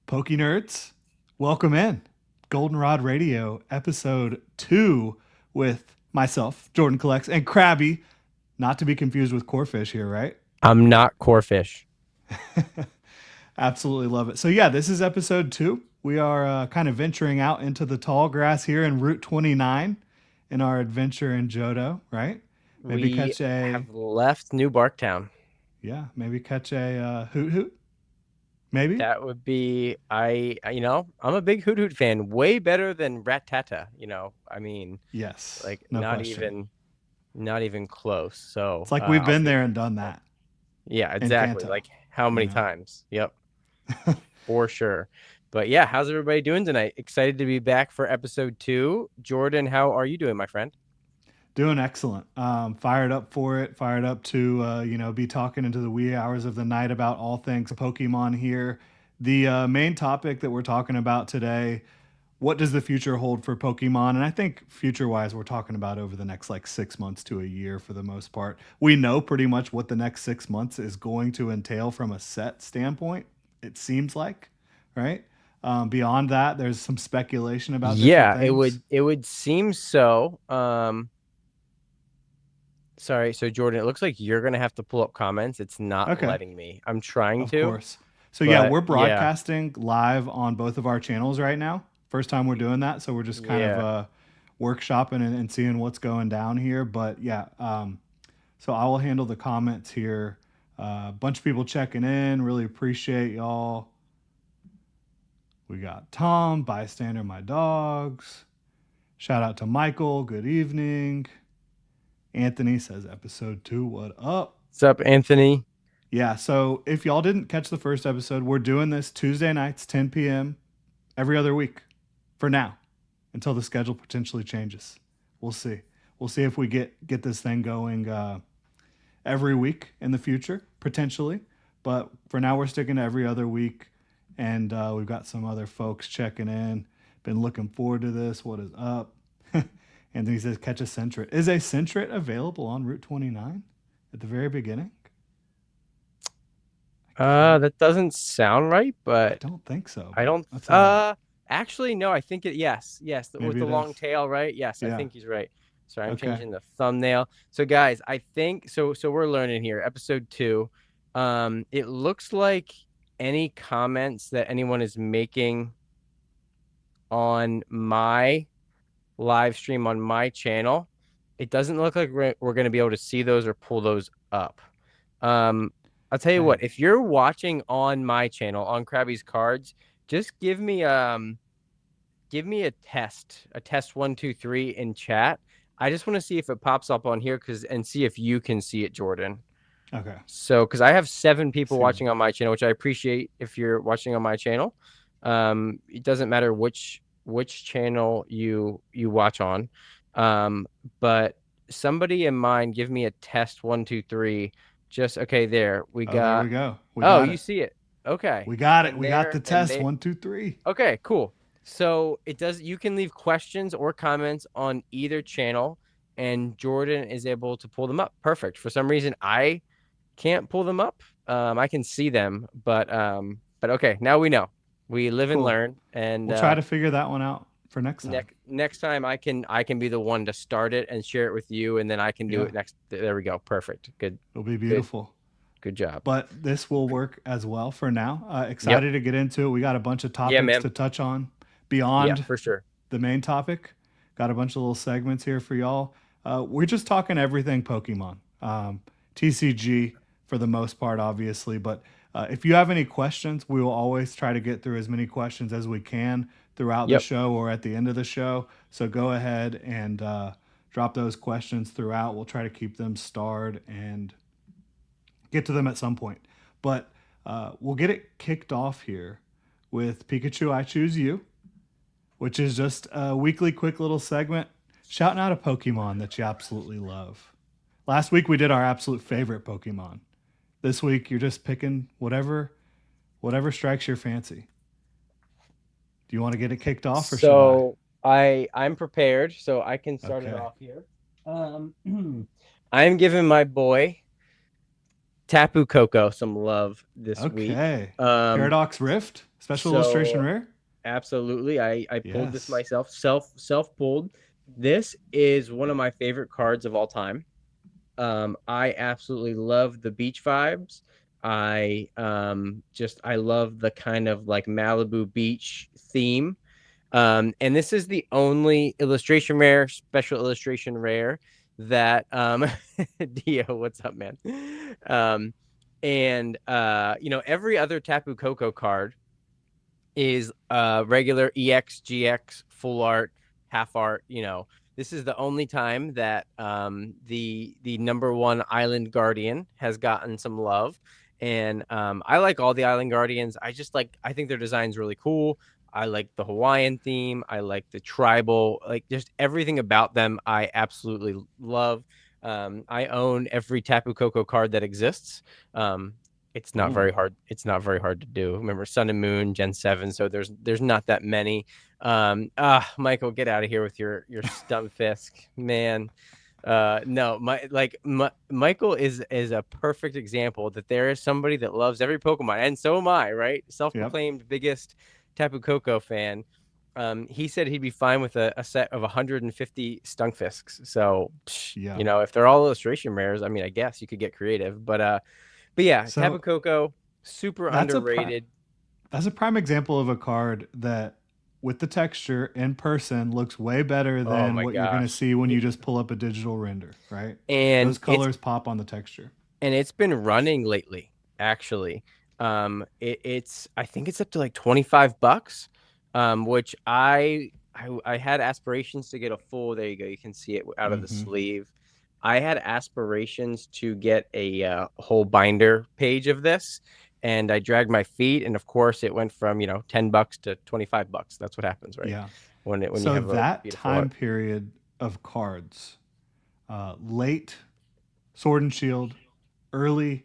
Poke Nerds, welcome in. Goldenrod Radio, episode 2, with myself, Jordan Collects, and Krabby, not to be confused with Corefish here, right? I'm not Corefish. Absolutely love it. So, yeah, this is episode 2. We are kind of venturing out into the tall grass here in Route 29 in our adventure in Johto, right? Maybe We catch a, have left New Barktown. maybe catch a hoot hoot, maybe? That would be I'm a big Hoot Hoot fan, way better than Rattata, Yes, like no question. not even close. So, It's like we've I'll been take there it. and done that Yeah, in exactly. Kanto, Like how you many know? times? Yep, for sure. But yeah, how's everybody doing tonight? Excited to be back for episode 2. Jordan, how are you doing, my friend? Doing excellent. Fired up for it. Fired up to be talking into the wee hours of the night about all things Pokemon here. The main topic that we're talking about today: what does the future hold for Pokemon? And I think future wise, we're talking about over the next like 6 months to a year for the most part. We know pretty much what the next 6 months is going to entail from a set standpoint. It seems like, right? Beyond that, there's some speculation about different Yeah, it things. would seem so. Sorry, so Jordan, it looks like you're gonna have to pull up comments. It's not Okay. letting me. I'm trying Of to, course. So yeah, but we're yeah, broadcasting live on both of our channels right now. First time we're doing that, so we're just kind of yeah. workshopping and seeing what's going down here. But yeah, so I will handle the comments here. A bunch of people checking in. Really appreciate y'all. We got Tom, bystander, my dogs. Shout out to Michael. Good evening. Anthony says episode 2. What up? What's up, Anthony? Yeah, so if y'all didn't catch the first episode, we're doing this Tuesday nights, 10 p.m. every other week for now until the schedule potentially changes. We'll see. We'll see if we get this thing going every week in the future, potentially. But for now, we're sticking to every other week. And we've got some other folks checking in. Been looking forward to this. What is up? Anthony says, catch a Centret. Is a Centret available on Route 29 at the very beginning? I can't. That doesn't sound right, I but don't think so, I but don't. that's Actually, no. I think yes, with maybe the it long is. tail, right? Yes, I Yeah. think he's right. Sorry, I'm Okay. changing the thumbnail. So, guys, I think so. So we're learning here, episode 2. It looks like any comments that anyone is making on my live stream on my channel, it doesn't look like we're going to be able to see those or pull those up. Um, I'll tell you Dang. what, if you're watching on my channel on Krabby's Cards, just give me a test 1 2 3 in chat. I just want to see if it pops up on here and see if you can see it, Jordan. Okay. So, because I have 7 people See. watching on my channel, which I appreciate if you're watching on my channel. It doesn't matter which channel you watch on. Um, but somebody in mind, give me a test 1 2 3. Just okay, there we Oh, there we got. go. We Oh, got you it. see it. Okay. We got it. And We got there the and test. they 1, 2, 3. Okay, cool. So it does, you can leave questions or comments on either channel, and Jordan is able to pull them up. Perfect. For some reason, I can't pull them up. I can see them, but okay, now we know. We live and Cool. learn. And We'll try to figure that one out for next time. next time I can be the one to start it and share it with you, and then I can do Yeah. it next. There we go. Perfect. Good, It'll be good, beautiful. good job. But this will work as well for now. Yep. Excited to get into it. We got a bunch of Yeah, topics man. to touch on Yeah, beyond for sure. the main topic. Got a bunch of little segments here for y'all. We're just talking everything Pokemon, TCG for the most part, obviously. But if you have any questions, we will always try to get through as many questions as we can throughout the Yep. show or at the end of the show. So go ahead and drop those questions throughout. We'll try to keep them starred and get to them at some point. But we'll get it kicked off here with Pikachu I Choose You, which is just a weekly quick little segment shouting out a Pokemon that you absolutely love. Last week we did our absolute favorite Pokemon. This week you're just picking whatever strikes your fancy. Do you want to get it kicked off or should I? So I'm prepared, so I can start it Okay. off here. I'm giving my boy Tapu Koko some love this week. Okay. Um, Paradox Rift Special illustration So rare? absolutely, I pulled this Yes. myself, self pulled. This is one of my favorite cards of all time. I absolutely love the beach vibes. I love the kind of like Malibu beach theme. And this is the only illustration rare, special illustration rare that Dio, what's up, man? Um, and every other Tapu Koko card is regular EX, GX, full art, half art. This is the only time that the number one Island Guardian has gotten some love. And I like all the Island Guardians. I think their design's really cool. I like the Hawaiian theme. I like the tribal, like just everything about them. I absolutely love. I own every Tapu Koko card that exists. It's not very Boom. hard. It's not very hard to do. Remember Sun and Moon, Gen 7, so there's not that many. Michael, get out of here with your Stunfisk, man. No, Michael is a perfect example that there is somebody that loves every Pokemon, and so am I, right? Yep. Self-proclaimed biggest Tapu Koko fan. He said he'd be fine with a set of 150 Stunkfisks. So, Yeah. if they're all illustration rares, I mean, I guess you could get creative, but yeah, Tapu So Koko, super that's a underrated. that's a prime example of a card that with the texture in person looks way better Oh than my what you're going to gosh. see when you just pull up a digital render, right? And Those colors pop on the texture. it's been running lately, actually. I think it's up to like 25 bucks. Which I had aspirations to get a full, there you go, you can see it out of the Hmm. sleeve. I had aspirations to get a whole binder page of this, and I dragged my feet, and of course it went from, 10 bucks to 25 bucks. That's what happens, right? Yeah. When you So have a that beautiful art. time period of cards, late Sword and Shield, early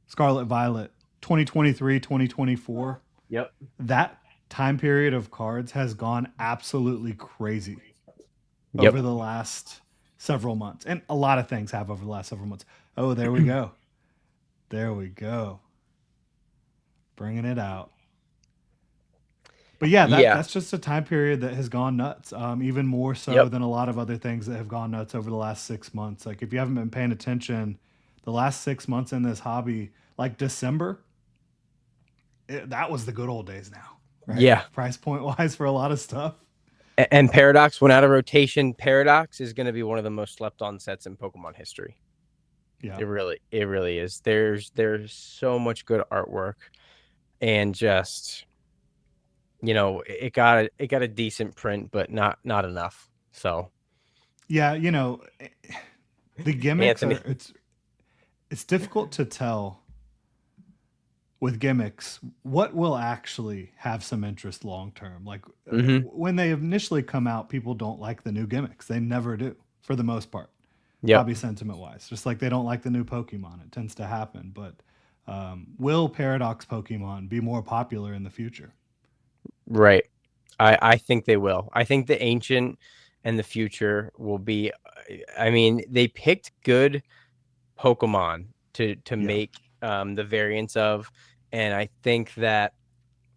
Scarlet Violet, 2023, 2024, Yep. that time period of cards has gone absolutely crazy Yep. over the last several months. And a lot of things have over the last several months. Oh, there we go. There we go. Bringing it out. But yeah, Yeah. that's just a time period that has gone nuts. Even more so Yep. than a lot of other things that have gone nuts over the last 6 months. Like if you haven't been paying attention, the last 6 months in this hobby, like December, that was the good old days now, right? Yeah. Price point wise for a lot of stuff. And Paradox went out of rotation. Paradox is going to be one of the most slept on sets in Pokemon history. Yeah. It really is. There's so much good artwork, and just it got a decent print, but not enough. So Yeah, the gimmicks Anthony, are it's difficult to tell with gimmicks what will actually have some interest long term. Like mm-hmm. when they initially come out, people don't like the new gimmicks. They never do for the most part, Yep, hobby sentiment wise. Just like they don't like the new Pokemon. It tends to happen. But will Paradox Pokemon be more popular in the future? right. I think they will. I think the ancient and the future will be. I mean, they picked good Pokemon to Yeah, make the variants of, and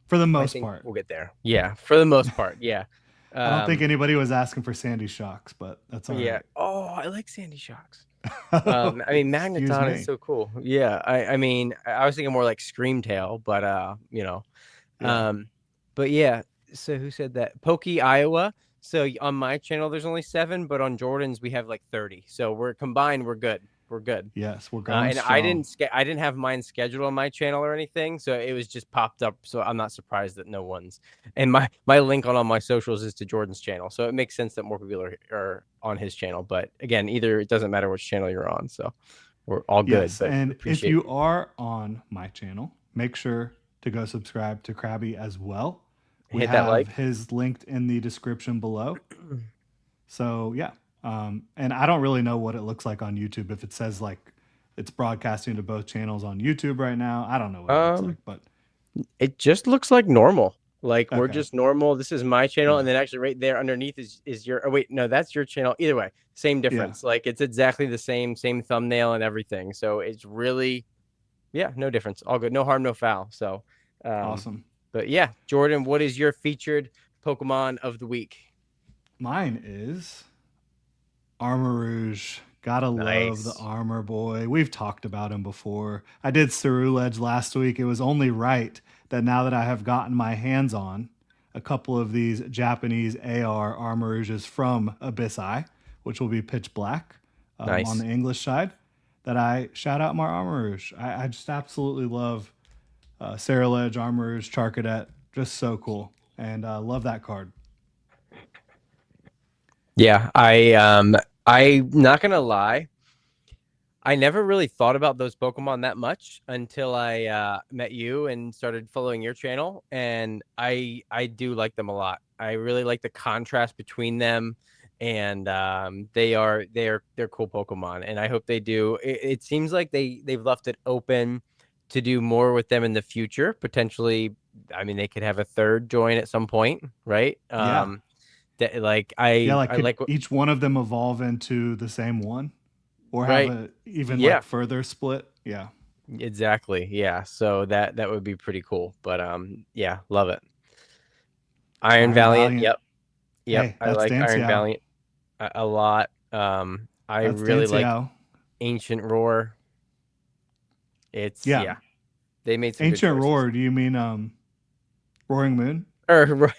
for the I most think part. we'll get there. Yeah, for the most part. Yeah. I don't think Um, anybody was asking for Sandy Shocks, but that's all yeah. right. Oh, I like Sandy Shocks. I mean, Excuse Magneton is me. so cool. Yeah. I mean, I was thinking more like Screamtail, but Yeah. um, but yeah. So who said that? Pokey Iowa. So on my channel, there's only 7, but on Jordan's we have like 30. So we're combined. We're good. We're good. Yes, we're going And I strong. didn't have mine scheduled on my channel or anything, so it was just popped up. So I'm not surprised that no one's. And my link on all my socials is to Jordan's channel, so it makes sense that more people are on his channel. But again, either it doesn't matter which channel you're on, so we're all good. Yes, But and if appreciate you are on my channel, make sure to go subscribe to Krabby as well. We hit that have like. his linked in the description below. So yeah, and I don't really know what it looks like on YouTube. If it says like it's broadcasting to both channels on YouTube right now, I don't know what it looks like, Um, but it just looks like normal. Like we're okay, just normal. This is my channel, yeah, and then actually right there underneath is your. Oh wait, no, that's your channel. Either way, same yeah, difference. Like it's exactly the same thumbnail and everything. So it's really, yeah, no difference. All good. No harm, no foul. So, Awesome. But yeah, Jordan, what is your featured Pokemon of the week? Mine is Armarouge. Gotta love the Nice. Armor Boy. We've talked about him before. I did Ceruledge last week. It was only right that now that I have gotten my hands on a couple of these Japanese AR Armarouges from Abyss Eye, which will be pitch black on the Nice. English side, that I shout out my Armarouge. I just absolutely love Ceruledge, Armarouge, Charcadet. Just so cool. And love that card. Yeah, I'm not gonna lie. I never really thought about those Pokemon that much until I met you and started following your channel, and I do like them a lot. I really like the contrast between them, and they're cool Pokemon, and I hope they do. It seems like they've left it open to do more with them in the future. Potentially, I mean, they could have a third join at some point, right? Yeah. That like Yeah, like I could like what each one of them evolve into the same one or have right. a even like Yeah, further split? Yeah. exactly. Yeah. So that would be pretty cool. But yeah, love it. Iron Iron Valiant. Valiant. Yep. Yep. Hey, I that's like Dan Iron Xiao. Valiant a lot. I That's Dan really like Xiao. Ancient Roar. It's Yeah. yeah, they made some good Ancient choices. Roar, do you mean Roaring Moon? Or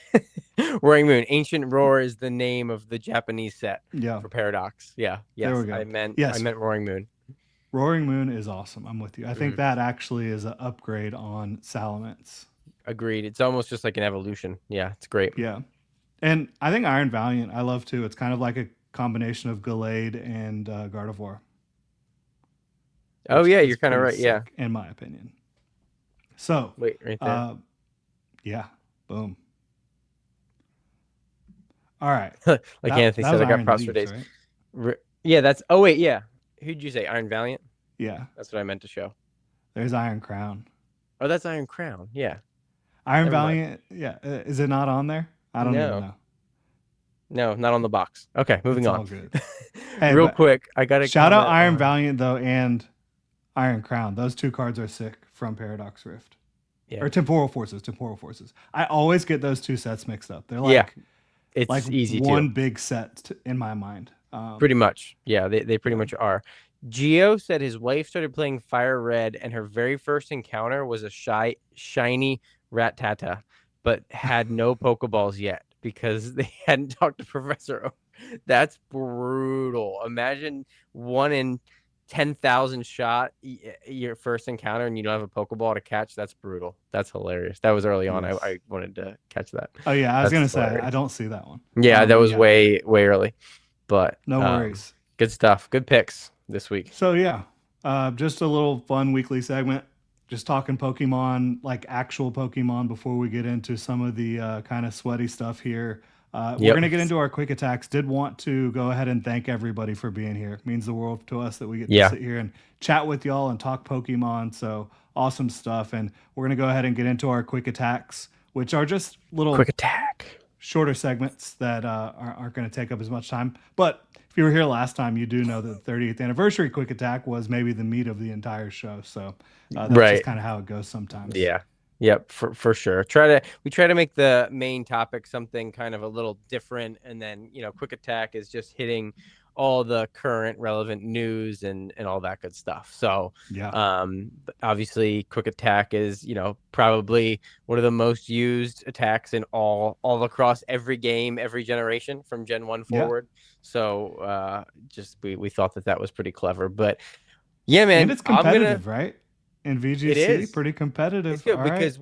Roaring Moon. Ancient Roar is the name of the Japanese set Yeah. for Paradox. Yeah. There Yes. we go. I Yes, meant Roaring Moon. Roaring Moon is awesome. I'm with you. I think Mhm. that actually is an upgrade on Salamence. Agreed. It's almost just like an evolution. Yeah, it's great. Yeah. And I think Iron Valiant I love too. It's kind of like a combination of Gallade and Gardevoir, Oh which yeah, is you're kind of pretty right. Yeah. sick in my opinion. So, Wait, right there. uh, yeah, boom. All right. Like Anthony That said, was I got Iron props for Leaves, days. right? Yeah, that's. Oh wait, yeah. Who'd you say? Iron Valiant. Yeah. That's what I meant to show. There's Iron Crown. Oh, that's Iron Crown. Yeah. Iron Never mind. Valiant, yeah. Is it not on there? I don't even No, know. no, not on the box. Okay, moving It's on. all good. Hey, Real but quick, I got to shout out comment Iron on. Valiant though and Iron Crown. Those two cards are sick from Paradox Rift. Yeah. Or Temporal Forces, Temporal Forces. I always get those two sets mixed up. They're Yeah, like it's easy too. one big set in my mind. Pretty much. Yeah, they pretty Yeah. much are. Geo said his wife started playing Fire Red, and her very first encounter was a shiny Rattata, but had no Pokeballs yet because they hadn't talked to Professor Oak. That's brutal. Imagine 1 in 10,000 shot your first encounter, and you don't have a Pokeball to catch. That's brutal. That's hilarious. That was early on. Yes. I wanted to catch that. Oh yeah, I was That's gonna say I hilarious. don't see that one. Yeah, that was Yeah, way early, but no worries. good stuff. Good picks this week. So yeah, just a little fun weekly segment. Just talking Pokemon, like actual Pokemon, before we get into some of the kind of sweaty stuff here. We're Yep. gonna get into our quick attacks. Did want to go ahead and thank everybody for being here. It means the world to us that we get to Yeah. sit here and chat with y'all and talk Pokemon. So awesome stuff. And we're gonna go ahead and get into our quick attacks, which are just Quick little attack. shorter segments that aren't going to take up as much time. But if you were here last time, you do know that the 30th anniversary quick attack was maybe the meat of the entire show. So that's just Right. kind of how it goes sometimes. Yeah. Yep, for sure. We try to make the main topic something kind of a little different, and then quick attack is just hitting all the current relevant news and all that good stuff. So Yeah. obviously quick attack is probably one of the most used attacks in all across every game, every generation from Gen 1 Yeah. forward. So just we thought that was pretty clever. But yeah, man, And it's competitive, right? In VGC, it is. pretty competitive. It's good All right. because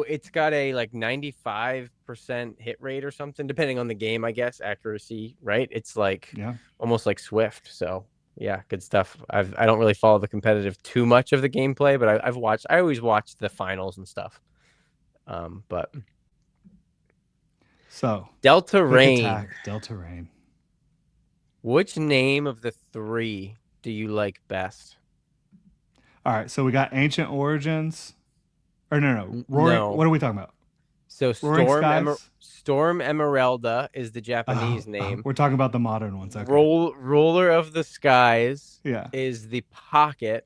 it's got a like 95% hit rate or something, depending on the game, I guess, accuracy, right? It's like Yeah. almost like Swift. So yeah, good stuff. I don't really follow the competitive too much of the gameplay, but I always watch the finals and stuff. But So Delta quick Rain, attack, Delta Rain. which name of the three do you like best? All right. So we got Ancient Origins. Or no. Roaring. No. What are we talking about? So Roaring Skies? Storm Emeralda is the Japanese name. We're talking about the modern ones. Okay. Ruler of the Skies Yeah. is the pocket,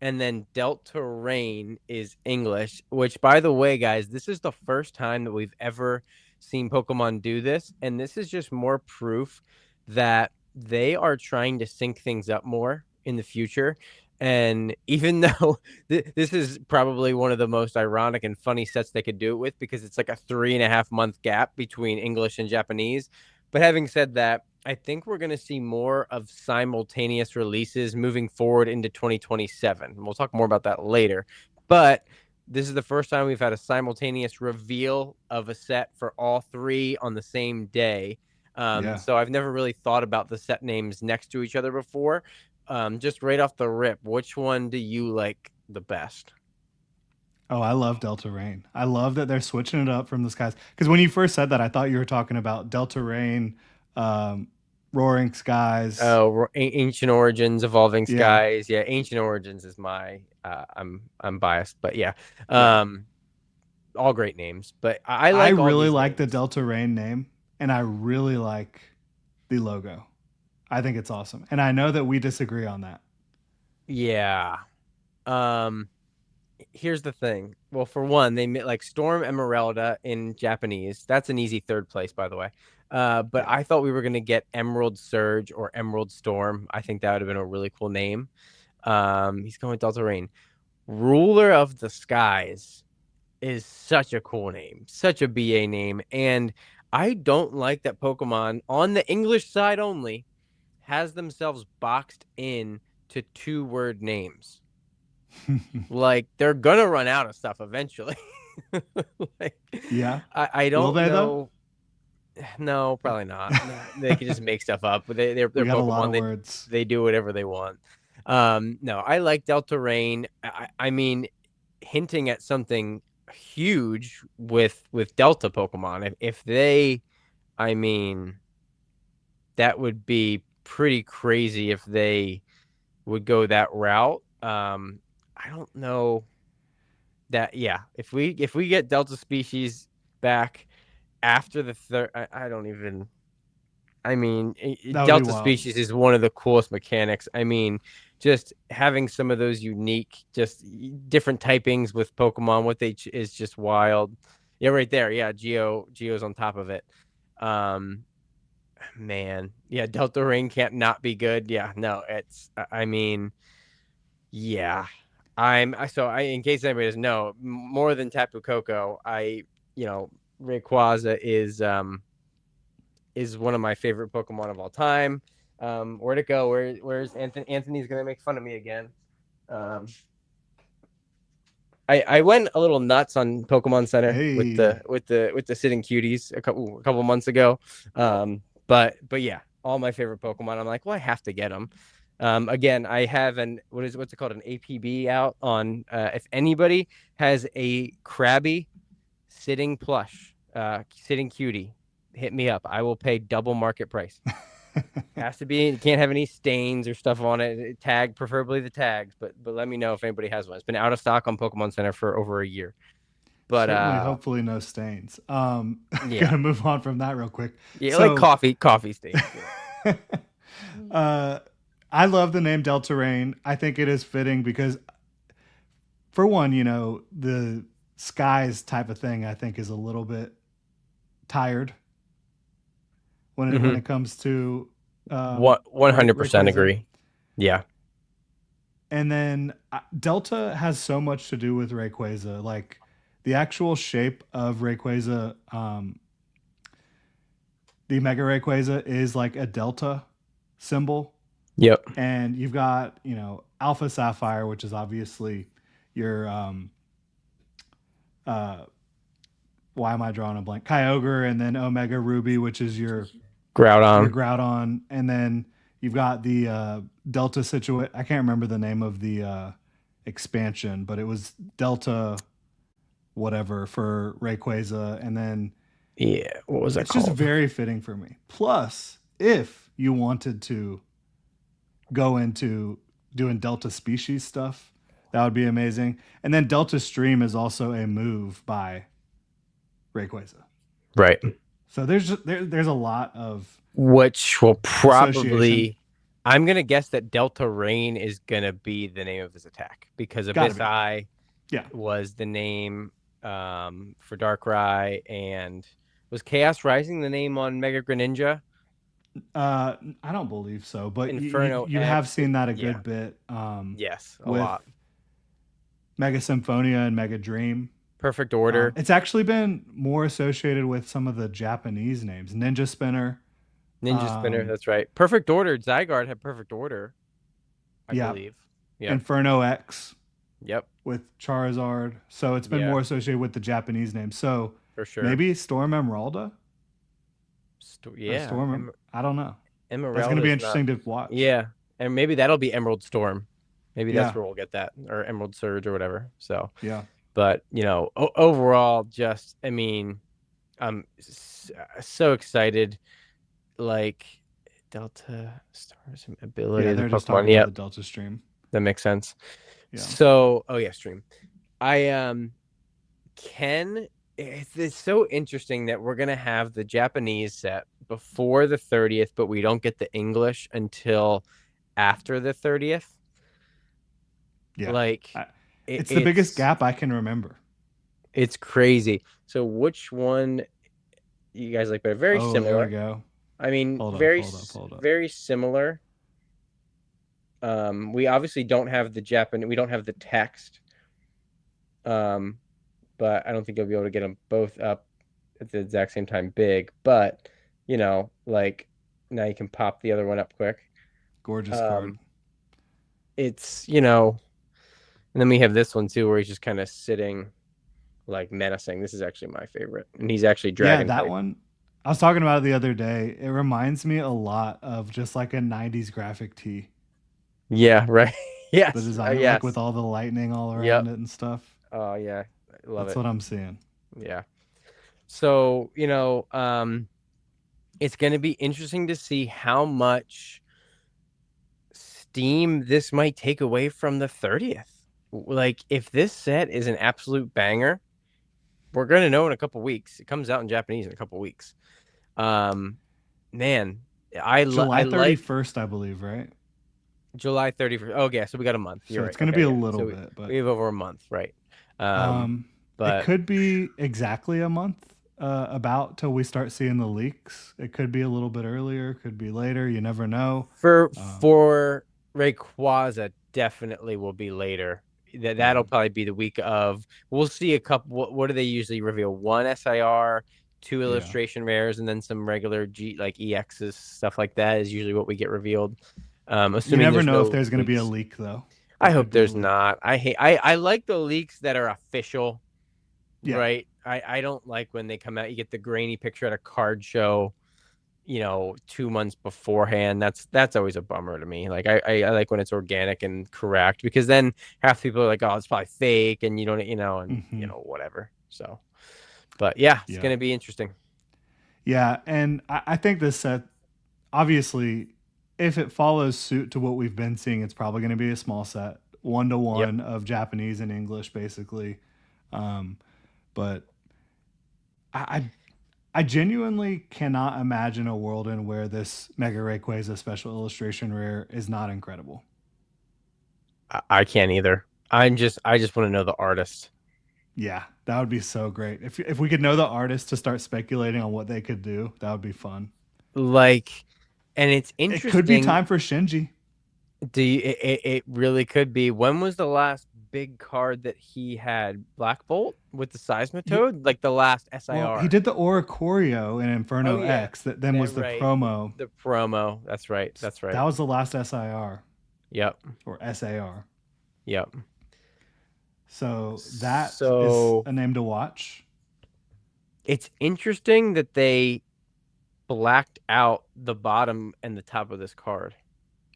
and then Delta Rain is English, which, by the way, guys, this is the first time that we've ever seen Pokemon do this. And this is just more proof that they are trying to sync things up more in the future. And even though this is probably one of the most ironic and funny sets they could do it with, because it's like a 3.5 month gap between English and Japanese. But having said that, I think we're going to see more of simultaneous releases moving forward into 2027. We'll talk more about that later. But this is the first time we've had a simultaneous reveal of a set for all three on the same day. Yeah. So I've never really thought about the set names next to each other before. Just right off the rip, which one do you like the best? Oh, I love Delta Rain. I love that they're switching it up from the skies. Because when you first said that, I thought you were talking about Delta Rain, um, Roaring Skies. Oh, Ancient Origins, Evolving Yeah, Skies. Yeah, Ancient Origins is my. I'm biased, but yeah. yeah. Um, all great names, but I I like all really these like the names. Delta Rain name, and I really like the logo. I think it's awesome. And I know that we disagree on that. Yeah. Um, Here's the thing. Well, for one, they like Storm Emeralda in Japanese. That's an easy third place, by the way. But Yeah. I thought we were gonna get Emerald Surge or Emerald Storm. I think that would have been a really cool name. He's going with Delta Rain. Ruler of the Skies is such a cool name, such a BA name. And I don't like that Pokemon on the English side only has themselves boxed in to 2 word names. Like they're gonna run out of stuff eventually. Like Yeah. I Will don't they though? know. No, probably not. They can just make stuff up. They're We got a lot Pokemon. of They words. they do whatever they want. No, I like Delta Rain. I mean, hinting at something huge with Delta Pokemon. If they, I mean, that would be pretty crazy if they would go that route. I don't know that. Yeah, if we get Delta species back after the third, I don't even. I mean, That would be Delta wild. species is one of the coolest mechanics. I mean, just having some of those unique, just different typings with Pokemon, what they is just wild. Yeah, right there. Yeah, Geo's on top of it. Um, Man, yeah, Delta Ring can't not be good. Yeah, no, it's. I mean, yeah, in case anybody doesn't know, more than Tapu Koko, you know, Rayquaza is one of my favorite Pokemon of all time. Where'd it go? Where's Anthony? Anthony's gonna make fun of me again. Um, I went a little nuts on Pokemon Center with Hey. the sitting cuties a couple months ago. But yeah, all my favorite Pokemon. I'm like, well, I have to get them. Again, I have what's it called, an APB out on if anybody has a Krabby sitting plush, sitting cutie, hit me up. I will pay double market price. Has to be. It can't have any stains or stuff on it. Tag, preferably the tags, but let me know if anybody has one. It's been out of stock on Pokemon Center for over a year. But Certainly, hopefully, no stains. yeah, Gonna move on from that real quick. yeah, like So, coffee stains. uh, I love the name Delta Rain. I think it is fitting because, for one, the skies type of thing. I think is a little bit tired when Mm-hmm. it comes to What 100% Rayquaza. agree. Yeah. And then Delta has so much to do with Rayquaza. Like the actual shape of Rayquaza, the Mega Rayquaza is like a Delta symbol. Yep. And you've got, Alpha Sapphire, which is obviously your, uh, why am I drawing a blank? Kyogre, and then Omega Ruby, which is your Groudon. Groudon. And then you've got the Delta Situate. I can't remember the name of the expansion, but it was Delta whatever for Rayquaza, and then Yeah. What was that it's just called? very fitting for me. Plus, if you wanted to go into doing Delta species stuff, that would be amazing. And then Delta Stream is also a move by Rayquaza. Right. So there's a lot of Which will association. probably I'm gonna guess that Delta Rain is gonna be the name of his attack because Gotta Abyss be. Eye Yeah. was the name for Darkrai, and was Chaos Rising the name on Mega Greninja? I don't believe so, but Inferno you have X, seen that a yeah, good bit yes, a with lot. Mega Symphonia and Mega Dream. Perfect Order, It's actually been more associated with some of the Japanese names, Ninja Spinner. Ninja Spinner, Um, that's right. Perfect Order, Zygarde had Perfect Order, I yeah, believe. Yep, Inferno X yep, with Charizard. So it's been yeah, more associated with the Japanese names. So for sure. maybe Storm Emeralda or Yeah, Storm. I don't know. That's going to Emerald be is not. interesting to watch. Yeah, and maybe that'll be Emerald Storm. Maybe that's Yeah, where we'll get that, or Emerald Surge or whatever. So, yeah. but overall, just I mean, I'm so excited. Like Delta Stars ability Yeah, of the they're just Pokemon. talking about Yep, the Delta Stream. that makes sense. Yeah. So, oh yeah, stream. I can. It's so interesting that we're gonna have the Japanese set before the 30th, but we don't get the English until after the 30th. Yeah. Like I, it, it's the biggest it's gap I can remember. it's crazy. So which one you guys like better? Very Oh, there we similar. go. I mean, Hold up, hold up, hold up. very similar. We obviously don't have the Japan. We don't have the text. Um, but I don't think you'll be able to get them both up at the exact same time big. But like now you can pop the other one up quick. Gorgeous card. Um, it's and then we have this one too, where he's just kind of sitting like menacing. This is actually my favorite, and he's actually Yeah, dragon that type. one. I was talking about it the other day. It reminds me a lot of just like a 90s graphic tee. Yeah, right. The Yes, design, like with yes. all the lightning all around Yep. it and stuff. Oh yeah, I love That's it. what I'm seeing. Yeah. So it's going to be interesting to see how much steam this might take away from the 30th. Like, if this set is an absolute banger, we're going to know in a couple weeks. It comes out in Japanese in a couple weeks. Um, man, I July like 31st, I believe, right? July 31st. Oh, yeah. So we got a month. So You're it's right. going to be Okay. a Yeah. little So bit, we but have over a month. Right. Um, it but could be exactly a month about till we start seeing the leaks. It could be a little bit earlier, could be later. You never know. for Um, for Rayquaza, definitely will be later. yeah, That'll probably be the week of. We'll see a couple. What do they usually reveal? One SIR, two yeah. illustration rares, and then some regular G like EXs stuff like that is usually what we get revealed. You Assuming never there's know if no there's going to be a leaks. leak, though. I There could hope be a there's leak. not. I like the leaks that are official, Yeah. right? I don't like when they come out. You get the grainy picture at a card show 2 months beforehand. That's always a bummer to me. Like I like when it's organic and correct, because then half the people are like, oh, it's probably fake, and you don't, and Hmm. whatever. So, but yeah, it's Yeah. gonna be interesting. Yeah. And I think this set, obviously, if it follows suit to what we've been seeing, it's probably going to be a small set, one to Yep. one of Japanese and English, basically. Um, but I, I genuinely cannot imagine a world in where this Mega Rayquaza special illustration rare is not incredible. I can't either. I just want to know the artist. Yeah, that would be so great. If we could know the artist to start speculating on what they could do, that would be fun. Like, and it's It could be interesting. time for Shinji. It really could be. When was the last big card that he had? Black Bolt with the Yeah, Seismitoad, like the last well, he SIR. did the Oricorio in Oh Inferno yeah, X. That then that was the right. promo. The promo. That's right. That's That right. was the last SIR Yep. or SAR. Yep. So that is So a name to watch. it's interesting that they blacked out the bottom and the top of this card.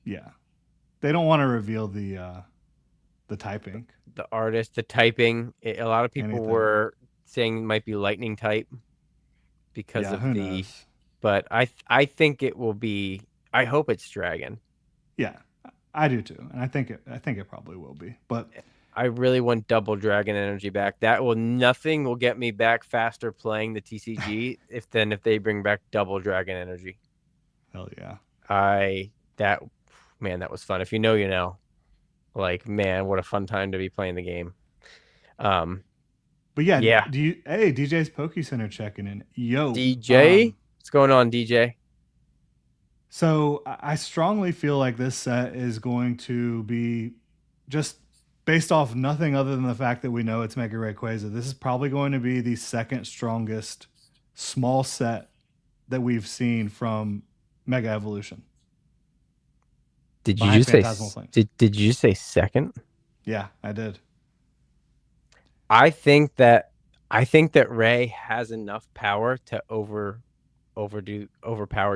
Yeah, they don't want to reveal the typing, The artist, the typing. A lot of people anything. were saying it might be lightning type because Yeah, of who the, knows? but I think it will be. I hope it's dragon. Yeah, I do too, and I think it probably will be. But I really want double dragon energy back. That will Nothing will get me back faster playing the TCG if they bring back double dragon energy. hell yeah, I that man, that was fun. If you know, you know. Like, man, what a fun time to be playing the game. Um, But yeah, yeah. hey, DJ's Poke Center checking in. Yo, DJ, what's going on, DJ? so I strongly feel like this set is going to be just based off nothing other than the fact that we know it's Mega Rayquaza. This is probably going to be the second strongest small set that we've seen from Mega Evolution Did you behind just say Phantasmal Flames. did you say second? Yeah, I did. I think that I think that Ray has enough power to overpower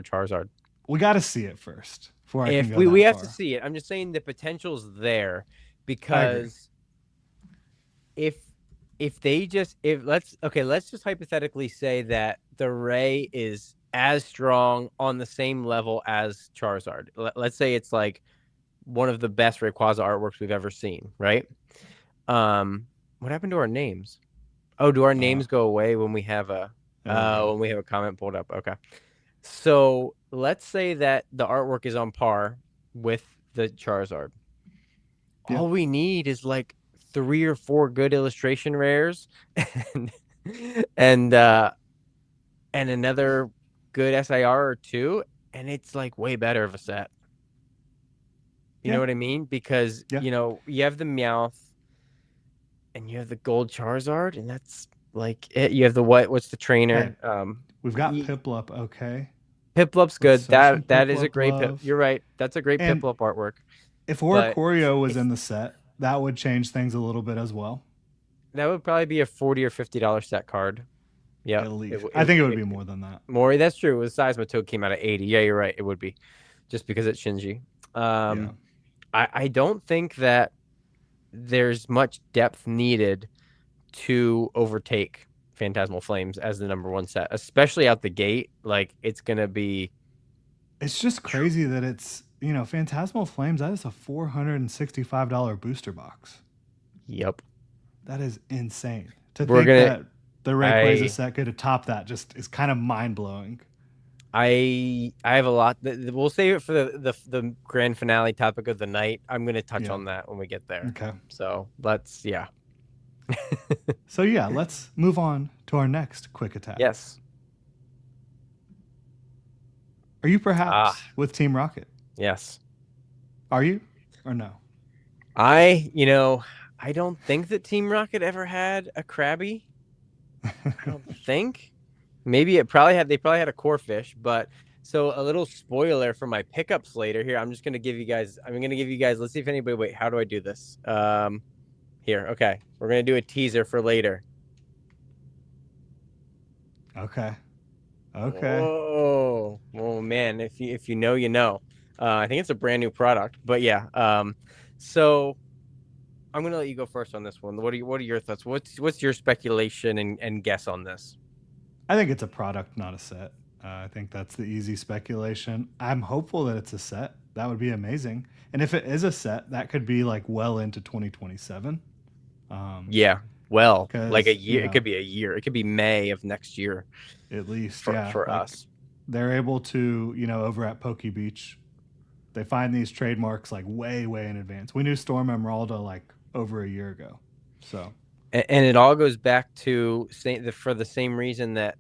Charizard. We got to see it first before I can If go we that have to far. see it, I'm just saying the potential's there I agree. because if if they just if let's just hypothetically say that the Ray is as strong on the same level as Charizard. Let's say it's like one of the best Rayquaza artworks we've ever seen, right? What happened to our names? Oh, do our Uh, names go away there we go. when we have a comment pulled up? Okay. So let's say that the artwork is on par with the Charizard. Yeah, All we need is like three or four good illustration rares and and uh and another good SIR or two, and it's like way better of a set. You know yeah, what I mean? Because yeah. you have the Meowth and you have the gold Charizard, and that's like it. You have the what's the Hey, trainer? we've got Piplup. Okay, Piplup's let's good. show some That is a Piplup great Pip. love. You're right. That's a great And Piplup artwork. if But Oricorio was it's in the set, that would change things a little bit as well. that would probably be a $40 or $50 set card. Yep. At least, I think it would be It more than that. Mori, that's true. With Seismitoad came out at 80. Yeah, you're right. It would be just because it's Shinji. Yeah, Um, I don't think that there's much depth needed to overtake Phantasmal Flames as the number one set, especially out the gate. Like it's gonna be. it's just crazy that it's Phantasmal Flames. That is a $465 booster box. Yep. That is insane. To We're think gonna. that the Rayquaza I set could have topped that just is kind of mind blowing. I have a lot. We'll save it for the grand finale topic of the night. I'm gonna touch Yeah. on that when we get there. Okay. So let's yeah. So yeah, let's move on to our next quick attack. Yes. Are you Ah, perhaps with Team Rocket? yes. Are you or no? I don't think that Team Rocket ever had a Krabby. I don't think. Maybe they probably had a core fish, but so a little spoiler for my pickups later here. I'm gonna give you guys, let's see if anybody, wait, how do I do this? Here, okay. We're gonna do a teaser for later. Okay. Okay. Oh man, if you know, you know. I think it's a brand new product, but yeah. So I'm gonna let you go first on this one. What are your thoughts? What's your speculation and guess on this? I think it's a product, not a set. I think that's the easy speculation. I'm hopeful that it's a set. That would be amazing. And if it is a set, that could be like well into 2027. Yeah, well, like a Because, year. It could be a year. It could be May of next year at least, for yeah, like us. they're able to, over at Poke Beach, they find these trademarks like way, way in advance. We knew Storm Emeralda like over a year ago. So, And it all goes back to for the same reason that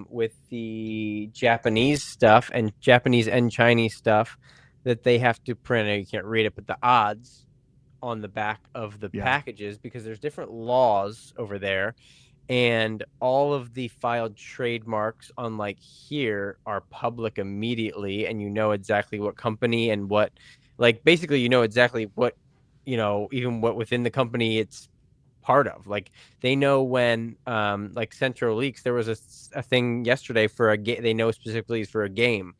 with the Japanese stuff and Japanese and Chinese stuff that they have to print. You can't read it, but the odds on the back of the yeah. packages because there's different laws over there, and all of the filed trademarks unlike here are public immediately, and you know exactly what company and what, like basically you know exactly what, even what within the company it's part of. Like they know when like Centro Leaks, there was a thing yesterday for a game. They know specifically is for a game,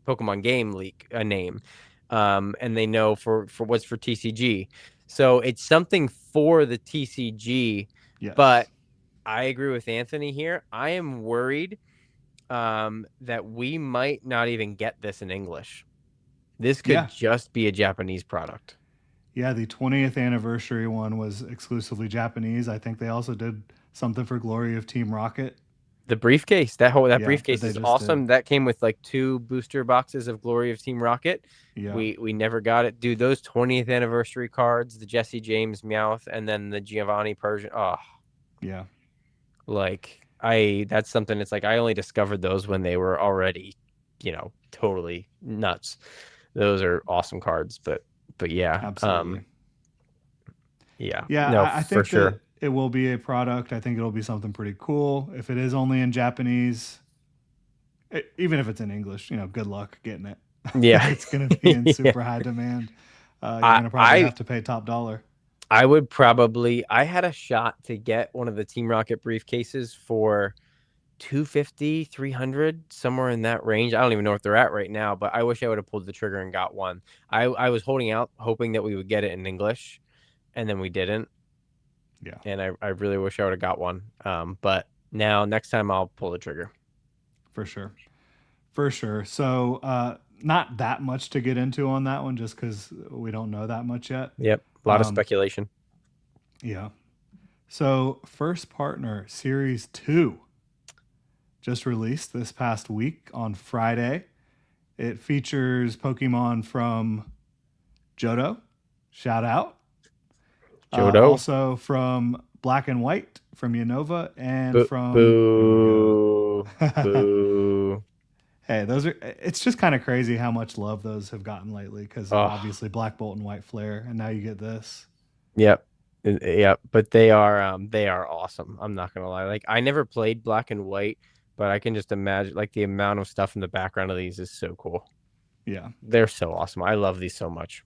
Pokemon game leak, a name, and they know for what's for TCG. So it's something for the TCG. Yes. But I agree with Anthony here. I am worried that we might not even get this in English. This could Yeah. just be a Japanese product. Yeah. The 20th anniversary one was exclusively Japanese. I think they also did something for Glory of Team Rocket. The briefcase, that Yeah, that briefcase they is just did. awesome. That came with like 2 booster boxes of Glory of Team Rocket. Yeah, We never got it. Dude, those 20th anniversary cards, the Jesse James Meowth and then the Giovanni Persian. Oh, yeah, like that's something. It's like I only discovered those when they were already, totally nuts. Those are awesome cards, but yeah. absolutely. Yeah. Yeah, No, I for think sure. that it will be a product. I think it'll be something pretty cool. If it is only in Japanese, even if it's in English, good luck getting it. Yeah. It's going to be in Yeah. super high demand. You're I going to probably I have to pay top dollar. I would probably I had a shot to get one of the Team Rocket briefcases for 250, 300, somewhere in that range. I don't even know what they're at right now, but I wish I would have pulled the trigger and got one. I was holding out hoping that we would get it in English, and then we didn't. Yeah, And I really wish I would have got one. But now next time I'll pull the trigger. for sure. For sure. So, not that much to get into on that one just because we don't know that much yet. Yep. A lot of Um, speculation. yeah. So, First Partner Series 2 just released this past week on Friday. It features Pokemon from Johto, shout out. Jodo. Also from Black and White, from Unova, and Boo from. There we boo. go. Boo. Hey, those are. It's just kind of crazy how much love those have gotten lately because of Oh, obviously Black Bolt and White Flare, and now you get this. yep. Yep. But they are awesome. I'm not gonna lie. Like I never played Black and White, but I can just imagine like the amount of stuff in the background of these is so cool. Yeah. They're so awesome. I love these so much.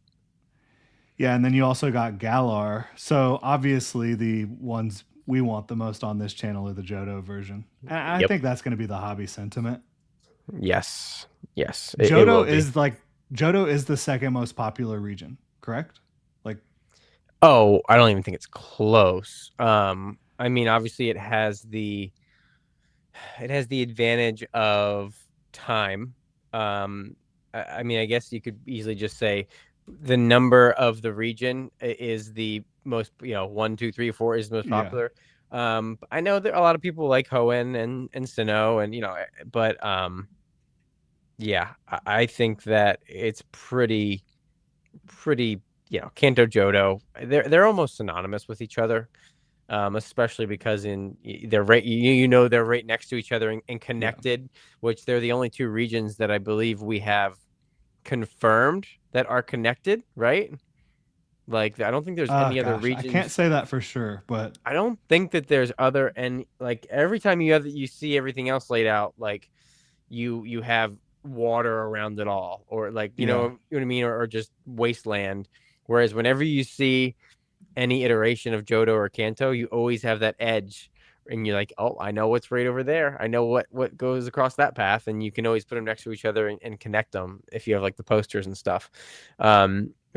Yeah, and then you also got Galar. So obviously the ones we want the most on this channel are the Johto version. And I Yep. think that's going to be the hobby sentiment. Yes. Yes. It will Johto be. is like Johto is the second most popular region, correct? Like Oh, I don't even think it's close. I mean, obviously it has the advantage of time. I mean, I guess you could easily just say the number of the region is the most, 1, 2, 3, 4 is the most yeah. popular. I know that a lot of people like Hoenn and Sinnoh and but yeah, I think that it's pretty, Kanto Johto. They're almost synonymous with each other, especially because they're right. They're right next to each other and Yeah. connected, which they're the only 2 regions that I believe we have confirmed that are connected. Right? Like I don't think there's any other Gosh, I can't regions. say that for sure, but I don't think that there's other and like every time you see everything else laid out, like you have water around it all, or like yeah. you know what I mean, or just wasteland. Whereas whenever you see any iteration of Johto or Kanto, you always have that edge, and you're like, oh, I know what's right over there. I know what goes across that path, and you can always put them next to each other and connect them if you have like the posters and stuff.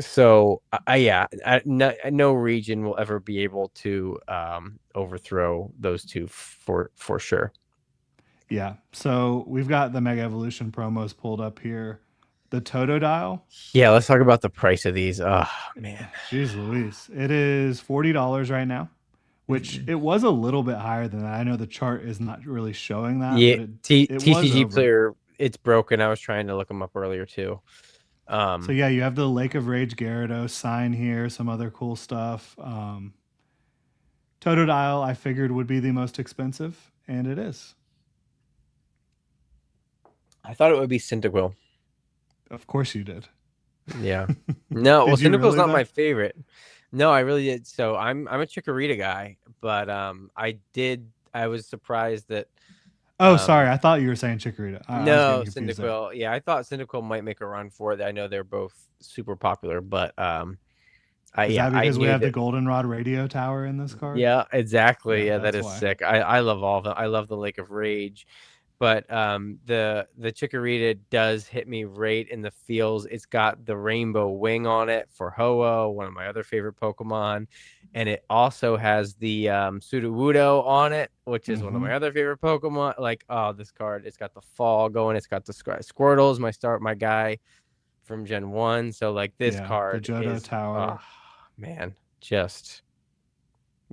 So yeah, no region will ever be able to overthrow those two for sure. Yeah. So we've got the Mega Evolution promos pulled up here. The Totodile. Yeah, let's talk about the price of these. Oh man. Jeez Louise. It is $40 right now, which it was a little bit higher than that. I know the chart is not really showing that, Yeah, but it was TCG over. player, it's broken. I was trying to look them up earlier too. So Um, yeah, you have the Lake of Rage Gyarados sign here, some other cool stuff. Totodile I figured would be the most expensive, and it is. I thought it would be Cyndaquil. Of course you did. Yeah. No, well, Did you Cyndaquil's really not though? my favorite. No, I really did. So I'm a Chikorita guy, but I was surprised that Oh, sorry. um I thought you were saying Chikorita. I was getting no, confused there. Cyndaquil. Yeah, I thought Cyndaquil might make a run for it. I know they're both super popular, but Is that I because we knew have the that. Goldenrod radio tower in this card? Yeah, exactly. Yeah, Yeah, that that's is why. sick. I love all of them. I love the Lake of Rage. But the Chikorita does hit me right in the feels. It's got the rainbow wing on it for Ho-Oh, one of my other favorite Pokemon. And it also has the Sudowoodo on it, which is one of Mm-hmm. my other favorite Pokemon. Like, oh, this card, it's got the fall going. It's got the Squirtle's my guy from Gen 1. So like this Yeah, the card Johto is, oh Tower. man, just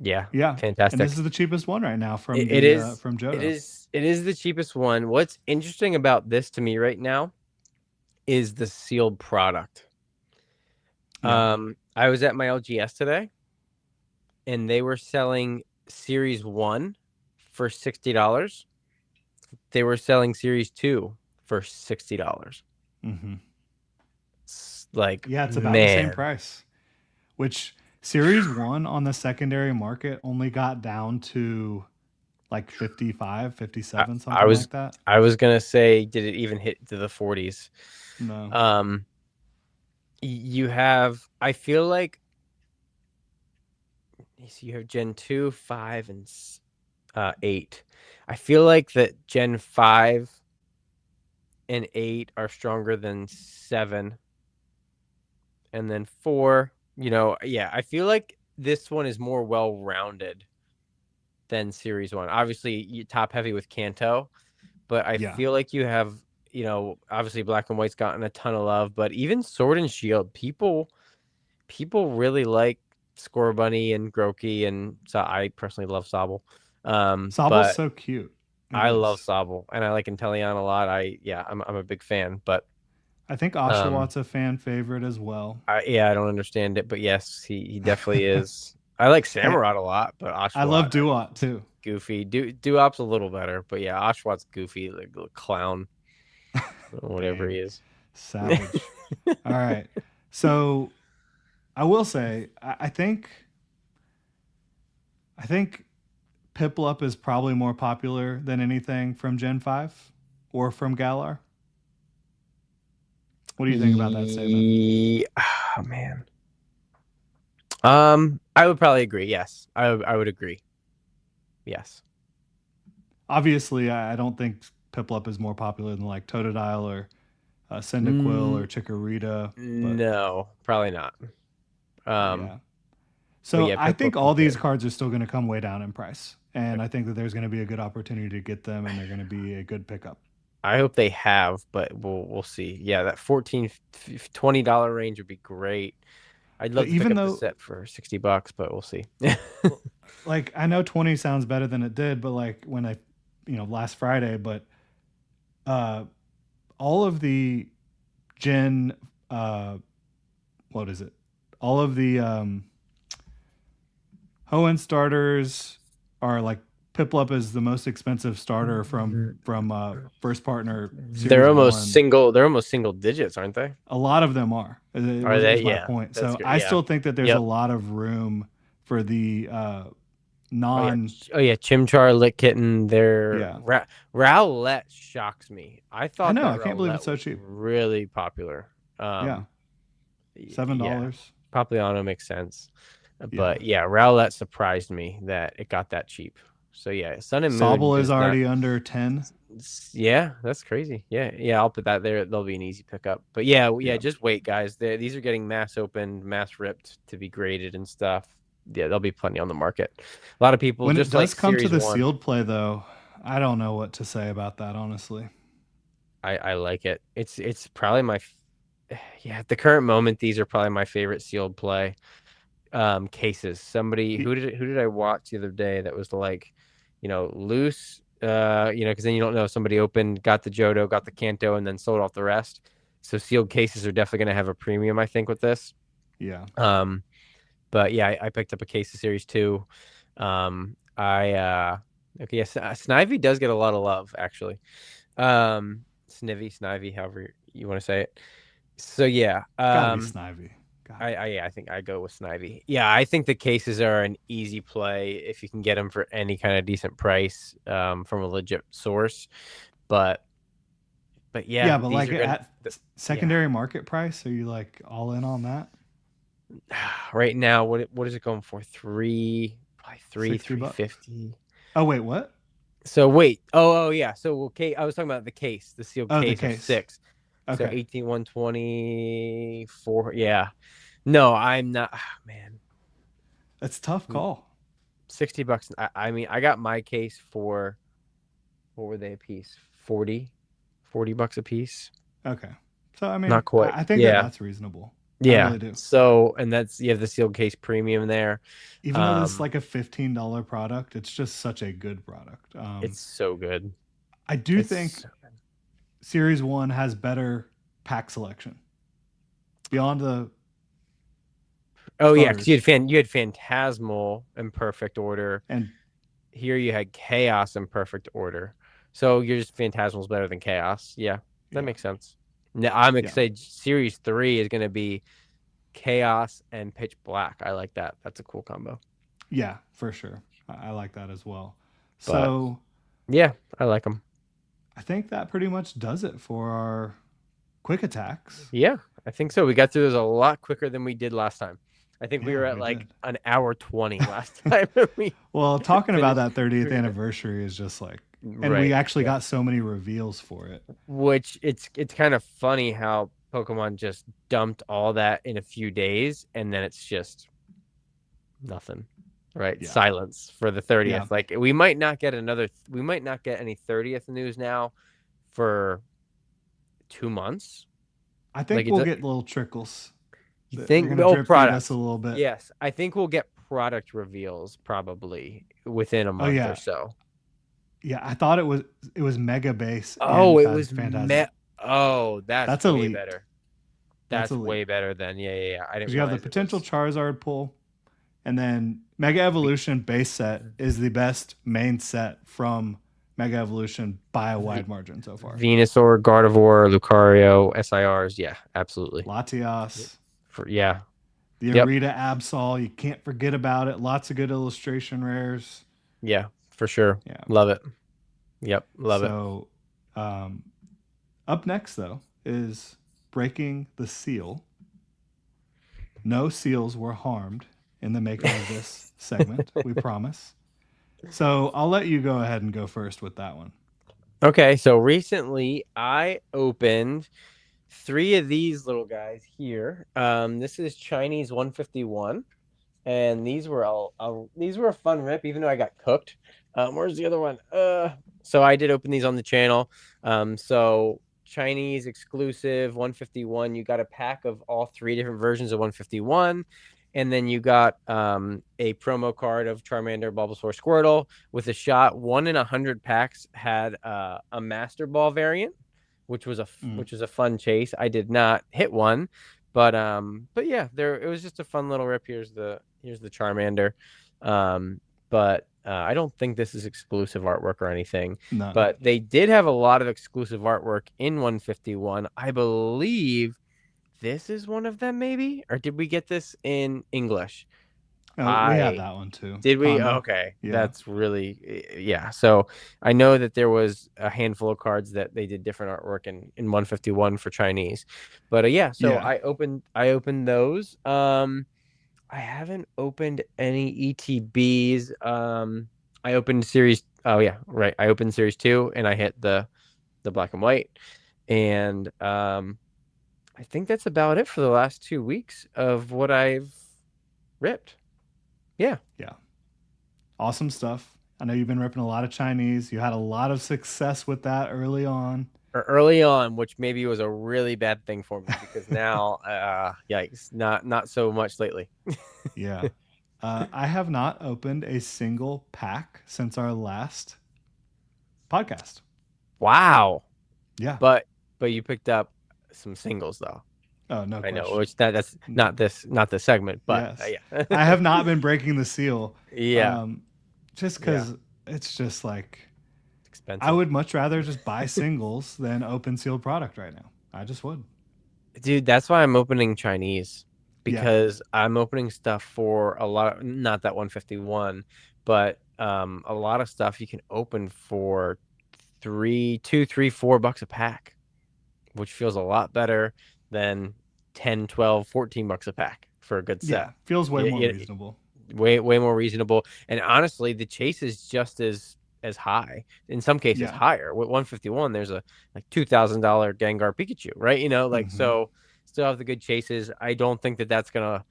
Yeah, Yeah, and this fantastic. is the cheapest one right now from It the is. from It Johto. is. It is the cheapest one. What's interesting about this to me right now is the sealed product. Yeah. I was at my LGS today, and they were selling Series One for $60. They were selling Series Two for $60. Hmm. Like, Yeah, it's about the same man, price. Which Series One on the secondary market only got down to like 55, I, 57, I something was like that. I was gonna say, did it even hit to the 40s? No. Um, you have. I feel like you have Gen 2, 5, and 8. I feel like that Gen 5 and 8 are stronger than 7, and then 4, yeah, I feel like this one is more well-rounded than Series 1. Obviously, you top heavy with Kanto, but I Yeah. feel like you have, obviously Black and White's gotten a ton of love, but even Sword and Shield, people really like Scorbunny and Groki, and so I personally love Sobble. Sobble's But so cute. It I love is. Sobble, and I like Inteleon a lot. I'm a big fan, but I think um, Oshawott a fan favorite as well. I don't understand it, but yes, he definitely is. I like I Samurott a lot, but I love Oshawott, Duot too. goofy. Duop's a little better, but yeah, Oshawott's goofy, like little clown, whatever Dang. he is. Savage. All right. So I will say I think Piplup is probably more popular than anything from Gen 5 or from Galar. What do you think about that statement? Oh man. I would probably agree. Yes, I would agree. Yes. Obviously, I don't think Piplup is more popular than like Totodile or Cyndaquil or Mm, Chikorita, but no, probably not. Um, yeah. but So yeah, I Piplup think is all these good. cards are still going to come way down in price, and I think that there's going to be a good opportunity to get them, and they're going to be a good pickup. I hope they have, but we'll see. Yeah, that 14 $20 range would be great. I'd But love to pick even up the though, set for $60, but we'll see. like, I know 20 sounds better than it did, but like when last Friday, but uh, all of the Gen, uh, what is it? All of the Hoenn starters are like Piplup is the most expensive starter from First Partner Series One. They're almost single digits, aren't they? A lot of them are. It Are was they? is my Yeah, point. that's So great. I Yeah. still think that there's a Yep. lot of room for the Oh yeah. non. Oh yeah. Chimchar, Lit Kitten. Yeah, Rowlett shocks me. I I thought know. that I can't believe Rowlett it's so was cheap. really popular. Yeah, Um, seven yeah, dollars. Papliano makes sense, Yeah, but yeah, Rowlett surprised me that it got that cheap. So yeah, Sun and Moon Sobble is does not. already under 10. Yeah, that's crazy. Yeah, I'll put that there. They'll be an easy pickup. But yeah, Yeah. just wait, guys. These are getting mass opened, mass ripped to be graded and stuff. Yeah, there'll be plenty on the market. A lot of people When it just like does come to Series the One. sealed play, though, I don't know what to say about that, honestly. I like it. It's probably yeah, at the current moment, these are probably my favorite sealed play cases. Somebody He, who did I watch the other day that was like, loose, because then you don't know, somebody opened, got the Johto, got the Kanto, and then sold off the rest. So sealed cases are definitely going to have a premium, I think, with this. yeah, Um, but yeah, I picked up a case of Series Two. I okay, yes, Snivy does get a lot of love actually. Snivy, however you want to say it. So yeah, it's got to be Snivy. Got to be. yeah, I think I go with Snivy. Yeah, I think the cases are an easy play if you can get them for any kind of decent price, from a legit source. But yeah, Yeah, but these like are gonna, at yeah. secondary market price, are you like all in on that? Right now, what is it going for? Probably 60 bucks. 350. Oh wait, what? So wait, yeah. So okay, I was talking about the case, the sealed Oh, the case of case. 6. So Okay, 18,124. Yeah. No, I'm not. Man, that's a tough call. $60. I mean, I got my case for, what were they a piece? 40 $40 a piece. Okay, so I mean, Not quite. I think that Yeah. that's reasonable. I Yeah. really do. So, and that's you have the sealed case premium there. Even though this is Um, like a $15 product, it's just such a good product. it's so good. I do think It's Series 1 has better pack selection beyond the oh yeah, because starters. you had Phantasmal in perfect order. And Here you had Chaos in perfect order. So you're just Phantasmal's better than Chaos. Yeah, that yeah, makes sense. Now I'm yeah, excited. Series 3 is going to be Chaos and Pitch Black. I like that. That's a cool combo. yeah, for sure. I like that as well. But So yeah, I like them. I think that pretty much does it for our quick attacks. Yeah, I think so. We got through this a lot quicker than we did last time. I think we Yeah, were at we like did. an hour 20 last time. We Well, talking about finished that 30th through this. anniversary is just like, and we Right. actually Yeah. got so many reveals for it. Which it's kind of funny how Pokemon just dumped all that in a few days and then it's just nothing. Right? Yeah, Silence for the yeah. 30th. Like we might not get any 30th news now for 2 months. I Like think it's we'll get little trickles. you They're think gonna oh drip feed us a products. little bit. Yes, I think we'll get product reveals probably within a Oh month or yeah, so. yeah. I thought it was Mega Base and Oh, it was Phantasmal. Oh, that's That's way elite. better. That's That's elite way better than yeah. I because didn't you have the realize it potential was. Charizard pull, and then Mega Evolution base set is the best main set from Mega Evolution by a V- wide margin so far. Venusaur, Gardevoir, Lucario, SIRs. Yeah, absolutely. Latias, Yeah. the Yep. Arita Absol, you can't forget about it. Lots of good illustration rares. Yeah, for sure. Yeah. Love it. Yep. Love it. So, um, up next though is breaking the seal. No seals were harmed in the making of this segment. We promise. So I'll let you go ahead and go first with that one. Okay, so recently I opened three of these little guys here. This is Chinese 151, and these were a fun rip, even though I got cooked. Where's the other one? So I did open these on the channel. So Chinese exclusive 151. You got a pack of all three different versions of 151. And then you got a promo card of Charmander, Bulbasaur, Squirtle with a shot. 1 in 100 packs had a Master Ball variant, Mm. which was a fun chase. I did not hit one, but yeah, there it was just a fun little rip. Here's the Charmander, but I don't think this is exclusive artwork or anything. None. But they did have a lot of exclusive artwork in 151. I believe this is one of them, maybe, or did we get this in English? Oh, we had I that one too. did we? Hondo. Okay, Yeah. that's really yeah. So I know that there was a handful of cards that they did different artwork in 151 for Chinese, but yeah. So Yeah. I opened those. I haven't opened any ETBs. I opened series. Oh yeah, right. I opened series 2 and I hit the black and white, and I think that's about it for the last 2 weeks of what I've ripped. Yeah. Yeah. Awesome stuff. I know you've been ripping a lot of Chinese. You had a lot of success with that early on. Or early on, which maybe was a really bad thing for me because now, yikes, not so much lately. Yeah. I have not opened a single pack since our last podcast. Wow. Yeah. But you picked up some singles though. Oh, no I know, question. which that's No. not this segment, but Yes. yeah. I have not been breaking the seal. Yeah. Um, just Yeah. because it's just like It's I expensive. would much rather just buy singles than open sealed product right now. I just would. Dude, that's why I'm opening Chinese Yeah. because I'm opening stuff for a lot, not that 151, but a lot of stuff you can open for $4 a pack, which feels a lot better than 10, 12, $14 a pack for a good set. Yeah. Feels way more Yeah, reasonable. way more reasonable. And honestly, the chase is just as high, in some cases Yeah. higher. With 151, there's a like $2,000 Gengar Pikachu, right? Like Hmm. so still have the good chases. I don't think that that's gonna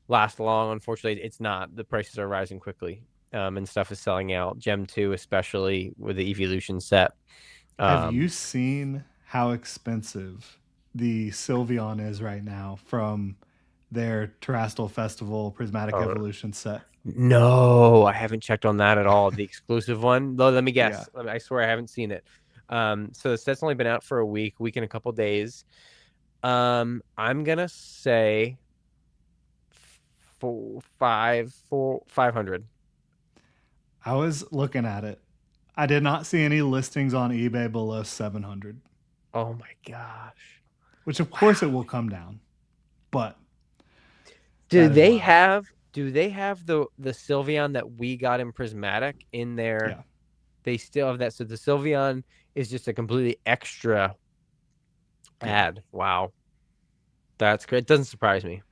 last long. Unfortunately, it's not. The prices are rising quickly. And stuff is selling out. Gem 2, especially with the Evolution set. Have you Um, seen how expensive the Sylveon is right now from their Terastal Festival Prismatic Oh, Evolution set. no, I haven't checked on that at all. The exclusive one. Though, let me Yeah. guess. I swear I haven't seen it. So the set's only been out for a week and a couple days. I'm gonna say 500. I was looking at it. I did not see any listings on eBay below 700, Oh my gosh. which of course it Wow. will come down, but Do that is they wild. have do they have the Sylveon that we got in Prismatic in there? Yeah. They still have that. So the Sylveon is just a completely extra Yeah. add. Wow. That's great. It doesn't surprise me.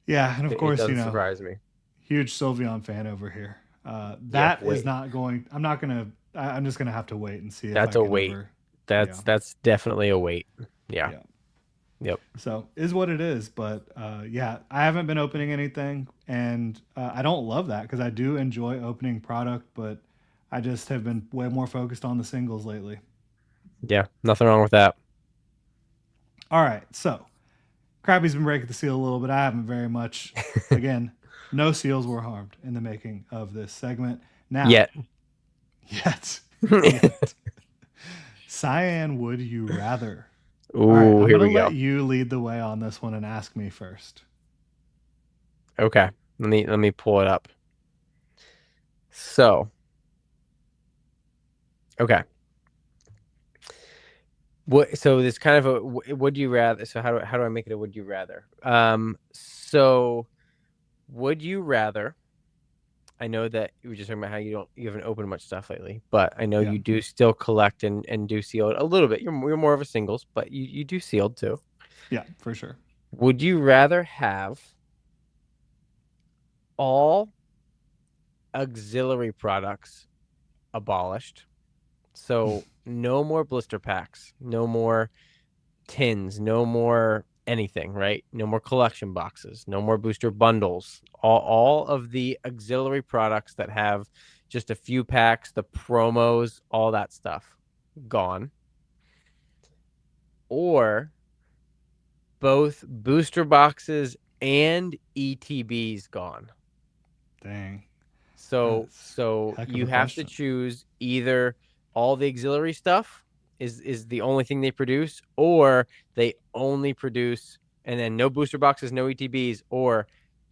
Yeah. And of It course, doesn't surprise me. huge Sylveon fan over here. Yeah, That is wait. not going, I'm not going to, I'm just going to have to wait and see if I That's a can wait. ever. Yeah. That's definitely a wait. Yeah. Yeah. Yep. So is what it is. But yeah, I haven't been opening anything. And I don't love that because I do enjoy opening product, but I just have been way more focused on the singles lately. Yeah. Nothing wrong with that. All right. So Krabby's been breaking the seal a little bit. I haven't very much. Again, no seals were harmed in the making of this segment. Now, Yet. yet, yet. Cyan, would you rather? All right, Ooh, I'm here going to we let go. you lead the way on this one and ask me first. Okay. Let me pull it up. So, okay. So this kind of a would you rather, so how do I make it a would you rather? So would you rather, I know that you were just talking about how you haven't opened much stuff lately, but I know Yeah, you do still collect and do sealed a little bit. You're more of a singles, but you do sealed too. yeah, for sure. Would you rather have all auxiliary products abolished? So no more blister packs, no more tins, no more anything, right? No more collection boxes, no more booster bundles. All of the auxiliary products that have just a few packs, the promos, all that stuff gone. Or both booster boxes and ETBs gone. Dang, So that's so a heck of you a have to question. choose either all the auxiliary stuff is the only thing they produce, or they only produce and then no booster boxes, no ETBs, or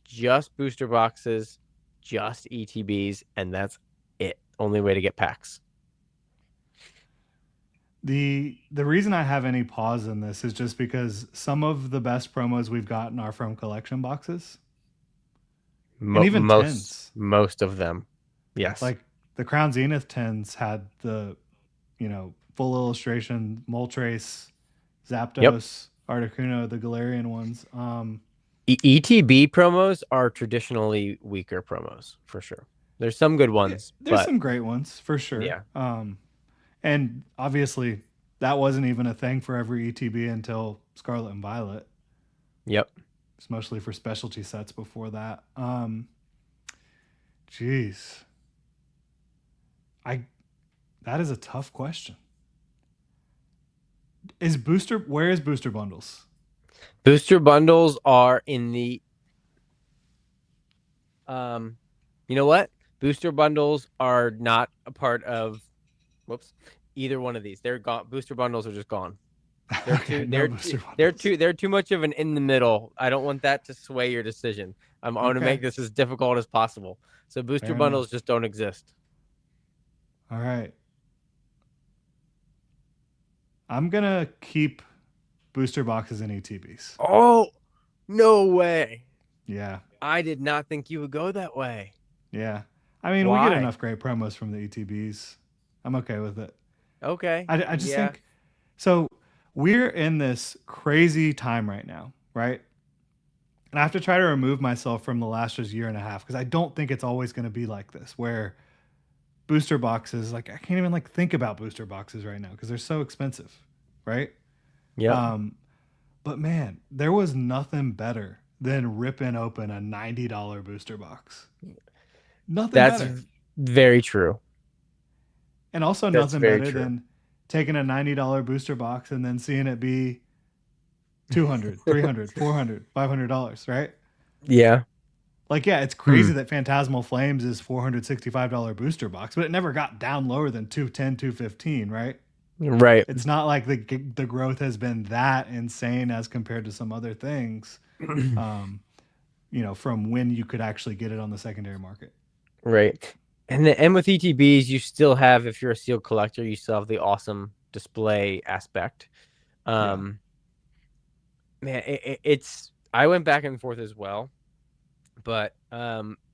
just booster boxes, just ETBs, and that's it. Only way to get packs. The reason I have any pause in this is just because some of the best promos we've gotten are from collection boxes and Mo- even most tens. most of them. Yes. Like the Crown Zenith tens had the full illustration Moltres, Yep. Zapdos, Articuno, the Galarian ones. ETB promos are traditionally weaker promos for sure. There's some good ones, There's but some great ones for sure. yeah. And obviously that wasn't even a thing for every ETB until Scarlet and Violet. Yep. It's mostly for specialty sets before that. Jeez, I that is a tough question. Is booster where is booster bundles? Booster bundles are in the um you know what? Booster bundles are not a part of whoops, either one of these. They're gone. Booster bundles are just gone. They're Okay, too no they're booster they're bundles. too they're too much of an in the middle. I don't want that to sway your decision. I want to Okay, make this as difficult as possible. So booster fair bundles enough. just don't exist. All right, I'm gonna keep booster boxes and ETBs. Oh, no way. Yeah, I did not think you would go that way. yeah. I mean, we get Why? enough great promos from the ETBs. I'm okay with it. Okay. I just Yeah. think so. We're in this crazy time right now, right? And I have to try to remove myself from the last just year and a half because I don't think it's always going to be like this. Where booster boxes, like I can't even like think about booster boxes right now because they're so expensive, right? Yep. Um, but man, there was nothing better than ripping open a $90 booster box. Nothing That's better. very true. And also That's nothing very better true. than taking a $90 booster box and then seeing it be 200, 300, 400, $500, right? Yeah. Like, yeah, it's Hmm. crazy that Phantasmal Flames is $465 booster box, but it never got down lower than 210, 215, right? Right. It's not like the growth has been that insane as compared to some other things, um, from when you could actually get it on the secondary market. Right. And with ETBs, you still have, if you're a sealed collector, you still have the awesome display aspect. Yeah. Um, man, it's I went back and forth as well, but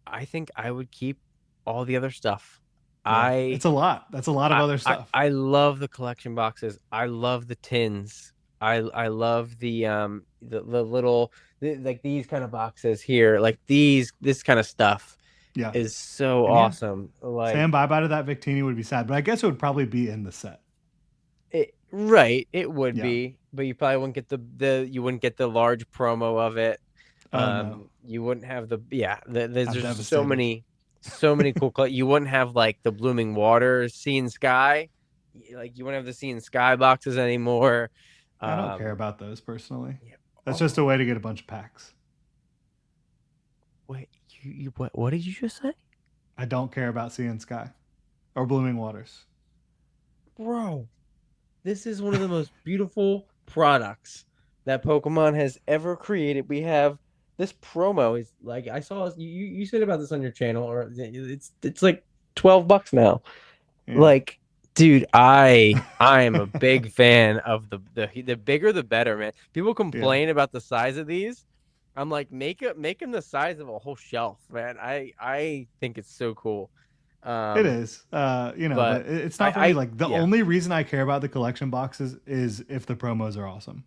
I think I would keep all the other stuff. Yeah. I It's a lot. That's a lot of I other I, stuff. I love the collection boxes. I love the tins. I love the little like these kind of boxes here. Like this kind of stuff Yeah. is so And yeah, awesome. saying Like bye bye to that Victini would be sad, but I guess it would probably be in the set. right, it would Yeah. be, but you probably wouldn't get the you wouldn't get the large promo of it. Oh, no. You wouldn't have there's I'm just devastated. so many cool you wouldn't have like the blooming water, sea and sky. Like you wouldn't have the sea and sky boxes anymore. I don't care Um, about those personally. yeah. That's just a Oh, way to get a bunch of packs. wait, you what did you just say? I don't care about Sea and Sky or Blooming Waters. Bro, this is one of the most beautiful products that Pokemon has ever created. We have this promo is like I saw you said about this on your channel, or it's like $12 now. Yeah. Like, dude, I am a big fan of the bigger the better, man. People Yeah. complain about the size of these. I'm like, make them the size of a whole shelf, man. I think it's so cool. It Um, is, but but it's not for me. I Like, the yeah. only reason I care about the collection boxes is if the promos are awesome.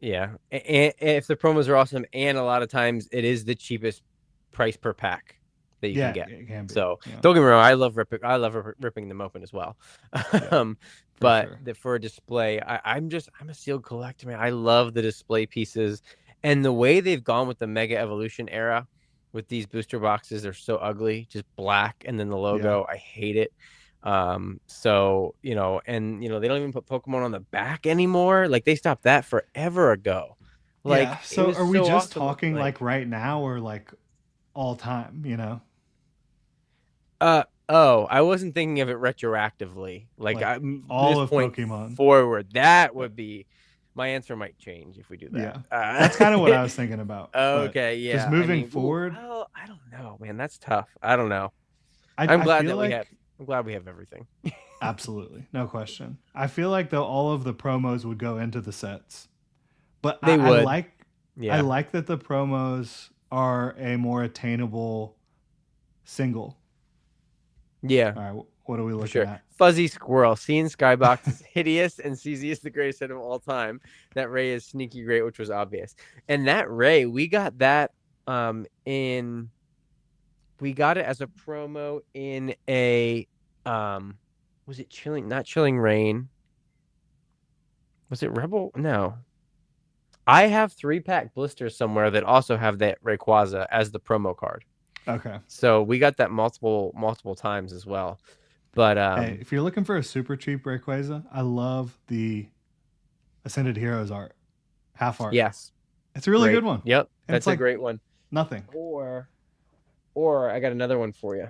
Yeah, and if the promos are awesome, and a lot of times it is the cheapest price per pack that you can Yeah, get. it can be. So Yeah. don't get me wrong, ripping them open as well. Yeah, um, for but sure. for a display, I'm a sealed collector, man. I love the display pieces and the way they've gone with the Mega Evolution era with these booster boxes. They're so ugly, just black, and then the Yeah. logo. I hate it. So and they don't even put Pokemon on the back anymore. Like they stopped that forever ago. Yeah. Like it So was are we so just awesome. talking like Like right now or like all time? oh, I wasn't thinking of it retroactively. Like Like all this of point Pokemon. forward, that Uh, would be my answer might change if we do that. Yeah. That's kind of what I was thinking about. But Okay, just yeah. I moving mean, ooh, forward, well, I don't know, man. That's tough. I don't know. I, I'm I glad feel that we have. like I'm glad we have everything. absolutely, no question. I feel like though all of the promos would go into the sets. But They I would. like I Yeah. like that the promos are a more attainable single. Yeah. All right, what are we For looking sure. at? Fuzzy Squirrel. Seeing Skybox is hideous and CZ is the greatest set of all time. That Ray is sneaky great, which was obvious. And that Ray, we got that in we got it as a promo in a was it chilling not chilling rain? Was it Rebel? No. I have 3-pack blisters somewhere that also have that Rayquaza as the promo card. Okay. So we got that multiple times as well. But Hey, if you're looking for a super cheap Rayquaza, I love the Ascended Heroes art, half art. yes, It's a really good great. one, Yep, and it's that's a like great one. nothing. Or or I got another one for you.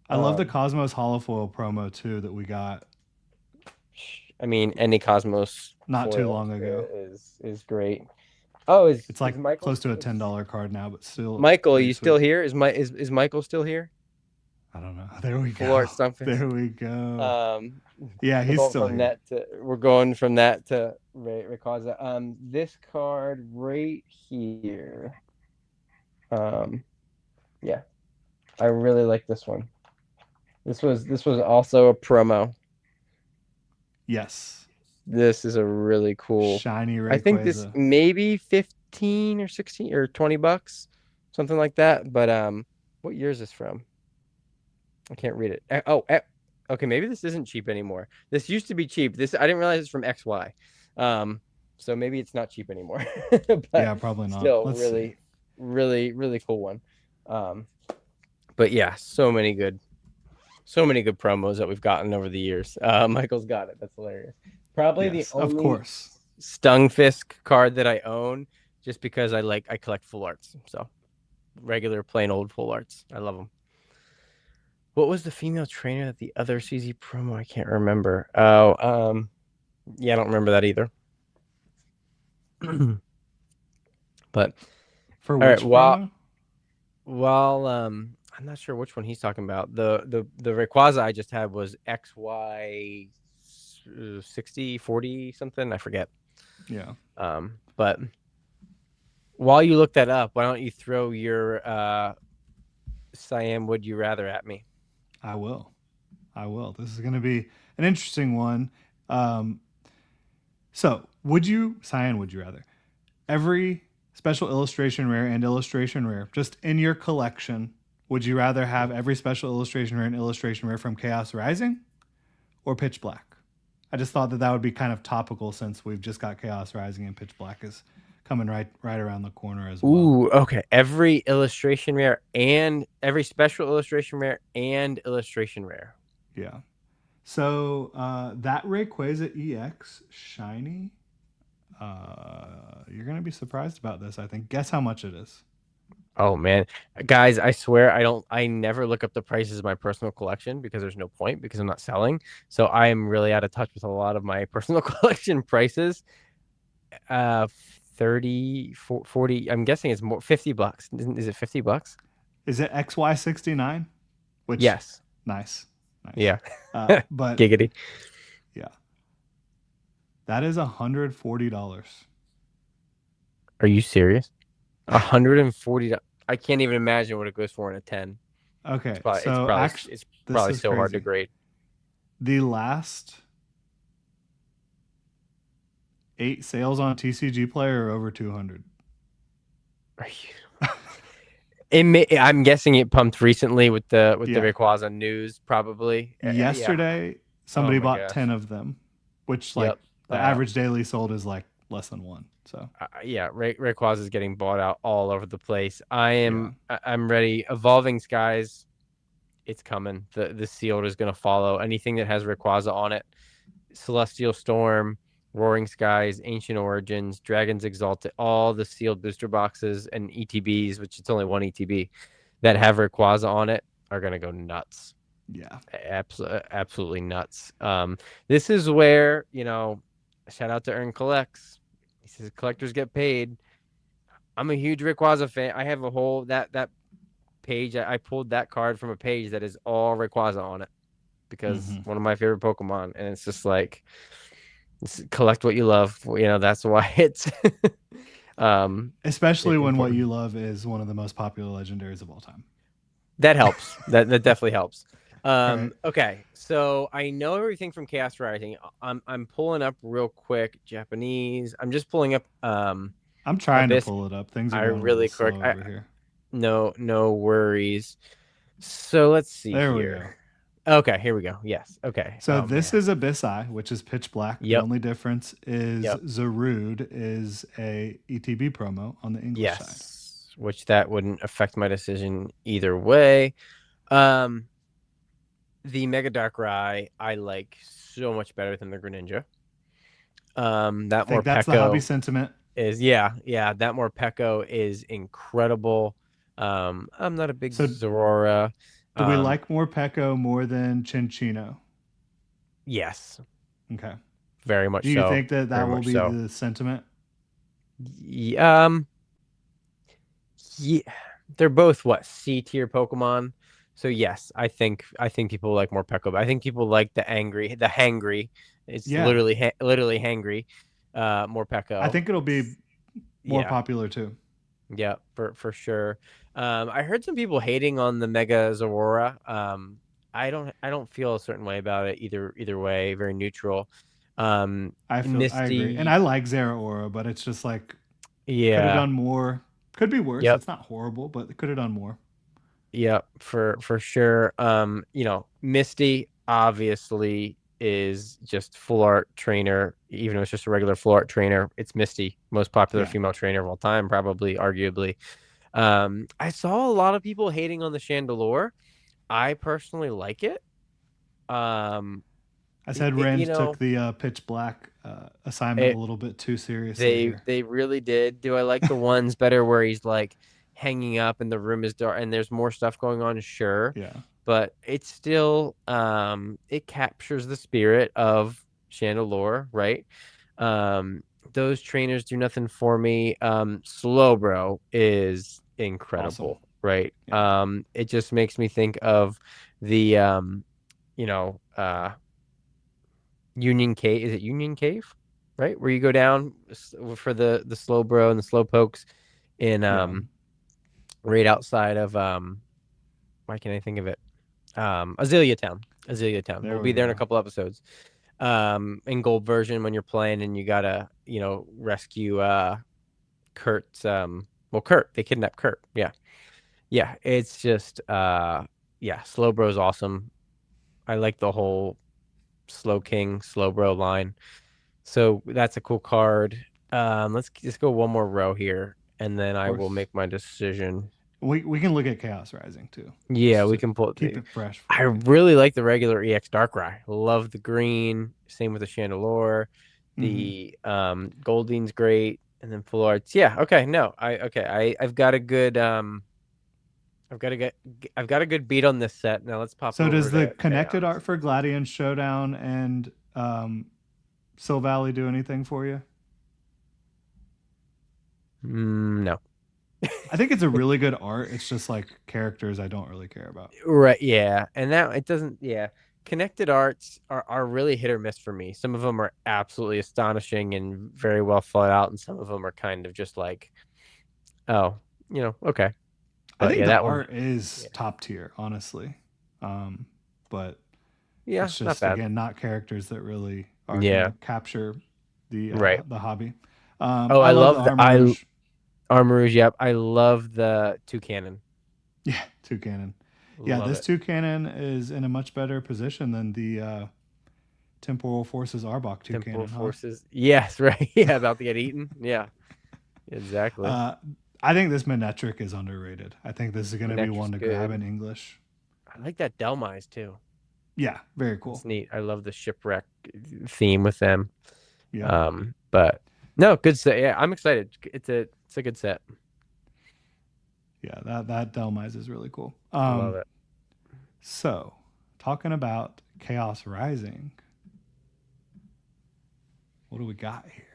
I love the Um, Cosmos Holofoil promo too that we got I mean, any Cosmos not too foil long ago. is great. Oh, It's is like Michael? close to a Is $10 card now, but still Michael? pretty You still sweet. here? Is Michael still here? I don't know. There we Full art go. stumpings. There we go. Um, Yeah, he's still here. we're going from that to Rayquaza. This card right here. Um, yeah, I really like this one. This was also a promo. Yes. This is a really cool. Shiny I think this Rayquaza. maybe 15 or 16 or $20, something like that. But what year is this from? I can't read it. Okay, maybe this isn't cheap anymore. This used to be cheap. This I didn't realize it's from XY. Um, so maybe it's not cheap anymore. But Yeah, probably not. still Let's see. really, really, really cool one. Um, but yeah, so many good promos that we've gotten over the years. Michael's got it. That's hilarious. Probably the Yes, of only course. Stunfisk card that I own just because I collect full arts. So regular plain old full arts. I love them. What was the female trainer that the other CZ promo? I can't remember. Oh, yeah, I don't remember that either. But For all right, which promo? while I'm not sure which one he's talking about. The Rayquaza I just had was XY 60 40 something. I forget. Yeah, But while you look that up, why don't you throw your Siam Would You Rather at me? I will. I will. This is going to be an interesting one. Um, so, Cyan, would you rather? Every special illustration rare and illustration rare, just in your collection, would you rather have every special illustration rare and illustration rare from Chaos Rising or Pitch Black? I just thought that that would be kind of topical since we've just got Chaos Rising and Pitch Black is coming right around the corner as well. Ooh, okay. Every illustration rare and every special illustration rare and illustration rare. Yeah. So that Rayquaza EX shiny, you're gonna be surprised about this. I think. Guess how much it is. Oh man, guys, I swear I never look up the prices of my personal collection because there's no point because I'm not selling. So I am really out of touch with a lot of my personal collection prices. Uh 30, 40, I'm guessing it's more $50. Is it $50? Is it XY69? Which Yes. nice, nice. Yeah. But Giggity. yeah, that is $140. Are you serious? $140. I can't even imagine what it goes for in a 10. Okay, It's so probably actually, it's this probably is so hard to crazy. grade. The last 8 sales on TCG Player are over 200. Are you? I'm guessing it pumped recently with the Yeah, Rayquaza news, probably. Yeah. yesterday Oh somebody my bought gosh. 10 of them, which like Yep. the average daily sold is like less than one. So Yeah, Rayquaza is getting bought out all over the place. yeah, I'm ready. Evolving Skies, it's coming. The sealed is gonna follow. Anything that has Rayquaza on it. Celestial Storm, Roaring Skies, Ancient Origins, Dragons Exalted, all the sealed booster boxes and ETBs, which it's only one ETB, that have Rayquaza on it are gonna go nuts. yeah. Absolutely nuts. This is where, shout out to Earn Collects. He says collectors get paid. I'm a huge Rayquaza fan. I have a whole that page. I pulled that card from a page that is all Rayquaza on it because Mm-hmm. one of my favorite Pokemon, and it's just like collect what you love. That's why it's Especially when what important. you love is one of the most popular legendaries of all time. That helps. That definitely helps. All right, Okay, so I know everything from Chaos Rising. I'm pulling up real quick Japanese. I'm just pulling up I'm trying to Abyss. pull it up. Things are I going a little really quick. slow over here. No worries. So let's see There we go. here. Okay, here we go. Yes. Okay. So Oh this man. is Abyss Eye, which is pitch black. The Yep. only difference is Yep. Zarude is a ETB promo on the English side. Yes. Which that wouldn't affect my decision either way. Um, the Mega Darkrai I like so much better than the Greninja. I That think that's the hobby Morpeko sentiment. is that Morpeko is incredible. I'm not a big So Zorora. do we Um, like Morpeko more than Chinchino? yes, Okay. very Do much you so. think that Very that will much be so. the sentiment? Yeah, yeah, they're both what C tier Pokemon. So yes, I think people like Morpeko, but I think people like the hangry. It's Yeah. literally hangry. I Morpeko. think it'll be more Yeah, popular too. yeah, for sure. I heard some people hating on the Mega Zorora. I don't feel a certain way about it either way. Very neutral. I agree. And Misty. I like Zeraora, but it's just like could have Yeah. done more. Could be worse. Yep. It's not horrible, but could have done more. Yeah, for sure. Misty obviously is just full art trainer, even though it's just a regular full art trainer. It's Misty, most popular Yeah. female trainer of all time, probably, arguably. I saw a lot of people hating on the Chandelure. I personally like it. Um, I said Rand took the pitch black assignment a It little bit too seriously they here. they really did. Do I like the ones better where he's like hanging up and the room is dark and there's more stuff going on? Sure, Yeah, but it's still it captures the spirit of Chandelure, right? Um, those trainers do nothing for me. Slowbro is awesome. incredible, right? Yeah, It just makes me think of the you know, Union Cave. Is it Union Cave? Right? Where you go down for the Slowbro and the Slowpokes in yeah. right outside of why can't I think of it? Azalea Town. Azalea Town. We'll There be we there in a go. couple episodes. In gold version when you're playing and you gotta, rescue Kurt's Kurt. They kidnap Kurt. Yeah. Yeah. It's just yeah, Slowbro's awesome. I like the whole Slow King, Slowbro line. So that's a cool card. Let's just go one more row here, and then Of I will course. make my decision. We can look at Chaos Rising too, Yeah, just we to can pull keep it. it fresh I for you. really like the regular EX Darkrai. Love the green. Same with the Chandelure. Hmm. The Goldeen's great, and then Full Arts. Yeah. Okay. No. I've got a good I've got to get I've got a good beat on this set. Now let's pop So over does the to connected art Chaos. for Gladion Showdown and Sil Valley do anything for you? No. I think it's a really good art. It's just like characters I don't really care about. Right, yeah. And that it doesn't yeah. Connected arts are really hit or miss for me. Some of them are absolutely astonishing and very well thought out, and some of them are kind of just like, oh, okay. I But think yeah, the that one, art is yeah. top tier, honestly. But Yeah, it's not just bad. again not characters that really are Yeah, gonna capture right. the hobby. Oh, I I love the love the Armor Rouge. Armor yep. I love the two cannon. Yeah, two cannon. Yeah, Love this it. two cannon is in a much better position than the Temporal Forces Arbok two Temporal cannon, huh? forces. Yes, right. Yeah, about to get eaten. Yeah, exactly. Uh, I think this Manetric is underrated. I think this is going to be Manetric's one to grab good. in English. I like that Delmise too. Yeah, very It's cool. neat. I love the shipwreck theme with them. Yep. But no, good set. Yeah, I'm excited. It's a good set. Yeah, that Delmise is really cool. Love it. So talking about Chaos Rising, what do we got here?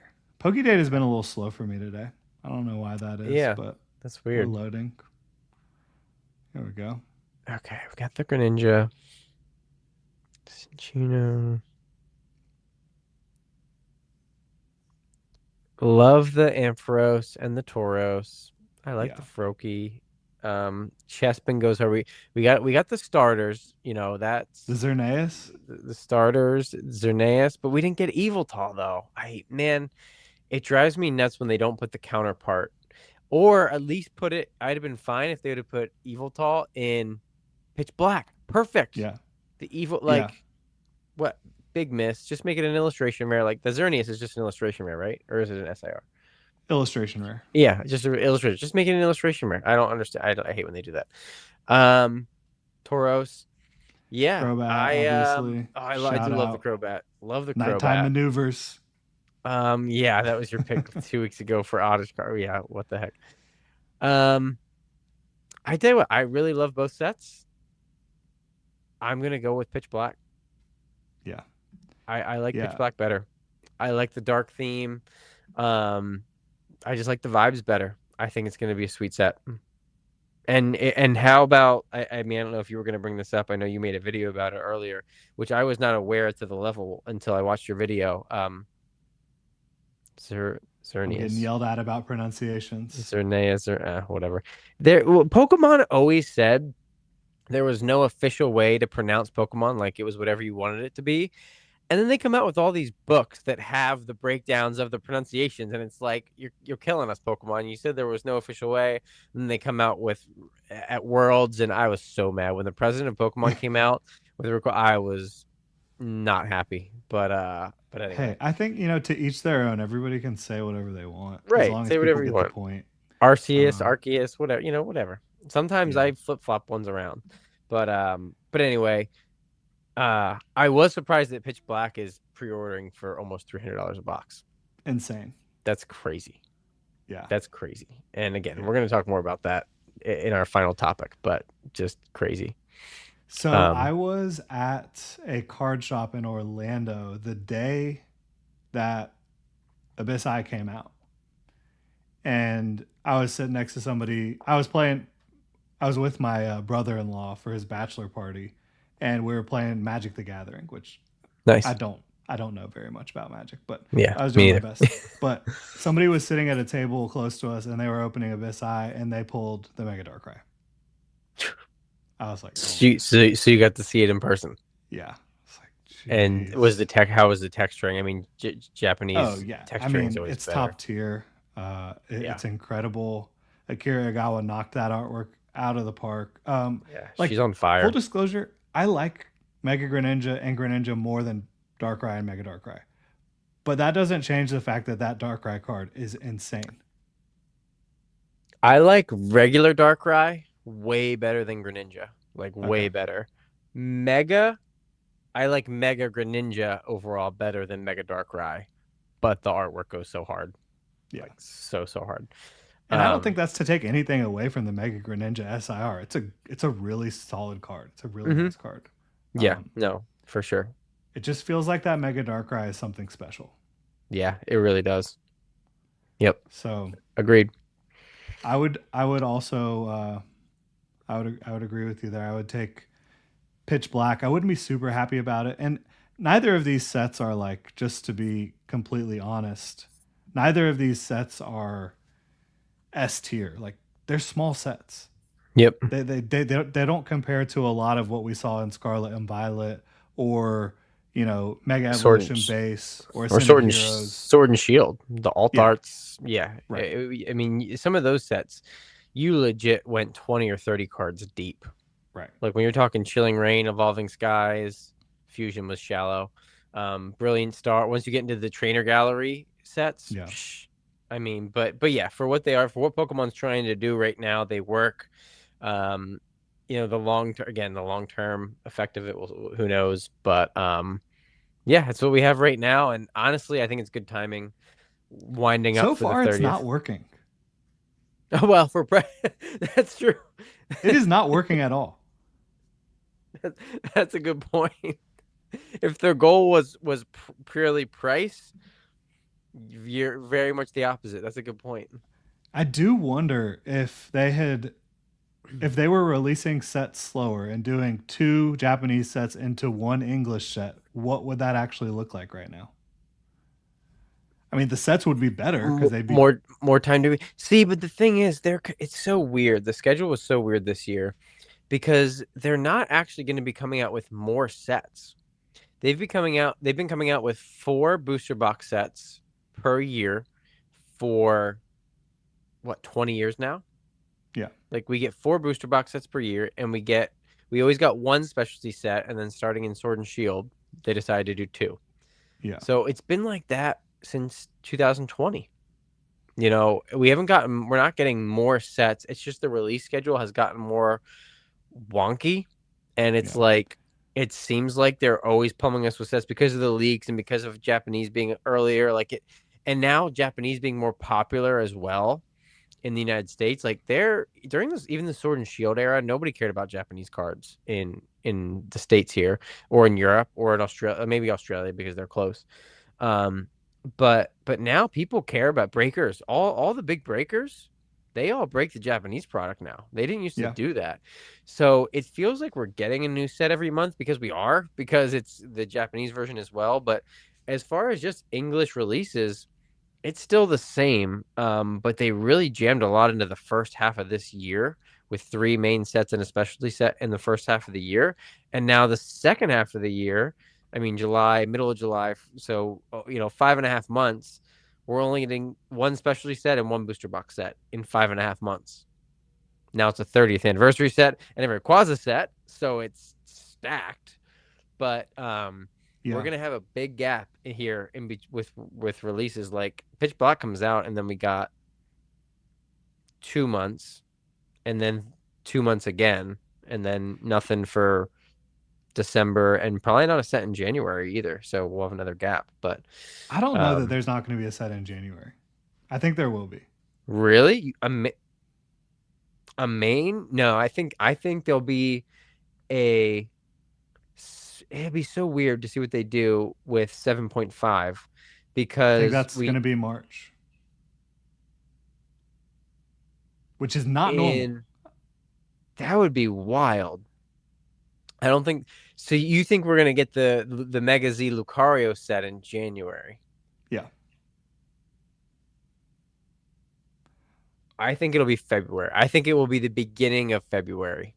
Pokedata has been a little slow for me today. I don't know why that is, Yeah, but that's we're weird. loading. Here we go. Okay, we've got the Greninja, Cinccino. Love the Ampharos and the Tauros. I like the Yeah. Froakie. Chespin goes over. We got the starters. The That's Xerneas? the starters, Xerneas, but we didn't get Eviltal though. Man, it drives me nuts when they don't put the counterpart. Or at least put it. I'd have been fine if they would have put Eviltal in Pitch Black. Perfect. Yeah. The evil Yeah. what big miss. Just make it an illustration rare. Like the Xerneas is just an illustration rare, right? Or is it an SIR? Illustration rare. Yeah, just an illustration. Just make it an illustration rare. I don't understand. I hate when they do that. Um, Tauros. Yeah, Crobat, obviously. I Shout do love the out. Crobat. Love the Nighttime Crobat. maneuvers. Yeah, that was your pick 2 weeks ago for Oddish Car. Yeah, what the heck. Um, I tell you what, I really love both sets. I'm gonna go with Pitch Black. Yeah. I like Pitch Yeah. Black better. I like the dark theme. Um, I just like the vibes better. I think it's gonna be a sweet set. And how about I mean I don't know if you were gonna bring this up. I know you made a video about it earlier, which I was not aware to the level until I watched your video. I'm getting Xerneas. yelled at about pronunciations. Xerneas or whatever. Pokemon always said there was no official way to pronounce Pokemon, like it was whatever you wanted it to be. And then they come out with all these books that have the breakdowns of the pronunciations, and it's like you're killing us, Pokemon. You said there was no official way, and then they come out with at Worlds, and I was so mad when the president of Pokemon came out with a record. I was not happy, but anyway, Hey, I think, to each their own. Everybody can say whatever they want as right? long as Say people whatever you get the want. point. Arceus, Um, Arceus, whatever, whatever. Sometimes yeah. I flip flop ones around, but anyway, I was surprised that Pitch Black is pre-ordering for almost $300 a box. Insane. That's crazy. Yeah. That's crazy. And again, Yeah. we're going to talk more about that in our final topic, but just crazy. So I Um, was at a card shop in Orlando the day that Abyss Eye came out. And I was sitting next to somebody. I was with my brother in law for his bachelor party. And we were playing Magic the Gathering, which I nice. don't I don't know very much about Magic, but Yeah, I was doing me my either. best. But somebody was sitting at a table close to us, and they were opening Abyss Eye, and they pulled the Mega Darkrai. I was like, oh So my, so you got to see it in person. yeah. It's like, And was jeez. the tech? How was the texturing? I mean, Oh Japanese yeah. I texturing is mean, always it's better. top tier. Yeah, It's incredible. Akira Igawa knocked that artwork out of the park. yeah, she's Like on full fire. disclosure, I like Mega Greninja and Greninja more than Darkrai and Mega Darkrai. But that doesn't change the fact that that Darkrai card is insane. I like regular Darkrai way better than Greninja. Like way Okay. better. Mega, I like Mega Greninja overall better than Mega Darkrai, but the artwork goes so hard, Yeah. like so hard. And I don't think Um, that's to take anything away from the Mega Greninja SIR. It's a really solid card. It's a really hmm nice card. yeah, Um, no, for sure. it just feels like that Mega Darkrai is something special. Yeah, it really does. Yep, So agreed. I would also I would agree with you there. I would take Pitch Black. I wouldn't be super happy about it. And neither of these sets are like, just to be completely honest, neither of these sets are S tier. Like they're small sets. Yep. They don't compare to a lot of what we saw in Scarlet and Violet, or Mega Sword and Evolution Base or or Ascended Heroes. Sword and Shield, the alt Yeah, arts. Yeah, right, I mean, some of those sets, you legit went 20 or 30 cards deep. right. Like when you're talking Chilling Rain, Evolving Skies, Fusion was shallow. Brilliant Star. Once you get into the trainer gallery sets, Yeah. I mean, but yeah, for what they are, for what Pokemon's trying to do right now, they work. Um, the long term, again, the long term effect of it will, who knows, but yeah, it's what we have right now, and honestly, I think it's good timing winding up So for the far, it's not 30th. working. Oh well, that's true. It is not working at all. That's a good point. If their goal was purely price, you're very much the opposite. That's a good point. I do wonder if they were releasing sets slower and doing two Japanese sets into one English set, what would that actually look like right now? I mean, the sets would be better because they'd be More time to see, but the thing is, it's so weird. The schedule was so weird this year because they're not actually going to be coming out with more sets. They've been coming out with 4 booster box sets per year for what, 20 years now? yeah, Like we get 4 booster box sets per year, and we always got one specialty set, and then starting in Sword and Shield, they decided to do two. yeah, So it's been like that since 2020. We're not getting more sets. It's just the release schedule has gotten more wonky, and it's yeah, like it seems like they're always pummeling us with sets because of the leaks and because of Japanese being earlier, and now Japanese being more popular as well in the United States. Like they're during this, even the Sword and Shield era, nobody cared about Japanese cards in the States here or in Europe or in Australia, maybe Australia because they're close. Um, but now people care about breakers. All the big breakers, they all break the Japanese product now. They didn't used to yeah. do that. So it feels like we're getting a new set every month because it's the Japanese version as well. But as far as just English releases, it's still the same. But they really jammed a lot into the first half of this year with 3 main sets and a specialty set in the first half of the year. And now the second half of the year, I mean, July, middle of July. So, 5.5 months, we're only getting one specialty set and one booster box set in 5.5 months. Now it's a 30th anniversary set and a Rayquaza set. So it's stacked. But we're Yeah. gonna have a big gap here with releases. Like Pitch Black comes out, and then we got 2 months, and then 2 months again, and then nothing for December, and probably not a set in January either. So we'll have another gap. But I don't know that um, there's not going to be a set in January. I think there will be. really, a main? No, I think there'll be a. It'd be so weird to see what they do with 7.5 I think because that's going we to be March, which is not normal. in that would be wild. I don't think so. You think we're gonna get the Mega Z Lucario set in January? Yeah. I think it'll be February. I think it will be the beginning of February.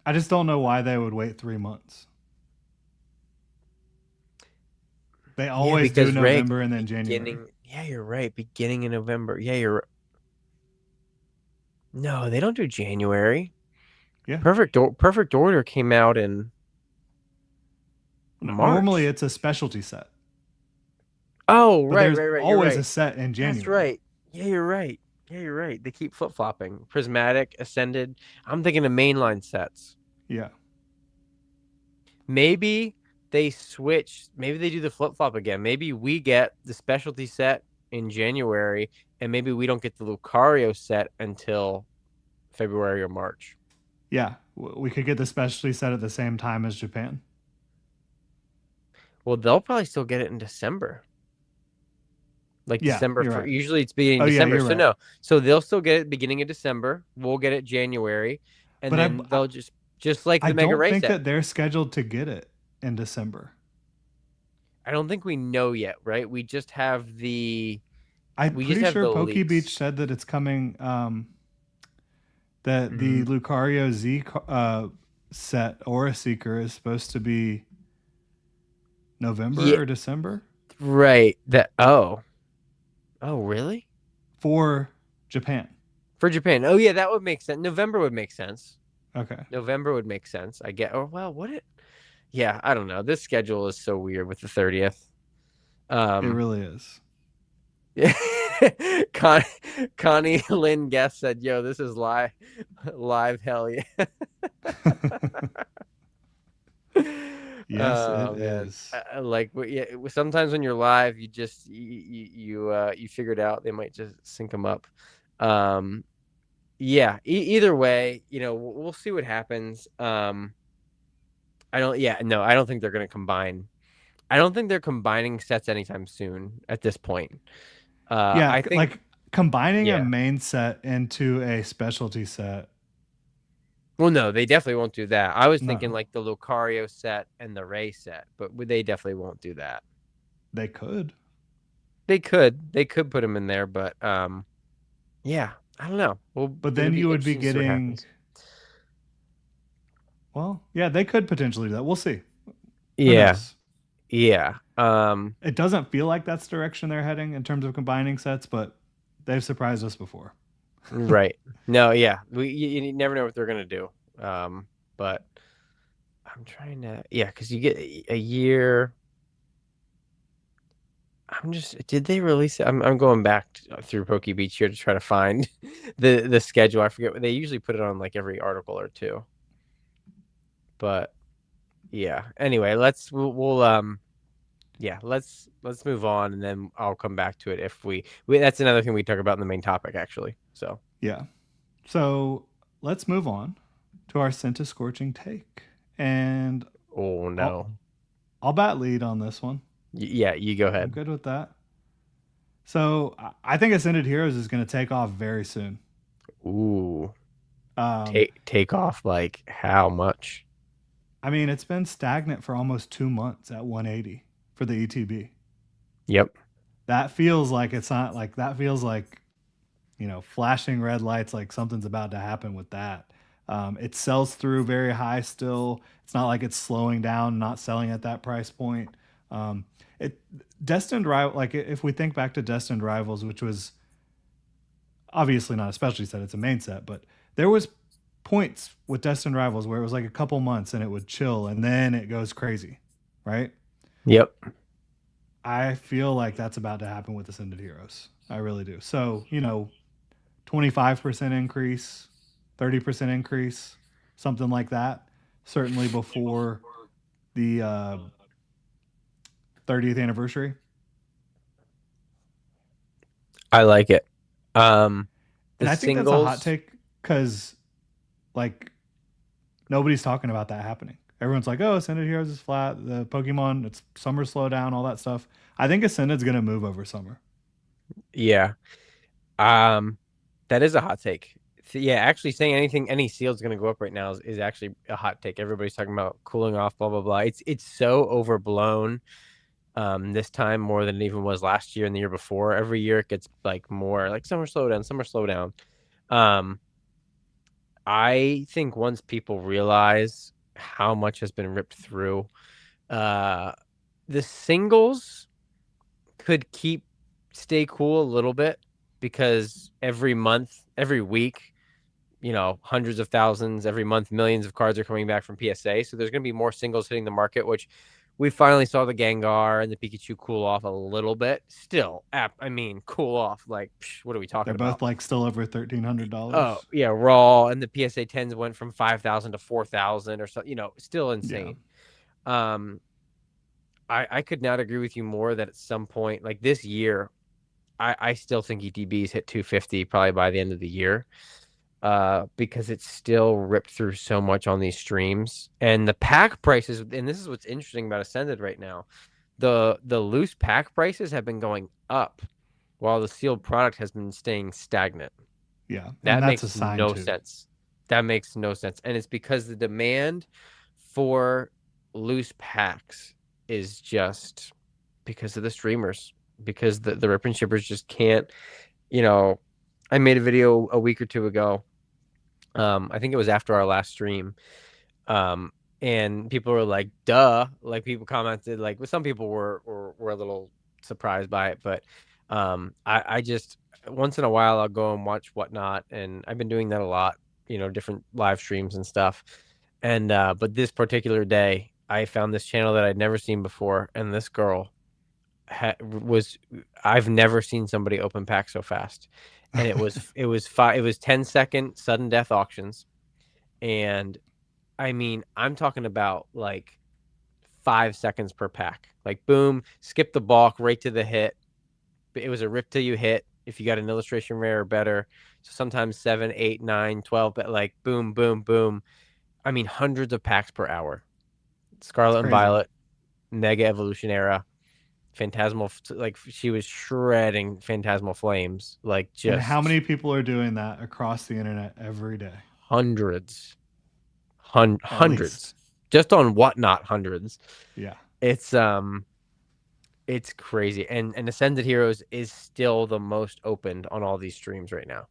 I just don't know why they would wait 3 months. They Yeah, always do because Ray, it could November be and then January. beginning. Yeah, you're right. Beginning in November. Yeah, you're. No, they don't do January. Yeah. Perfect Order came out in Normally March. it's a specialty set, Oh, but right, there's right, right. You're always a right. set in That's January. right. Yeah, you're right. Yeah, you're right. They keep flip flopping. Prismatic, Ascended. I'm thinking of mainline sets. Yeah. Maybe they switch. Maybe they do the flip flop again. Maybe we get the specialty set in January, and maybe we don't get the Lucario set until February or March. Yeah. We could get the specialty set at the same time as Japan. Well, they'll probably still get it in December. Like Yeah, December you're for right. usually it's beginning Oh yeah, December. you're So right. no. So they'll still get it beginning of December. We'll get it January, and But then they'll just like I the Mega don't Ray think set. that they're scheduled to get it in December. I don't think we know yet, right? I'm we just pretty have sure the Poke Beach leaks. said that it's coming. That the Mm, Lucario Z set Aura Seeker is supposed to be November yeah, or December right. Oh, really? for Japan. For Japan. Oh, yeah, that would make sense. November would make sense. Okay, November would make sense. I get. Oh, well, would it? Yeah, I don't know. This schedule is so weird with the 30th. it Um, really is. yeah. Con- Connie Lynn Guest said, "Yo, this is live, live hell yeah." Yes, it Oh man, is. like yeah, sometimes when you're live, you just you figure it out. They might just sync them up. Um, yeah. Either way, we'll see what happens. I don't. Yeah, no, I don't think they're gonna combine. I don't think they're combining sets anytime soon at this point. Yeah, I think like combining a yeah. main set into a specialty set. Well, no, they definitely won't do that. I was thinking No, like the Lucario set and the Ray set, but they definitely won't do that. they could. They could put them in there, but yeah, I don't know. Well, But it'll then be you would be interesting to see what getting. happens. Well, yeah, they could potentially do that. We'll see. Who Yeah, knows? yeah, It doesn't feel like that's the direction they're heading in terms of combining sets, but they've surprised us before. right. No, yeah, you never know what they're gonna do. But I'm trying to, yeah, because you get a year. Did they release it? I'm going back through Poke Beach here to try to find the schedule. I forget what they usually put it on like every article or two. But yeah. Anyway, yeah, let's move on and then I'll come back to it if that's another thing we talk about in the main topic actually. So, Yeah. So let's move on to our Senta Scorching take. And oh I'll, no. I'll bat lead on this one. Yeah, you go I'm ahead. good with that. So I think Ascended Heroes is going to take off very soon. Ooh. Um, Take off like how much? I mean, it's been stagnant for almost 2 months at 180 for the ETB. Yep. That feels like it's not like that feels like, flashing red lights, like something's about to happen with that. It sells through very high still. It's not like it's slowing down, not selling at that price point. It Destined Rival, like if we think back to Destined Rivals, which was obviously not a specialty set, it's a main set, but there was points with Destined Rivals where it was like a couple months and it would chill and then it goes crazy, right? Yep. I feel like that's about to happen with Ascended Heroes. I really do. So, 25% increase, 30% increase, something like that. certainly before the 30th anniversary. I like it. The And I think that's a hot singles, take because, like, nobody's talking about that happening. Everyone's like, oh, Ascended Heroes is flat. The Pokemon, it's summer slowdown, all that stuff. I think Ascended's going to move over summer. yeah. Um, that is a hot take. Yeah, actually saying any seal's going to go up right now is actually a hot take. Everybody's talking about cooling off, blah blah blah. It's so overblown. This time more than it even was last year and the year before. Every year it gets like more like summer slowdown, summer slowdown. Um, I think once people realize how much has been ripped through, uh, the singles could stay cool a little bit because every month, every week, hundreds of thousands, every month, millions of cards are coming back from PSA. So there's going to be more singles hitting the market, which we finally saw the Gengar and the Pikachu cool off a little bit. Still, I mean, cool off. Like, what are we They're talking both about? like still over Oh, $1,300. yeah, raw. And the PSA 10s went from 5,000 to 4,000 or so, still Yeah. insane. Um, I could not agree with you more that at some point, like this year, I still think ETBs hit 250 probably by the end of the year. Because it's still ripped through so much on these streams. And the pack prices, and this is what's interesting about Ascended right now. The loose pack prices have been going up while the sealed product has been staying stagnant. Yeah. And That that's a makes sign no too. sense. That makes no sense. And it's because the demand for loose packs is just because of the streamers, because the rip and shippers just can't, you know, I made a video a week or two ago. I think it was after our last stream. Um, and people were like, duh. Like people commented, like well, some people were a little surprised by it, but I just once in a while I'll go and watch whatnot, and I've been doing that a lot, different live streams and stuff. And but this particular day, I found this channel that I'd never seen before, and this girl was I've never seen somebody open pack so fast. And it was 10-second sudden death auctions. And I mean, I'm talking about like 5 seconds per pack. Like boom, skip the balk right to the hit. It was a rip till you hit if you got an illustration rare or better. So sometimes 7, 8, 9, 12, but like boom, boom, boom. I mean, hundreds of packs per hour. It's Scarlet and crazy. Violet, Mega Evolution era, Phantasmal, like she was shredding Phantasmal Flames, like And how just many people are doing that across the internet every day? hundreds, At least. hundreds, just on whatnot, hundreds. Yeah. It's it's crazy, and Ascended Heroes is still the most opened on all these streams right now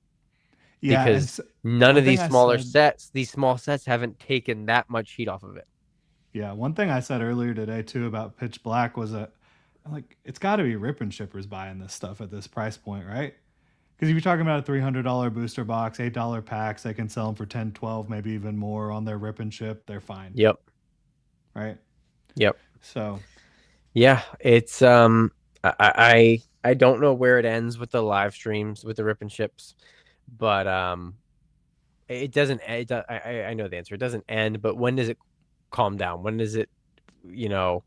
Yeah. And because none one of thing I said, these small sets haven't taken that much heat off of it. yeah, one thing I said earlier today too about Pitch Black was that, like, it's got to be rip and shippers buying this stuff at this price point, right? Because if you're talking about a $300 booster box, $8 packs, they can sell them for 10, 12, maybe even more on their rip and ship. They're fine, Yep, right? yep, So, yeah. It's I don't know where it ends with the live streams with the rip and ships, but it doesn't. I know the answer. It doesn't end, but when does it calm down? When does it, you know,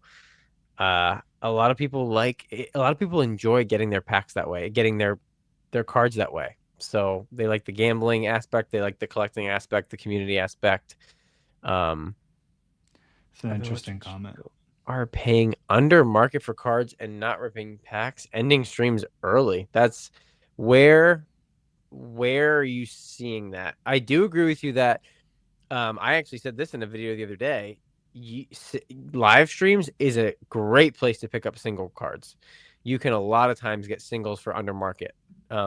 a lot of people a lot of people enjoy getting their packs that way, getting their cards that way. So they like the gambling aspect, they like the collecting aspect, the community aspect. Um, it's an I've been watching interesting comment. are paying under market for cards and not ripping packs, ending streams early. That's where where are you seeing that? I do agree with you that I actually said this in a video the other day. You, live streams is a great place to pick up single cards. You can a lot of times get singles for under market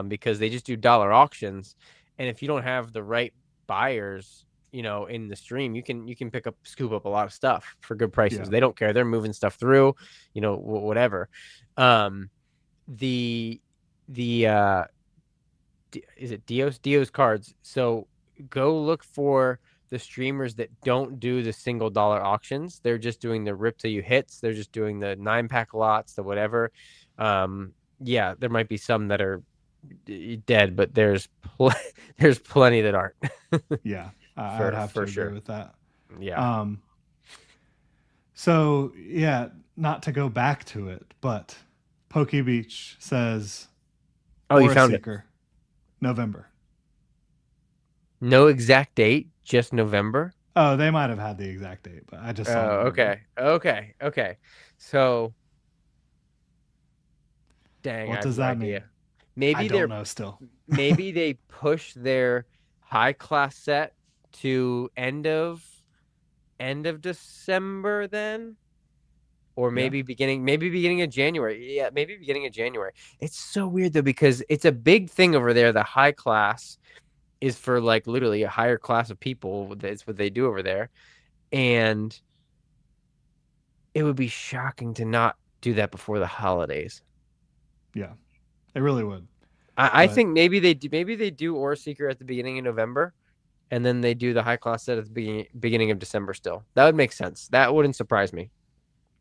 because they just do dollar auctions, and if you don't have the right buyers, in the stream, you can scoop up a lot of stuff for good prices. Yeah. They don't care; they're moving stuff through, whatever. Um, the the is it Dio's cards? So go look for the streamers that don't do the single dollar auctions. They're just doing the rip till you hits. They're just doing the 9-pack lots, the whatever. Yeah, there might be some that are dead, but there's there's plenty that aren't Yeah. I would for have to for agree sure. with that. Yeah. Um, so yeah, not to go back to it, but Poke Beach says Oh, you Aura found it. Seeker, November. No exact date, just November. Oh, they might have had the exact date, but I just saw Oh, November. okay. Okay. Okay. So, dang, I What have does no that mean? idea. I Maybe don't they're know still. maybe they push their high class set to end of December then, or Yeah. maybe beginning of January. Yeah, maybe beginning of January. It's so weird though because it's a big thing over there. The high class is for like literally a higher class of people. That's what they do over there, and it would be shocking to not do that before the holidays. Yeah. It really would. I But think maybe they do Aura Seeker at the beginning of November, and then they do the high class set at the beginning of December. Still, that would make sense. That wouldn't surprise me.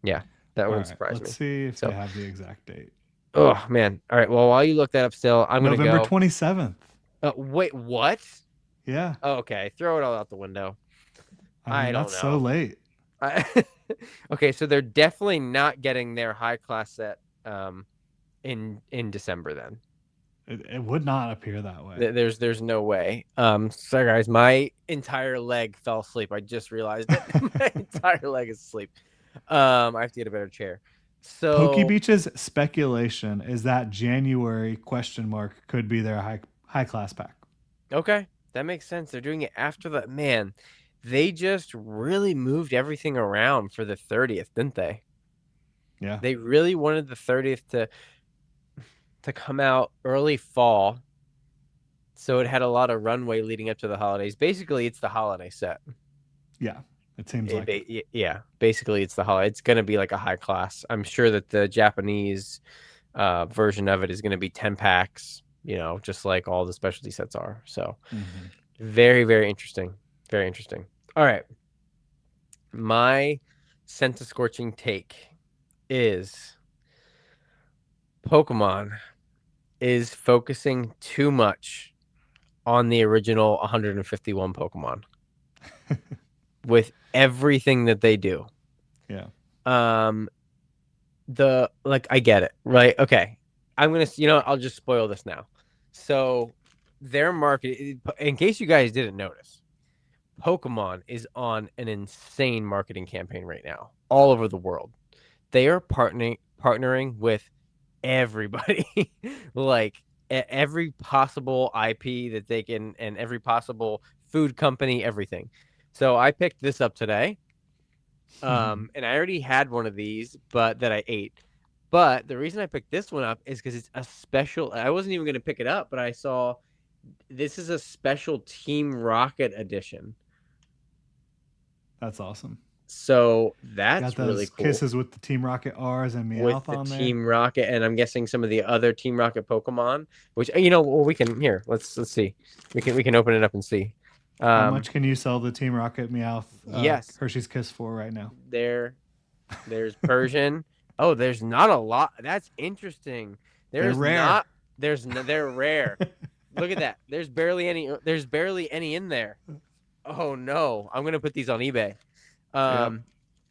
Yeah, that all wouldn't right, surprise let's me. see if they So, have the exact date. oh man. All right. Well, while you look that up, still, I'm gonna November go. 27th. Wait, what? Yeah. Oh, okay, throw it all out the window. I I mean, don't that's so know. late. I, okay, so they're definitely not getting their high class set in December then. It would not appear that way. There's no way. Sorry guys, my entire leg fell asleep. I just realized it. My entire leg is asleep. I have to get a better chair. Pokey So Beach's speculation is that January question mark could be their high class pack. okay, that makes sense. They're doing it after the man. They just really moved everything around for the 30th, didn't they? Yeah. They really wanted the 30th to come out early fall, so it had a lot of runway leading up to the holidays. Basically, it's the holiday set. Yeah. It seems like it. Yeah, basically it's the holiday. It's going to be like a high class. I'm sure that the Japanese version of it is going to be 10 packs, just like all the specialty sets are. So Mm-hmm. very, very interesting. Very interesting. All right. My sense of scorching take is Pokemon is focusing too much on the original 151 Pokemon with everything that they do. Yeah. Um, I get it, right? Okay. I'll just spoil this now. So their market, in case you guys didn't notice, Pokemon is on an insane marketing campaign right now, all over the world. They are partnering with everybody, like every possible IP that they can, and every possible food company, everything. So I picked this up today. And I already had one of these, but that I ate. But the reason I picked this one up is because it's a special. I wasn't even going to pick it up, but I saw this is a special Team Rocket edition. That's awesome. So Got that's really those cool kisses with the Team Rocket R's and with Meowth the on there. Team Rocket, and I'm guessing some of the other Team Rocket Pokemon. Which well, we can here. Let's see. We can open it up and see. How Um, much can you sell the Team Rocket Meowth yes, Hershey's Kiss for right now? there's Persian. Oh, there's not a lot. That's interesting. They're There's rare. not. They're rare. Look at that. There's barely any. There's barely any in there. Oh no. I'm gonna put these on eBay. Yep. Um.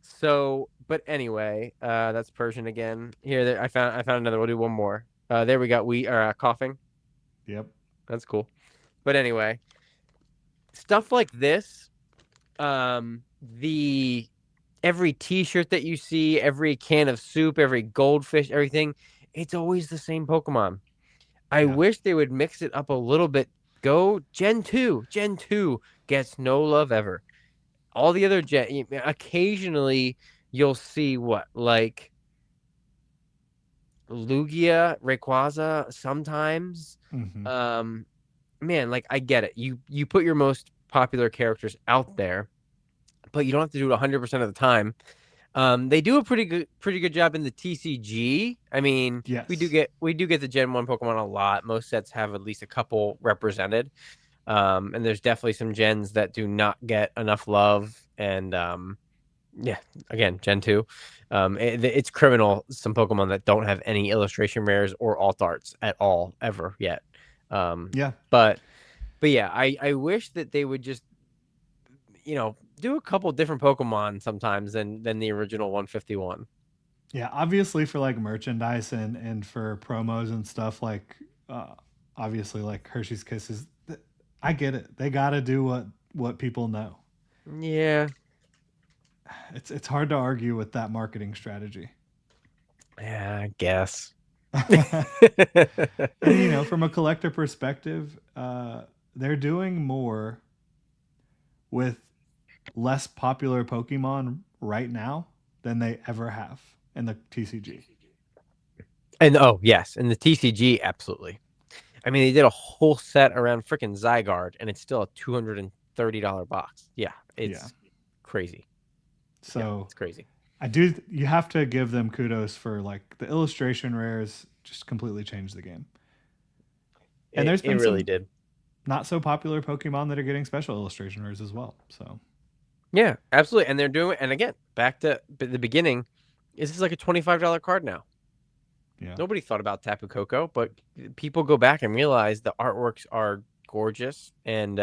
So, but anyway, that's Persian again. Here, I found another. We'll do one more. There we go. We are coughing. Yep. That's cool. But anyway, stuff like this. The every T-shirt that you see, every can of soup, every goldfish, everything, it's always the same Pokemon. I Yeah. wish they would mix it up a little bit. Go Gen 2. Gen 2 gets no love ever. All the other occasionally you'll see what like Lugia, Rayquaza sometimes. Mm-hmm. Um man, like I get it. You put your most popular characters out there, but you don't have to do it 100% of the time. They do a pretty good job in the TCG. I mean, Yes. we do get the Gen 1 Pokemon a lot. Most sets have at least a couple represented. And there's definitely some gens that do not get enough love. And yeah, again, Gen 2. It's criminal some Pokemon that don't have any illustration rares or alt arts at all ever yet. Um, Yeah. but yeah, I wish that they would just do a couple different Pokemon sometimes than the original 151. Yeah, obviously for like merchandise and for promos and stuff like uh obviously like Hershey's Kisses, I get it. They got to do what people know. Yeah, It's hard to argue with that marketing strategy. yeah, I guess. And from a collector perspective, they're doing more with less popular Pokemon right now than they ever have in the TCG. And oh yes, and the TCG absolutely. I mean, they did a whole set around freaking Zygarde, and it's still a $230 box. Yeah, Yeah. it's crazy. Yeah, So it's crazy. you have to give them kudos for like the illustration rares just completely changed the game. And there's It been really some did. not so popular Pokemon that are getting special illustration rares as well. So Yeah, absolutely. And they're doing it. And again, back to the beginning, this is like a $25 card now. yeah. Nobody thought about Tapu Koko, but people go back and realize the artworks are gorgeous. And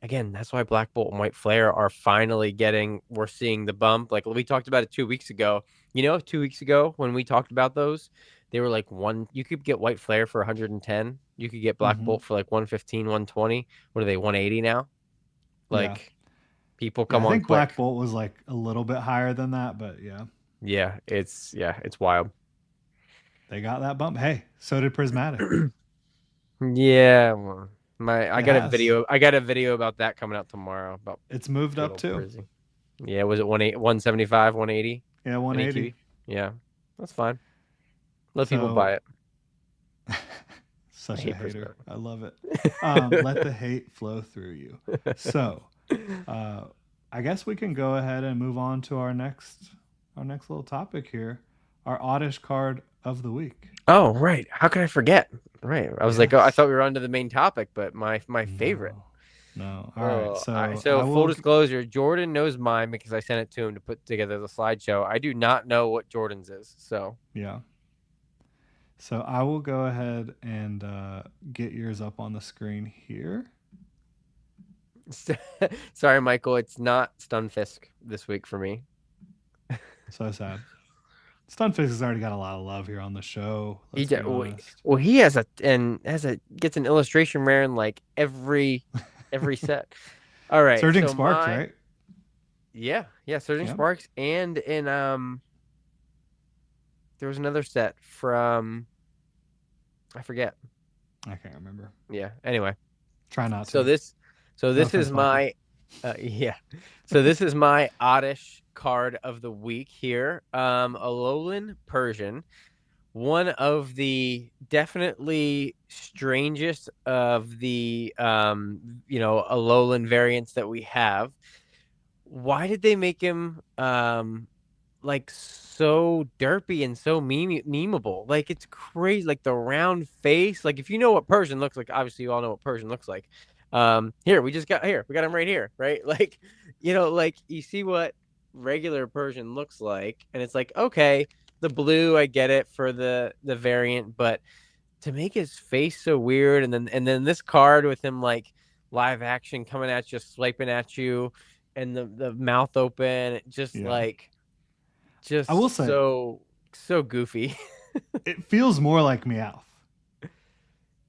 again, that's why Black Bolt and White Flare are finally we're seeing the bump. Like we talked about it 2 weeks ago. 2 weeks ago when we talked about those, they were like you could get White Flare for 110. You could get Black Mm-hmm. Bolt for like 115, 120. What are they, 180 now? Yeah. Like people Yeah, come I on think Black quick. Bolt was like a little bit higher than that, but yeah, It's wild. they got that bump. Hey, so did Prismatic. Yeah, well, my It has. I got a video about that coming out tomorrow about It's moved good up old too. Prizzy. Yeah, was it 175, 180 Yeah, 180. NETV? Yeah, that's fine. Let people buy So it. I such a hate hater. Prismatic. I love it. Let the hate flow through you. So, uh, I guess we can go ahead and move on to our next little topic here, our oddish card of the week. Oh, right. How could I forget? Right. I was like, oh, I Yes. thought we were on to the main topic, but my favorite. No. No. All right. Oh, So so I full will. disclosure, Jordan knows mine because I sent it to him to put together the slideshow. I do not know what Jordan's is. So, Yeah. So I will go ahead and get yours up on the screen here. sorry, Michael, it's not Stunfisk this week for me. So sad. Stunfisk has already got a lot of love here on the show. He Let's just, be honest. well, he gets an illustration rare in like every set. All right, Surging so Sparks, right? yeah, Surging Yep. Sparks, and in there was another set from I forget. I can't remember. Yeah. Anyway, Try not so to. this so No this offense, is Michael. my yeah. So this is my oddish card of the week here. Alolan Persian, one of the definitely strangest of the Alolan variants that we have. Why did they make him like so derpy and so memeable? Like it's crazy. Like the round face. Like if you know what Persian looks like, obviously you all know what Persian looks like. Here we got him right here, right? Like like you see what regular Persian looks like, and it's like okay, the blue I get it for the variant, but to make his face so weird, and then this card with him like live action coming at you, swiping at you, and the mouth open, just Yeah. like I will just say, so goofy. it feels more like Meowth.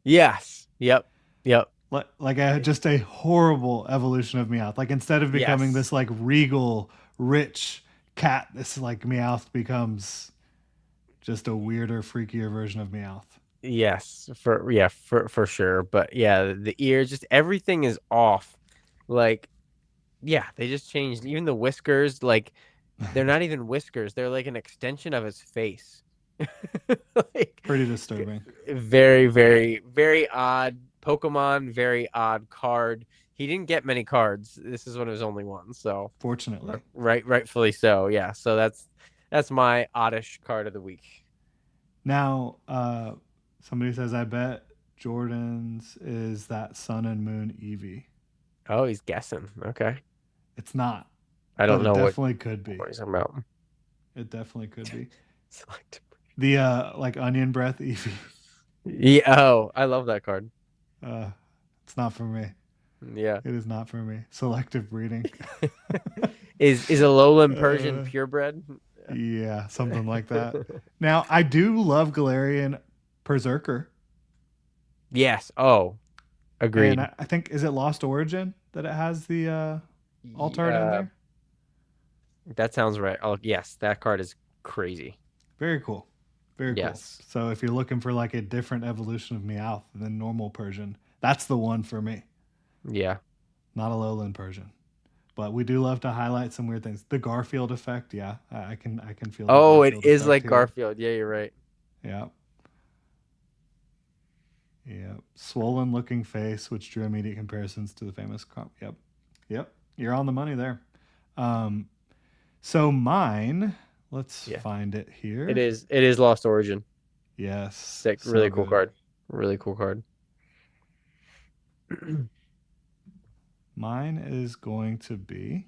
Yes. Yep. Just a horrible evolution of Meowth. Like instead of becoming Yes. this like regal, rich cat, this like Meowth becomes just a weirder, freakier version of Meowth. Yes. For sure. But yeah, the ears, just everything is off. Like, yeah, they just changed even the whiskers. Like, they're not even whiskers. They're like an extension of his face. Like Pretty disturbing. very, very, very odd Pokemon, very odd card. He didn't get many cards. This is one of his only ones, so Fortunately. rightfully so. Yeah, so that's my oddish card of the week. Now, somebody says, I bet Jordan's is that Sun and Moon Eevee. Oh, he's guessing. Okay, It's not, I but don't it know definitely could be. what he's talking about. It definitely could be. Select. The like onion breath Eevee. Yeah. Oh, I love that card. Uh, it's not for me. Yeah. It is not for me. Selective breeding. Is a lowland Persian uh, purebred? yeah, something like Yeah. that. Now, I do love Galarian Berserker. Yes. Oh, And agreed. I think, is it Lost Origin that it has the alt art in Uh, there? that sounds right. Oh, yes, that card is crazy. Very cool. Very cool. Yes. So if you're looking for like a different evolution of Meowth than normal Persian, that's the one for me. Yeah. Not a lowland Persian. But we do love to highlight some weird things. The Garfield effect, yeah. I can feel the Oh, it Garfield is effect like here. Garfield. Yeah, you're right. Yeah. Yeah. Swollen looking face, which drew immediate comparisons to the famous comp. Yep. Yep. You're on the money there. Um, so mine, let's Yeah. find it It here. is. It is Lost Origin. Yes. Sick. So Really cool good. card. Really cool card. Mine is going to be,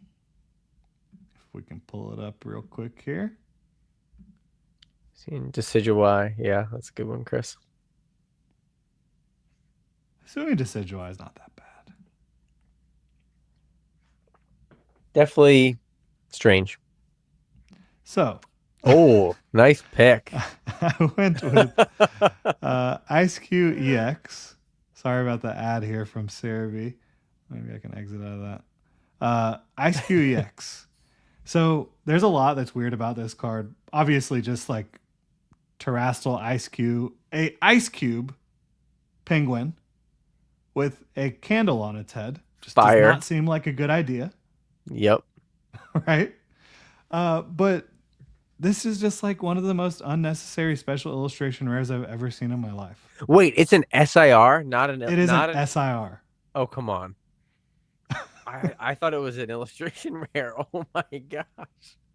if we can pull it up real quick here. Seeing Decidueye. Yeah, that's a good one, Chris. Assuming Decidueye is not that bad. Definitely strange. So, Oh, nice pick. I went with Ice Q EX. Sorry about the ad here from CeraV. Maybe I can exit out of that. Ice Q EX. So there's a lot that's weird about this card. Obviously, just like Terrestrial Ice Cube, a Ice Cube penguin with a candle on its head. Just does Fire. not seem like a good idea, Yep. right? But this is just like one of the most unnecessary special illustration rares I've ever seen in my life. Wait, it's an SIR, not an It is an not an. SIR. Oh, come on. I thought it was an illustration rare. Oh my gosh.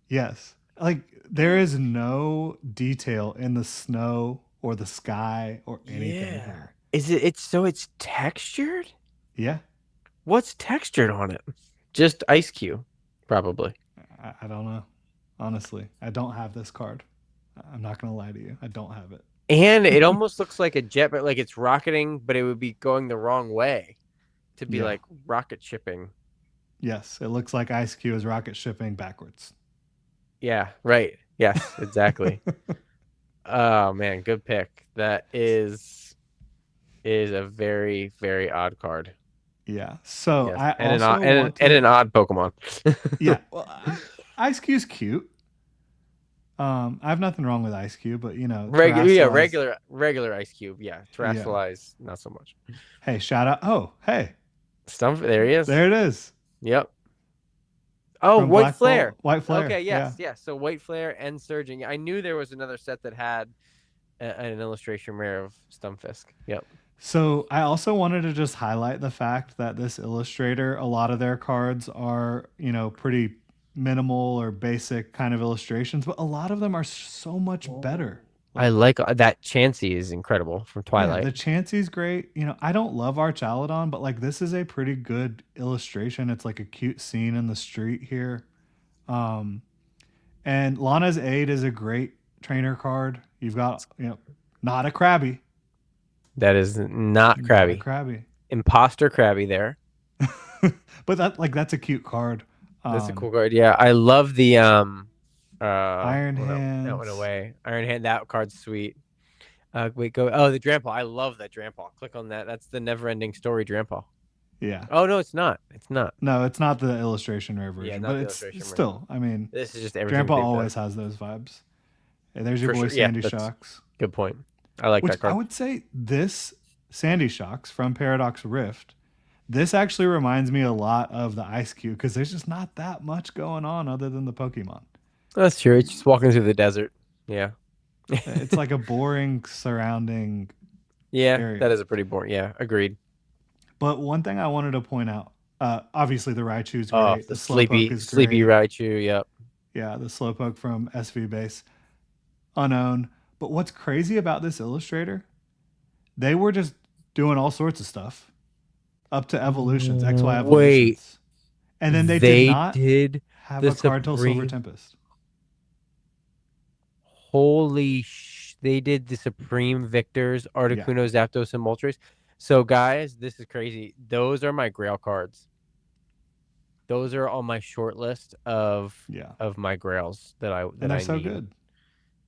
Yes. Like there is no detail in the snow or the sky or anything Yeah. here. Is it? It's so it's textured. Yeah. What's textured on it? Just ice cube, probably. I don't know. Honestly, I don't have this card. I'm not going to lie to you. I don't have it. And it almost looks like a jet, but like it's rocketing, but it would be going the wrong way to be Yeah. like rocket shipping. Yes. It looks like Ice Cube is rocket shipping backwards. Yeah, right. Yes, exactly. Oh man, good pick. That is a very, very odd card. Yeah. So Yes. I And an also odd and, want and to. an odd Pokemon. Yeah. Well, Ice Cube's cute. I have nothing wrong with Ice Cube, but Yeah, terrestrialized. regular ice cube. Yeah. Yeah. Terrestrialized, not so much. Hey, shout out. Oh, hey, Stump, there he is. there it is Yep. Oh, from White Black Flare. Bolt, White Flare. Okay, Yeah. yes, yes. So White Flare and Surging. I knew there was another set that had an illustration rare of Stunfisk. Yep. So I also wanted to just highlight the fact that this illustrator, a lot of their cards are, pretty minimal or basic kind of illustrations, but a lot of them are so much better. I Like, like that Chansey is incredible from yeah, Twilight. the Chansey's great. I don't love Archaludon, but like this is a pretty good illustration. It's like a cute scene in the street here. Um, and Lana's Aid is a great trainer card. You've got, not a Krabby. That is not Not a Krabby. Krabby. Imposter Krabby there. But that's a cute card. That's a cool card. Yeah, I love the Iron well, that went Hands. away. Iron Hand, that card's sweet. Wait, go. Oh, the Drampa. I love that Drampa. Click on that. That's the never-ending story Drampa. Yeah. Oh no, it's not. It's not. No, it's not the illustration rare Yeah, version, not but the it's illustration version. still. I mean, This is just everything Grandpa they've always done. has those vibes. Hey, there's your For boy sure. Yeah, Sandy that's Shocks, good point. I like which that I card. would say this Sandy Shocks from Paradox Rift. This actually reminds me a lot of the Ice Cube because there's just not that much going on other than the Pokemon. That's true. It's just walking through the desert. Yeah. It's like a boring surrounding Yeah, area. that is a pretty boring. Yeah, agreed. But one thing I wanted to point out, obviously the Raichu is Oh, great. the The Slowpoke is sleepy great. Raichu. Yep. Yeah, the Slowpoke from SV base, unowned. But what's crazy about this illustrator? They were just doing all sorts of stuff up to evolutions, XY Wait, evolutions, and then they did they not did have the a card till Silver Supreme. Tempest. Holy sh! They did the Supreme Victors, Yeah, Articuno, Zapdos, and Moltres. So guys, this is crazy. Those are my Grail cards. Those are on my short list Yeah, of my Grails and that they're I so need. good.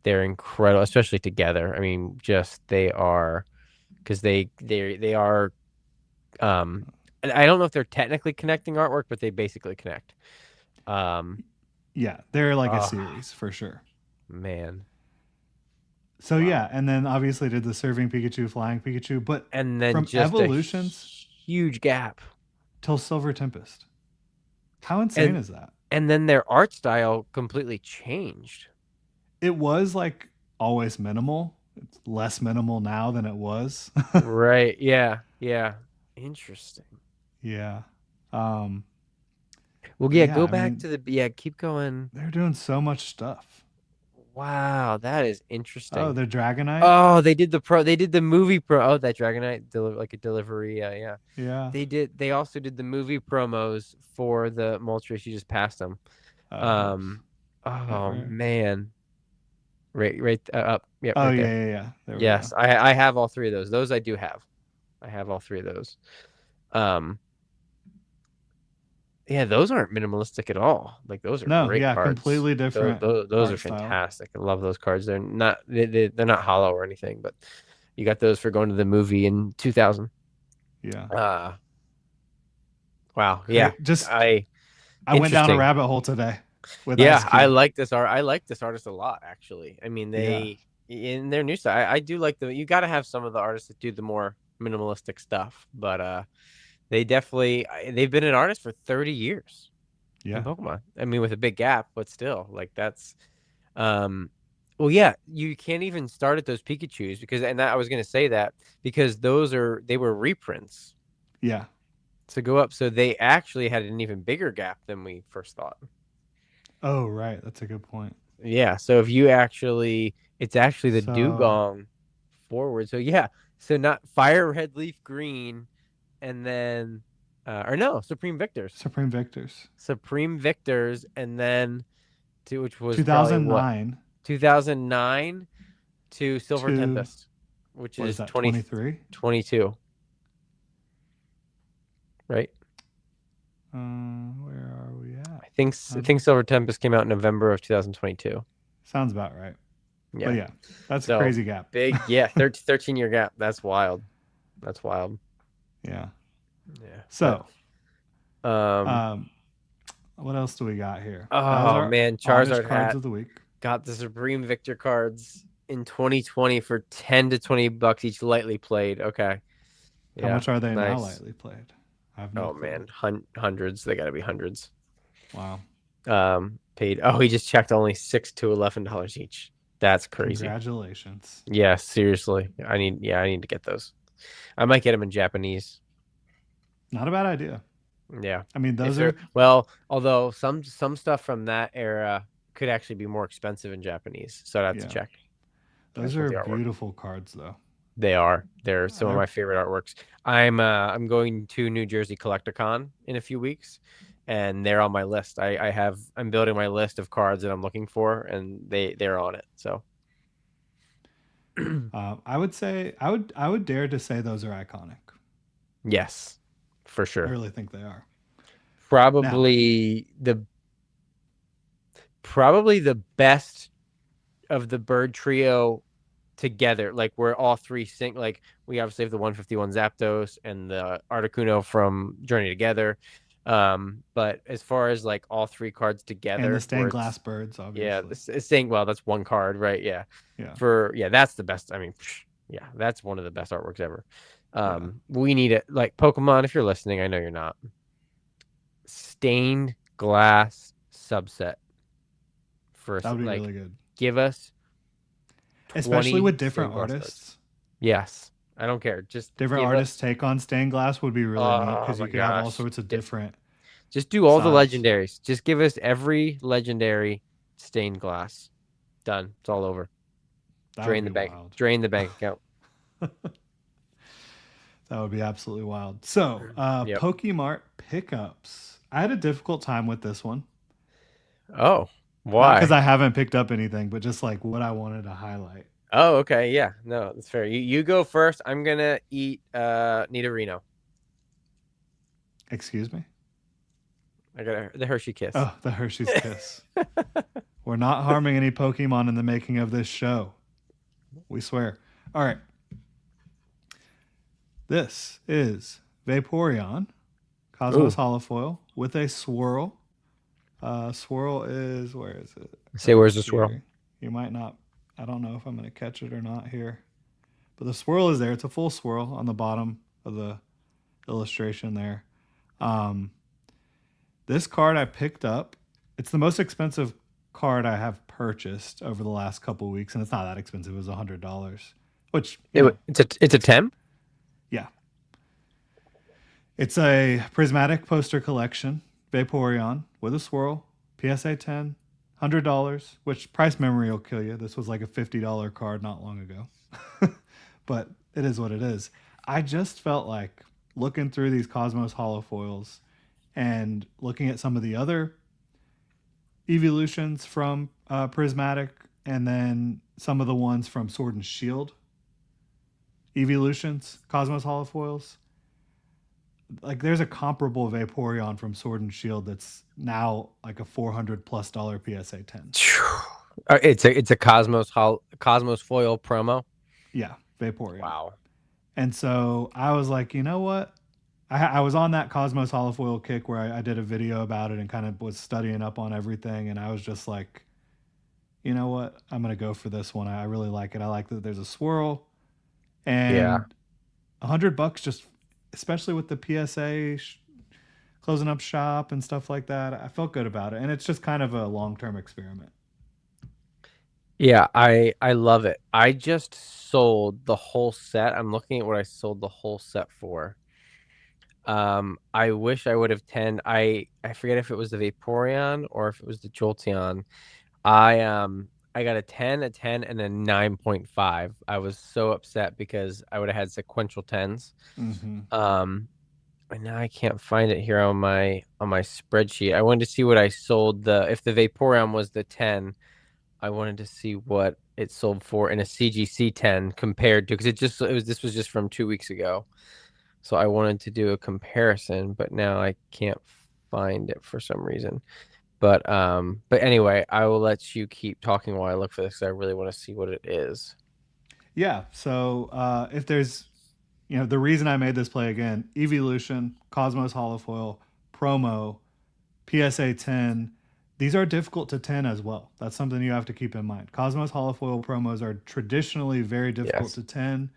They're incredible, especially together. I mean, just they are because they are and I don't know if they're technically connecting artwork, but they basically connect. Um Yeah, they're like a oh series for sure. man. So Wow. yeah, and then obviously did the serving Pikachu, flying Pikachu, but And then from just a evolutions huge gap. till Silver Tempest. How insane And is that? and then their art style completely changed. It was like always minimal. It's less minimal now than it was. Right. Yeah. Yeah. Interesting. Yeah. Um, Well, but yeah, yeah, go I back mean, to the yeah, keep going. they're doing so much stuff. Wow, that is Oh, interesting. the Dragonite? Oh, they did the movie pro. Oh, that Dragonite like a delivery. Yeah, yeah. Yeah. They also did the movie promos for the Moltres. You just passed them. Yes. Um, Yeah, oh where? man, right up. Yep, Oh, right yeah, there. yeah, yeah. There we go. Yes, I have all three of those. Those I do have. I have all three of those. Um, yeah, those aren't minimalistic at all. Like those are No, great yeah, cards. completely different Those are art style. fantastic. I love those cards. They're not hollow or anything, but you got those for going to the movie in 2000. Yeah. Uh wow. Yeah. Great. Just, I I went down a Interesting. rabbit hole today with Ice Yeah, Cube. I like this artist a lot actually. I mean, Yeah. they in their new style. I do like the you got to have some of the artists that do the more minimalistic stuff, but they've been an artist for 30 years in Yeah. Pokemon. I mean, with a big gap, but still, like that's um well, yeah, you can't even start at those Pikachus I was gonna say that because they were reprints Yeah. to go up, so they actually had an even bigger gap than we first thought. Oh, right. That's a good point. Yeah, so if you it's actually the So, dugong forward. So yeah, so not fire red leaf green, and then or no, Supreme Victors. Supreme Victors, and then to which was probably what 2009 2009 to Silver to, Tempest, which what is is that, 23? 2022, right? Where are we at? I think Silver Tempest came out in November of 2022. Sounds about right. But Yeah. yeah, that's a So crazy gap. big, yeah, 13-year gap. That's wild. That's wild. Yeah. Yeah. But So, um um, what else do we got here? That was oh our man, oddish Charizard cards hat of the week. got the Supreme Victor cards in 2020 for 10 to $20 each lightly played. Okay. How Yeah. much are they now Nice. lightly played? I have no Oh clue. man, hundreds. They got to be hundreds. Wow. Paid. Oh, he just checked only $6 to $11 each. That's crazy. Congratulations. Yeah, seriously. I need to get those. I might get them in Japanese. Not a bad idea. Yeah. I mean, If those they're are, well, although some stuff from that era could actually be more expensive in Japanese, so I'd have to yeah, check. those With are the artwork. beautiful cards, though. They are. They're some of They're my favorite artworks. I'm going to New Jersey Collecticon in a few weeks, and they're on my list. I'm building my list of cards that I'm looking for, and they're on it. So I would say I would dare to say those are iconic. yes, for I sure. really think they are. Now, Probably the probably the best of the bird trio together, like where all three sync. Like we obviously have the 151 Zapdos and the Articuno from Journey Together. But as far as like all three cards and the together, where stained glass it's birds, yeah, obviously. it's saying well, that's one card, right? Yeah, Yeah, that's the best. I mean, yeah, that's one of the best artworks ever. yeah, We need it. Like Pokemon, if you're listening, I know you're not. Stained glass subset for that would be like really good, give us especially 20 with different stained glass cards. artists. Yes. I don't care. Just Different give artists us. take on stained glass would be really neat Oh because you my could have all gosh. sorts of different Just do all the styles. legendaries. Just give us every legendary stained glass. Done. It's all over. That would be wild. Drain the bank account. That would be absolutely wild. So, Yep. Pokemart pickups. I had a difficult time with this one. Oh, Not because why? I haven't picked up anything, but just like what I wanted to highlight. Oh, okay. Yeah. No, that's fair. You go first. I'm gonna eat Nidorino. Excuse me? I got the Hershey Kiss. Oh, the Hershey's Kiss. We're not harming any Pokemon in the making of this show. We swear. All right. This is Vaporeon, Cosmos Ooh. Holofoil with a swirl. Swirl is, where is it? Say Right where's the swirl? here. You might not, I don't know if I'm going to catch it or not here. But the swirl is there. It's a full swirl on the bottom of the illustration there. Um, this card I picked up. It's the most expensive card I have purchased over the last couple of weeks, and it's not that expensive. It was $100, which It's a temp. yeah, it's a prismatic poster collection, Vaporeon with a swirl, PSA 10, $100, which price memory will kill you. This was like a $50 card not long ago, but it is what it is. I just felt like looking through these Cosmos holofoils and looking at some of the other evolutions from Prismatic, and then some of the ones from Sword and Shield evolutions, Cosmos holofoils. Like there's a comparable Vaporeon from Sword and Shield that's now like a $400+ PSA 10. It's a Cosmos foil promo. Yeah, Vaporeon. Wow. And so I was like, you know what? I was on that Cosmos holofoil kick where I did a video about it and kind of was studying up on everything. And I was just like, you know what? I'm going to go for this one. I really like it. I like that there's a swirl Yeah. and $100 just, especially with the PSA closing up shop and stuff like that. I felt good about it. And it's just kind of a long-term experiment. Yeah, I love it. I just sold the whole set. I'm looking at what I sold the whole set for. I wish I would have 10. I forget if it was the Vaporeon or if it was the Jolteon. I got a 10, a 10, and a 9.5. I was so upset because I would have had sequential 10s. Mm-hmm. And now I can't find it here on my spreadsheet. I wanted to see what I sold if the Vaporeon was the 10. I wanted to see what it sold for in a CGC 10 compared to, because this was just from 2 weeks ago. So I wanted to do a comparison, but now I can't find it for some reason. But anyway, I will let you keep talking while I look for this, 'cause I really want to see what it is. Yeah. So if there's, the reason I made this play again, Evolution, Cosmos Holofoil, Promo, PSA 10, these are difficult to 10 as well. That's something you have to keep in mind. Cosmos Holofoil promos are traditionally very difficult Yes. to 10.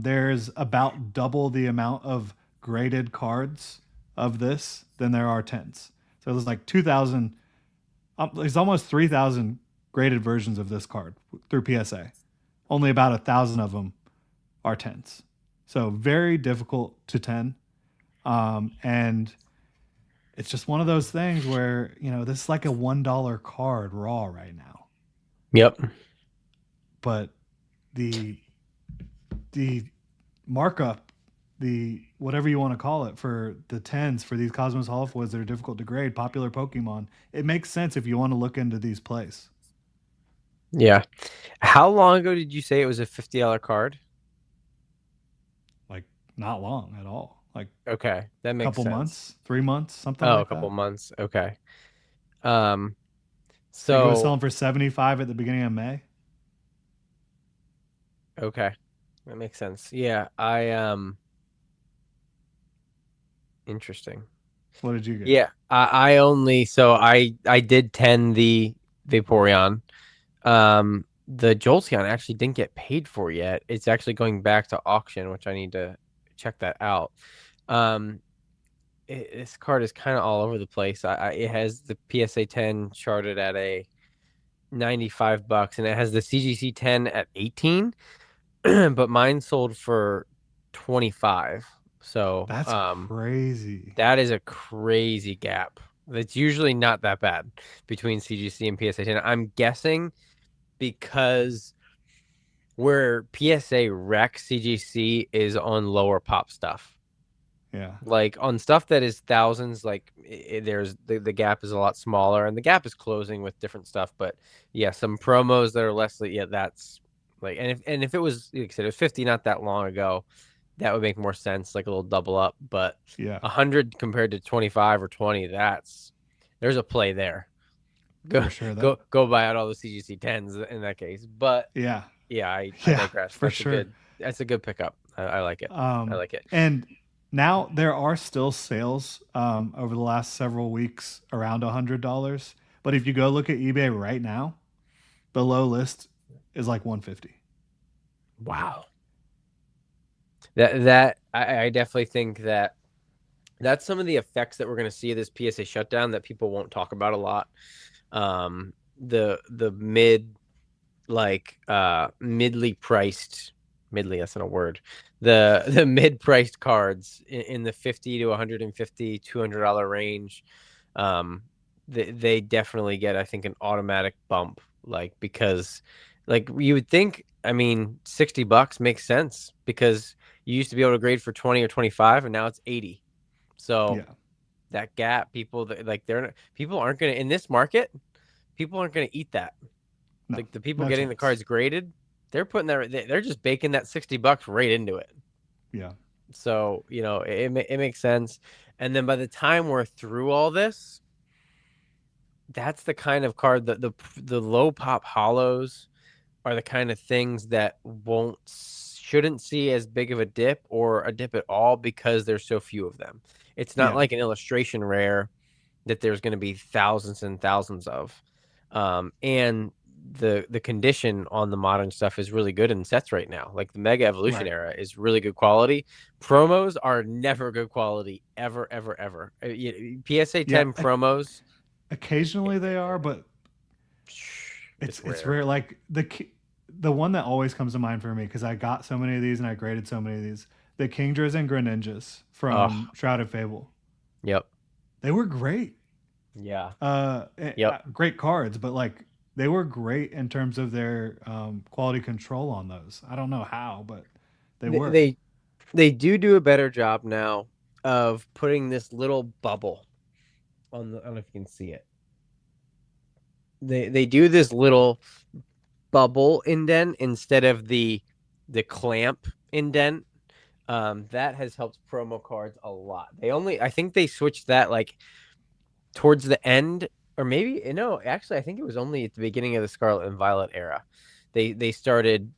There's about double the amount of graded cards of this than there are 10s. So there's like 2,000, there's almost 3,000 graded versions of this card through PSA. Only about 1,000 of them are 10s. So very difficult to 10. And it's just one of those things where, this is like a $1 card raw right now. Yep. But the the markup, the whatever you want to call it for the 10s for these Cosmos Holofoils that are difficult to grade, popular Pokemon, it makes sense if you want to look into these plays. Yeah. How long ago did you say it was a $50 card? Like not long at all. Like Okay, that a makes couple sense. months, 3 months, something Oh, a like couple that. months. Okay. Um, I think it was so selling for 75 at the beginning of May. okay. That makes sense. Yeah, interesting. What did you get? Yeah, I did 10 the Vaporeon. The Jolteon actually didn't get paid for yet. It's actually going back to auction, which I need to check that out. Um, this card is kind of all over the place. It has the PSA 10 charted at a $95, and it has the CGC 10 at 18, but mine sold for 25. So, That's crazy. that is a crazy gap. That's usually not that bad between CGC and PSA 10. I'm guessing because where PSA Rec CGC is on lower pop stuff. Yeah. Like on stuff that is thousands, like there's the gap is a lot smaller, and the gap is closing with different stuff. But yeah, some promos that are less, yeah, Like, and if it was, like I said, it was 50 not that long ago, that would make more sense, like a little double up. But Yeah, 100 compared to 25 or 20, there's a play there. Go for sure. That go buy out all the CGC 10s in that case. But yeah, yeah, I yeah, digress. for sure. That's a good pickup. I like it. I like it. And now there are still sales over the last several weeks around $100. But if you go look at eBay right now, the low list is like 150. Wow. I definitely think that that's some of the effects that we're going to see of this PSA shutdown that people won't talk about a lot. The mid like midly priced midly that's not a word, the mid priced cards in the 50 to 150 $200 range, they definitely get, I think, an automatic bump, like, because like you would think, I mean, $60 makes sense because you used to be able to grade for 20 or 25 and now it's 80. So Yeah, that gap, people that like people aren't gonna, in this market, people aren't gonna eat that. no, Like the people no getting the chance. cards graded, they're just baking that $60 right into it. Yeah, So, it makes sense. And then by the time we're through all this, that's the kind of card that the low pop hollows are the kind of things that won't shouldn't see as big of a dip or a dip at all because there's so few of them. It's not yeah, like an illustration rare that there's going to be thousands and thousands of. And the condition on the modern stuff is really good in sets right now. Like the Mega Evolution right. era is really good quality. Promos are never good quality, ever, ever, ever. PSA Yeah, 10 promos, occasionally they are, but it's it's rare. rare. Like the one that always comes to mind for me because I got so many of these and I graded so many of these. The Kingdras and Greninjas Oh, from Shrouded Fable. yep. They were great. Yeah. Yep. Great cards, but like they were great in terms of their quality control on those. I don't know how, but they They, were. they they do a better job now of putting this little bubble on the, I don't know if you can see it. They do this little bubble indent instead of the clamp indent. That has helped promo cards a lot. I think they switched that like towards the end, or maybe no, actually, I think it was only at the beginning of the Scarlet and Violet era. They started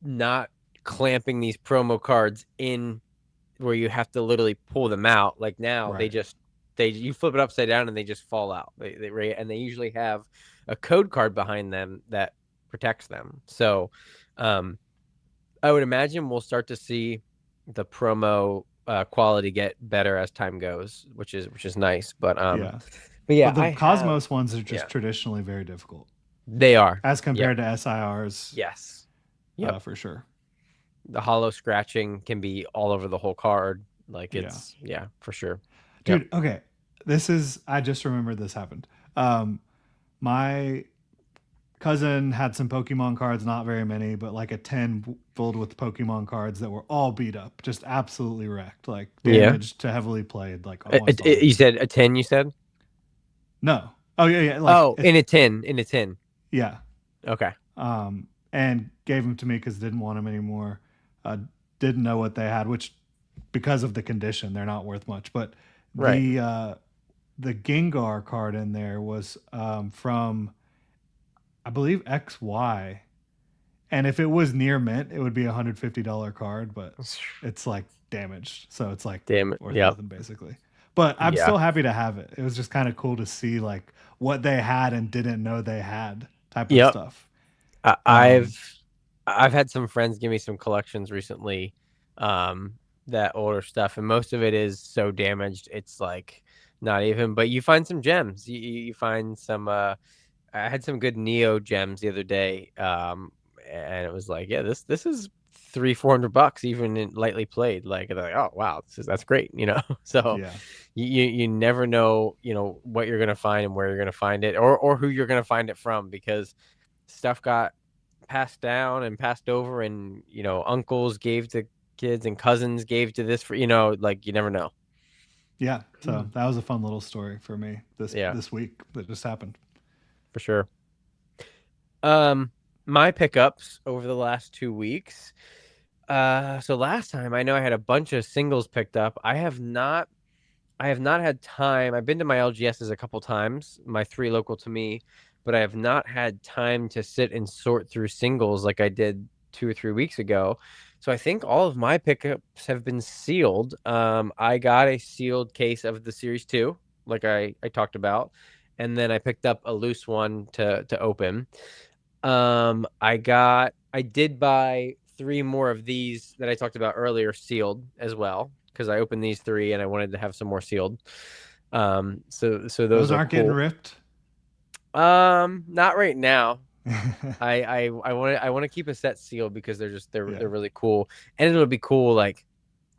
not clamping these promo cards in where you have to literally pull them out. Like now, Right. they you flip it upside down and they just fall out. And they usually have a code card behind them that protects them. So, um, I would imagine we'll start to see the promo quality get better as time goes, which is nice. Yeah. But yeah, But the I have, Cosmos ones are just yeah, traditionally very difficult they are. as Yep. compared to SIRs, Yes. Yep. for sure. The hollow scratching can be all over the whole card. Like Yeah. it's, yeah, for sure. Yep. Dude, okay. I just remembered this happened. My cousin had some Pokemon cards, not very many, but like a 10 filled with Pokemon cards that were all beat up, just absolutely wrecked, like Yeah. damaged to heavily played, like almost all. You said a 10, you said? No. Oh, yeah, yeah. Like, Oh, in a tin, in a tin. yeah. Okay. And gave them to me because didn't want them anymore. Uh, didn't know what they had, which because of the condition, they're not worth much. But Right. the Gengar card in there was from I believe XY, and if it was near mint, it would be $150 card, but it's like damaged, so it's like Damn it. worth Yep. nothing basically. But I'm Yeah. still happy to have it. It was just kind of cool to see like what they had and didn't know they had type of Yep. stuff. I, Um, I've I've had some friends give me some collections recently, um, that older stuff, and most of it is so damaged it's like not even. But you find some gems. You find some. I had some good Neo gems the other day, and it was like, yeah, this is 300-400 bucks even in lightly played. Like, they're like, oh wow, that's great, So yeah, you never know, what you're gonna find and where you're gonna find it, or who you're gonna find it from, because stuff got passed down and passed over, and uncles gave to kids and cousins gave to this, for like, you never know. yeah. So that was a fun little story for me Yeah, this week that just happened. for sure. Um, my pickups over the last 2 weeks. So last time I know I had a bunch of singles picked up. I have not had time. I've been to my LGSs a couple times, my three local to me, but I have not had time to sit and sort through singles like I did 2 or 3 weeks ago. So I think all of my pickups have been sealed. I got a sealed case of the Series 2, like I talked about, and then I picked up a loose one to open. I did buy three more of these that I talked about earlier sealed as well because I opened these three and I wanted to have some more sealed. So those Those are aren't getting cool. ripped. Not right now. Yeah. I want to keep a set sealed because they're really cool, and it'll be cool like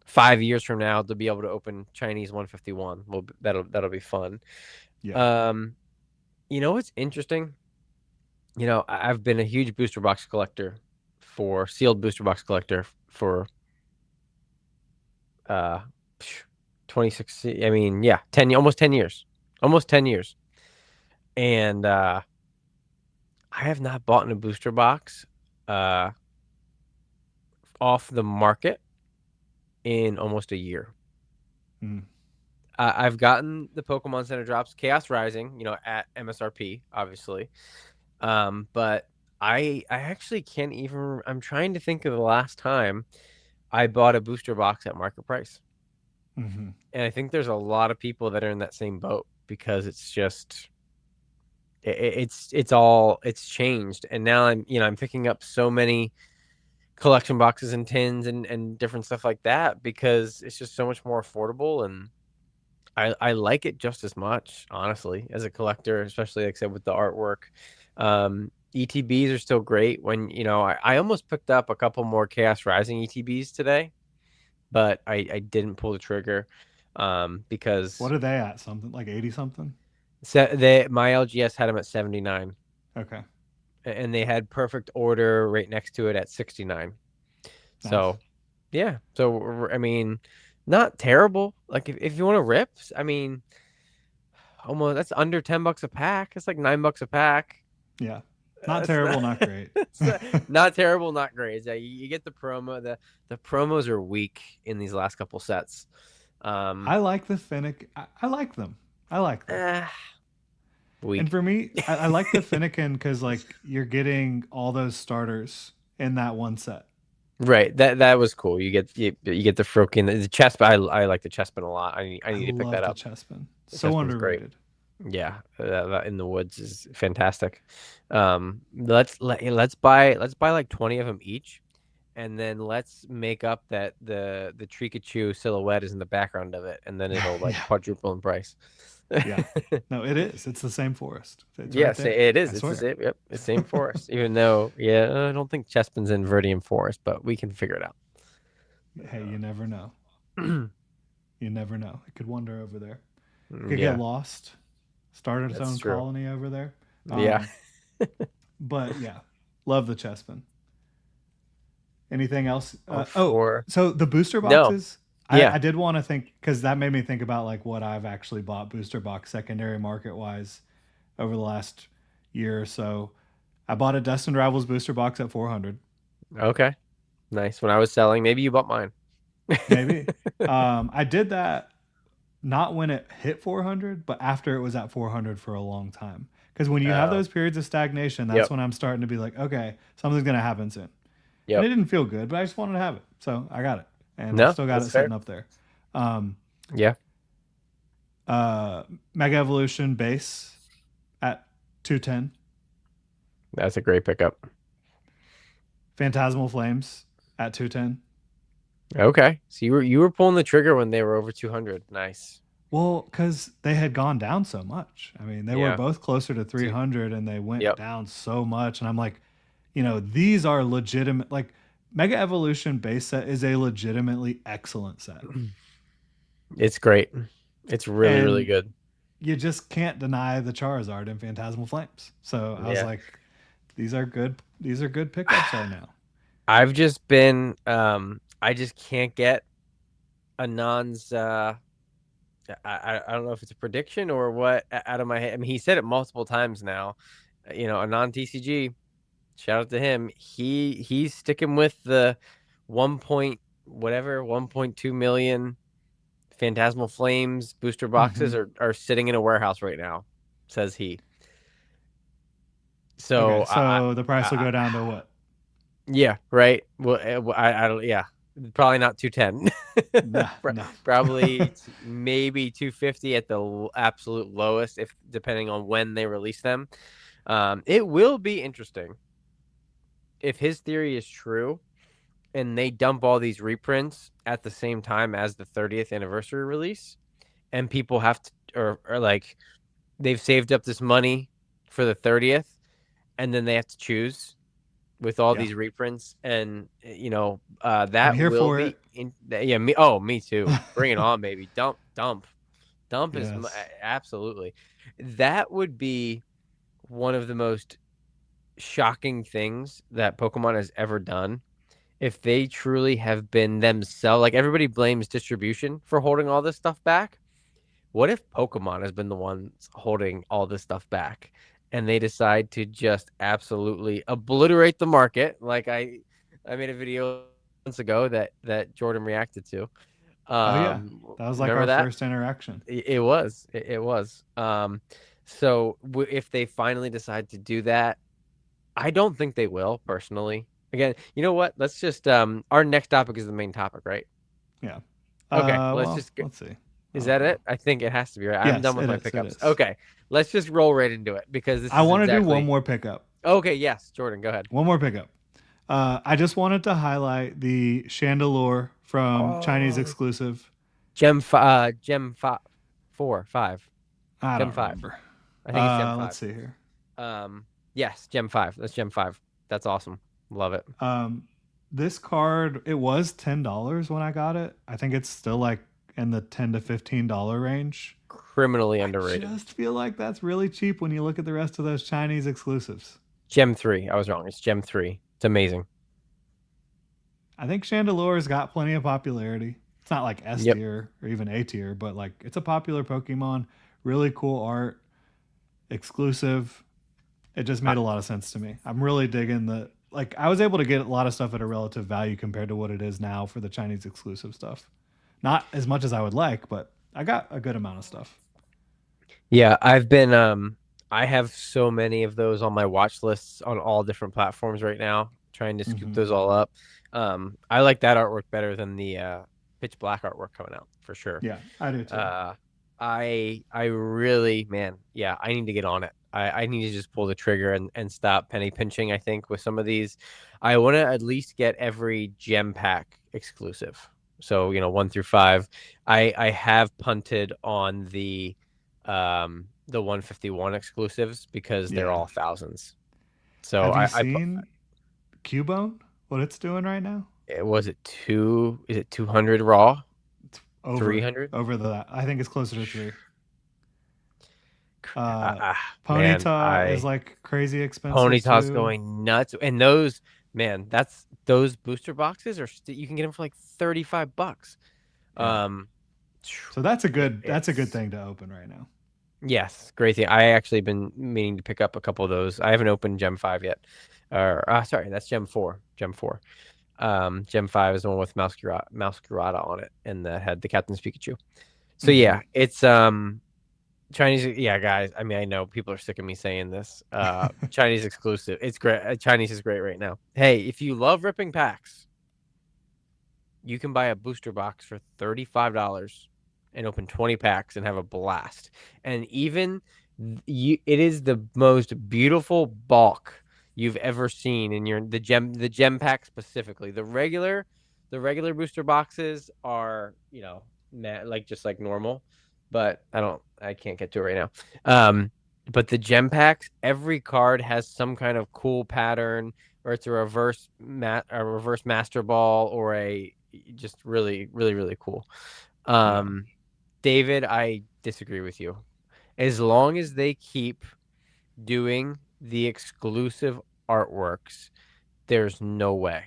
5 years from now to be able to open Chinese 151. Well, that'll be fun. Yeah. Um, you know what's interesting? I've been a huge booster box collector for sealed booster box collector for uh 2016. I mean, yeah, 10 almost 10 years. Almost 10 years. And I have not bought in a booster box uh off the market in almost a year. Mm. I've gotten the Pokemon Center drops, Chaos Rising, at MSRP, obviously. But I actually can't even. I'm trying to think of the last time I bought a booster box at market price. Hmm. And I think there's a lot of people that are in that same boat because it's just it's changed. And now I'm picking up so many collection boxes and tins and different stuff like that because it's just so much more affordable, and I like it just as much, honestly, as a collector, especially like I said with the artwork. ETBs are still great when I almost picked up a couple more Chaos Rising ETBs today, but I didn't pull the trigger What because are they at? Something like 80 something? my LGS had them at 79, Okay. and they had perfect order right next to it at 69. Nice. So yeah, so I mean, not terrible. Like if you want to rip, I mean, almost that's under $10 a pack. It's like $9 a pack. Yeah. Not It's not, terrible, not great. it's not terrible, not great. You get the promo. The promos are weak in these last couple sets. Um, I like the Finnick. I like them. I like them. eh, And weak. for me, I like the Finnegan because like you're getting all those starters in that one set. Right. That was cool. You get the Froakie and the chest. I like the chestman a lot. I I need to pick that love the up. Chespin. The So chestman's great. underrated. Yeah, that in the woods is fantastic. Let's buy like 20 of them each, and then let's make up that the Trikachu silhouette is in the background of it, and then it'll like Yeah. quadruple in price. Yeah. No, it is. It's the same forest. It's right Yes, there. it is. I It's the swear. same. Yep, it's same forest. Even though, yeah, I don't think Chespin's in Verdium Forest, but we can figure it out. Hey, you never know. You never know. It could wander over there. It could get Yeah, lost, start its that's own true. colony over there. Yeah, Um, but yeah, love the Chespin. Anything else? oh, for So the booster no, boxes. yeah, I did want to think because that made me think about like what I've actually bought booster box secondary market wise over the last year or so. I bought a Destined Rivals booster box at 400. okay, nice. When I was selling, maybe you bought mine. Maybe. I did that not when it hit 400, but after it was at 400 for a long time. Because when you have Oh, those periods of stagnation, that's yep, when I'm starting to be like, okay, something's going to happen soon. And it yep. didn't feel good, but I just wanted to have it. So I got it. And I No, still got it that's sitting fair. up there. Um, Yeah, Mega Evolution base at 210. that's a great pickup. Phantasmal Flames at 210. Okay, so you were pulling the trigger when they were over 200. Nice. Well, because they had gone down so much. I mean, they were Yeah. both closer to So, 300 and they went yep. down so much. And I'm like, these are legitimate. Like, Mega Evolution base set is a legitimately excellent set. It's great. It's really, really And good. you just can't deny the Charizard and Phantasmal Flames. So I was Yeah. like, these are good. These are good pickups right now. I've just been I just can't get Anand's I don't know if it's a prediction or what out of my head. I mean, he said it multiple times now. Anand TCG shout out to him. He's sticking with the 1.2 million Phantasmal Flames booster boxes Mm-hmm. are sitting in a warehouse right now, says he. Okay, So so the price will I go down to what? yeah, right. Well, I don't. Yeah, probably not 210. Nah, no. Probably maybe 250 at the absolute lowest, if depending on when they release them. It will be interesting if his theory is true and they dump all these reprints at the same time as the 30th anniversary release, and people have to or like they've saved up this money for the 30th, and then they have to choose with all Yeah, these reprints, and I'm that here will for be it. yeah, me too. Bring it on, baby. Dump is Yes. absolutely. That would be one of the most shocking things that Pokemon has ever done. If they truly have been themselves, like everybody blames distribution for holding all this stuff back. What if Pokemon has been the ones holding all this stuff back and they decide to just absolutely obliterate the market? Like I made a video months ago that Jordan reacted to. Oh yeah, that was like Remember our that? first interaction. It was. It was. So if they finally decide to do that, I don't think they will personally. Again, you know what? Let's just our next topic is the main topic, right? Yeah. Okay, let's Well, just let's see. I is don't that know. it? I think it has to be, right? I'm Yes, done with it my is. It pickups. is. Okay, let's just roll right into it because this I is want to do one exactly. more pickup. Okay, yes, Jordan, go ahead. One more pickup. I just wanted to highlight the Chandelure from Chinese Oh, exclusive. Gem five, 4, 5, I Gem don't five. remember. I think it's Gem Let's five. see here. Yes, Gem 5. That's Gem 5. That's awesome. Love it. Um, this card it was $10 when I got it. I think it's still like in the $10 to $15 range. Criminally I underrated. just feel like that's really cheap when you look at the rest of those Chinese exclusives. Gem 3. I was wrong. It's Gem 3. It's amazing. I think Chandelure's got plenty of popularity. It's not like S Yep. tier or even A tier, but like it's a popular Pokemon. Really cool art, exclusive. It just I, made a lot of sense to me. I'm really digging the like I was able to get a lot of stuff at a relative value compared to what it is now for the Chinese exclusive stuff. Not as much as I would like, but I got a good amount of stuff. yeah, I have so many of those on my watch lists on all different platforms right now, trying to scoop Hmm. those all up. I like that artwork better than the Pitch Black artwork coming out for sure. Yeah, I do too. Uh, I really, man, yeah, I need to get on it. I need to just pull the trigger and stop penny pinching, I think, with some of these. I want to at least get every gem pack exclusive. So, 1 through 5. I have punted on the 151 exclusives because they're Yeah. all thousands. So Have you seen Cubone? What it's doing right now? was it two? Is it 200 raw? It's over 300? over the. I think it's closer to three. Uh, Man, Ponyta is like crazy expensive Ponyta's too. going nuts, and those man, those booster boxes you can get them for like $35. Yeah. Um, So that's a good it's thing to open right now. yes, great thing. I actually been meaning to pick up a couple of those. I haven't opened Gem 5 yet, or sorry, that's Gem 4. Gem 4. Gem 5 is the one with Mouse on it, and that had the Captain's Pikachu. So Hmm. yeah, it's Chinese, yeah, guys. I mean, I know people are sick of me saying this. Chinese exclusive. It's great. Chinese is great right now. Hey, if you love ripping packs, you can buy a booster box for $35 and open 20 packs and have a blast. And even it is the most beautiful bulk you've ever seen in the gem pack specifically. The regular booster boxes are, like just like normal, but I can't get to it right now. But the gem packs, every card has some kind of cool pattern, or it's a reverse master ball, or a just really, really, really cool. Yeah. Um, David, I disagree with you. As long as they keep doing the exclusive artworks, there's no way.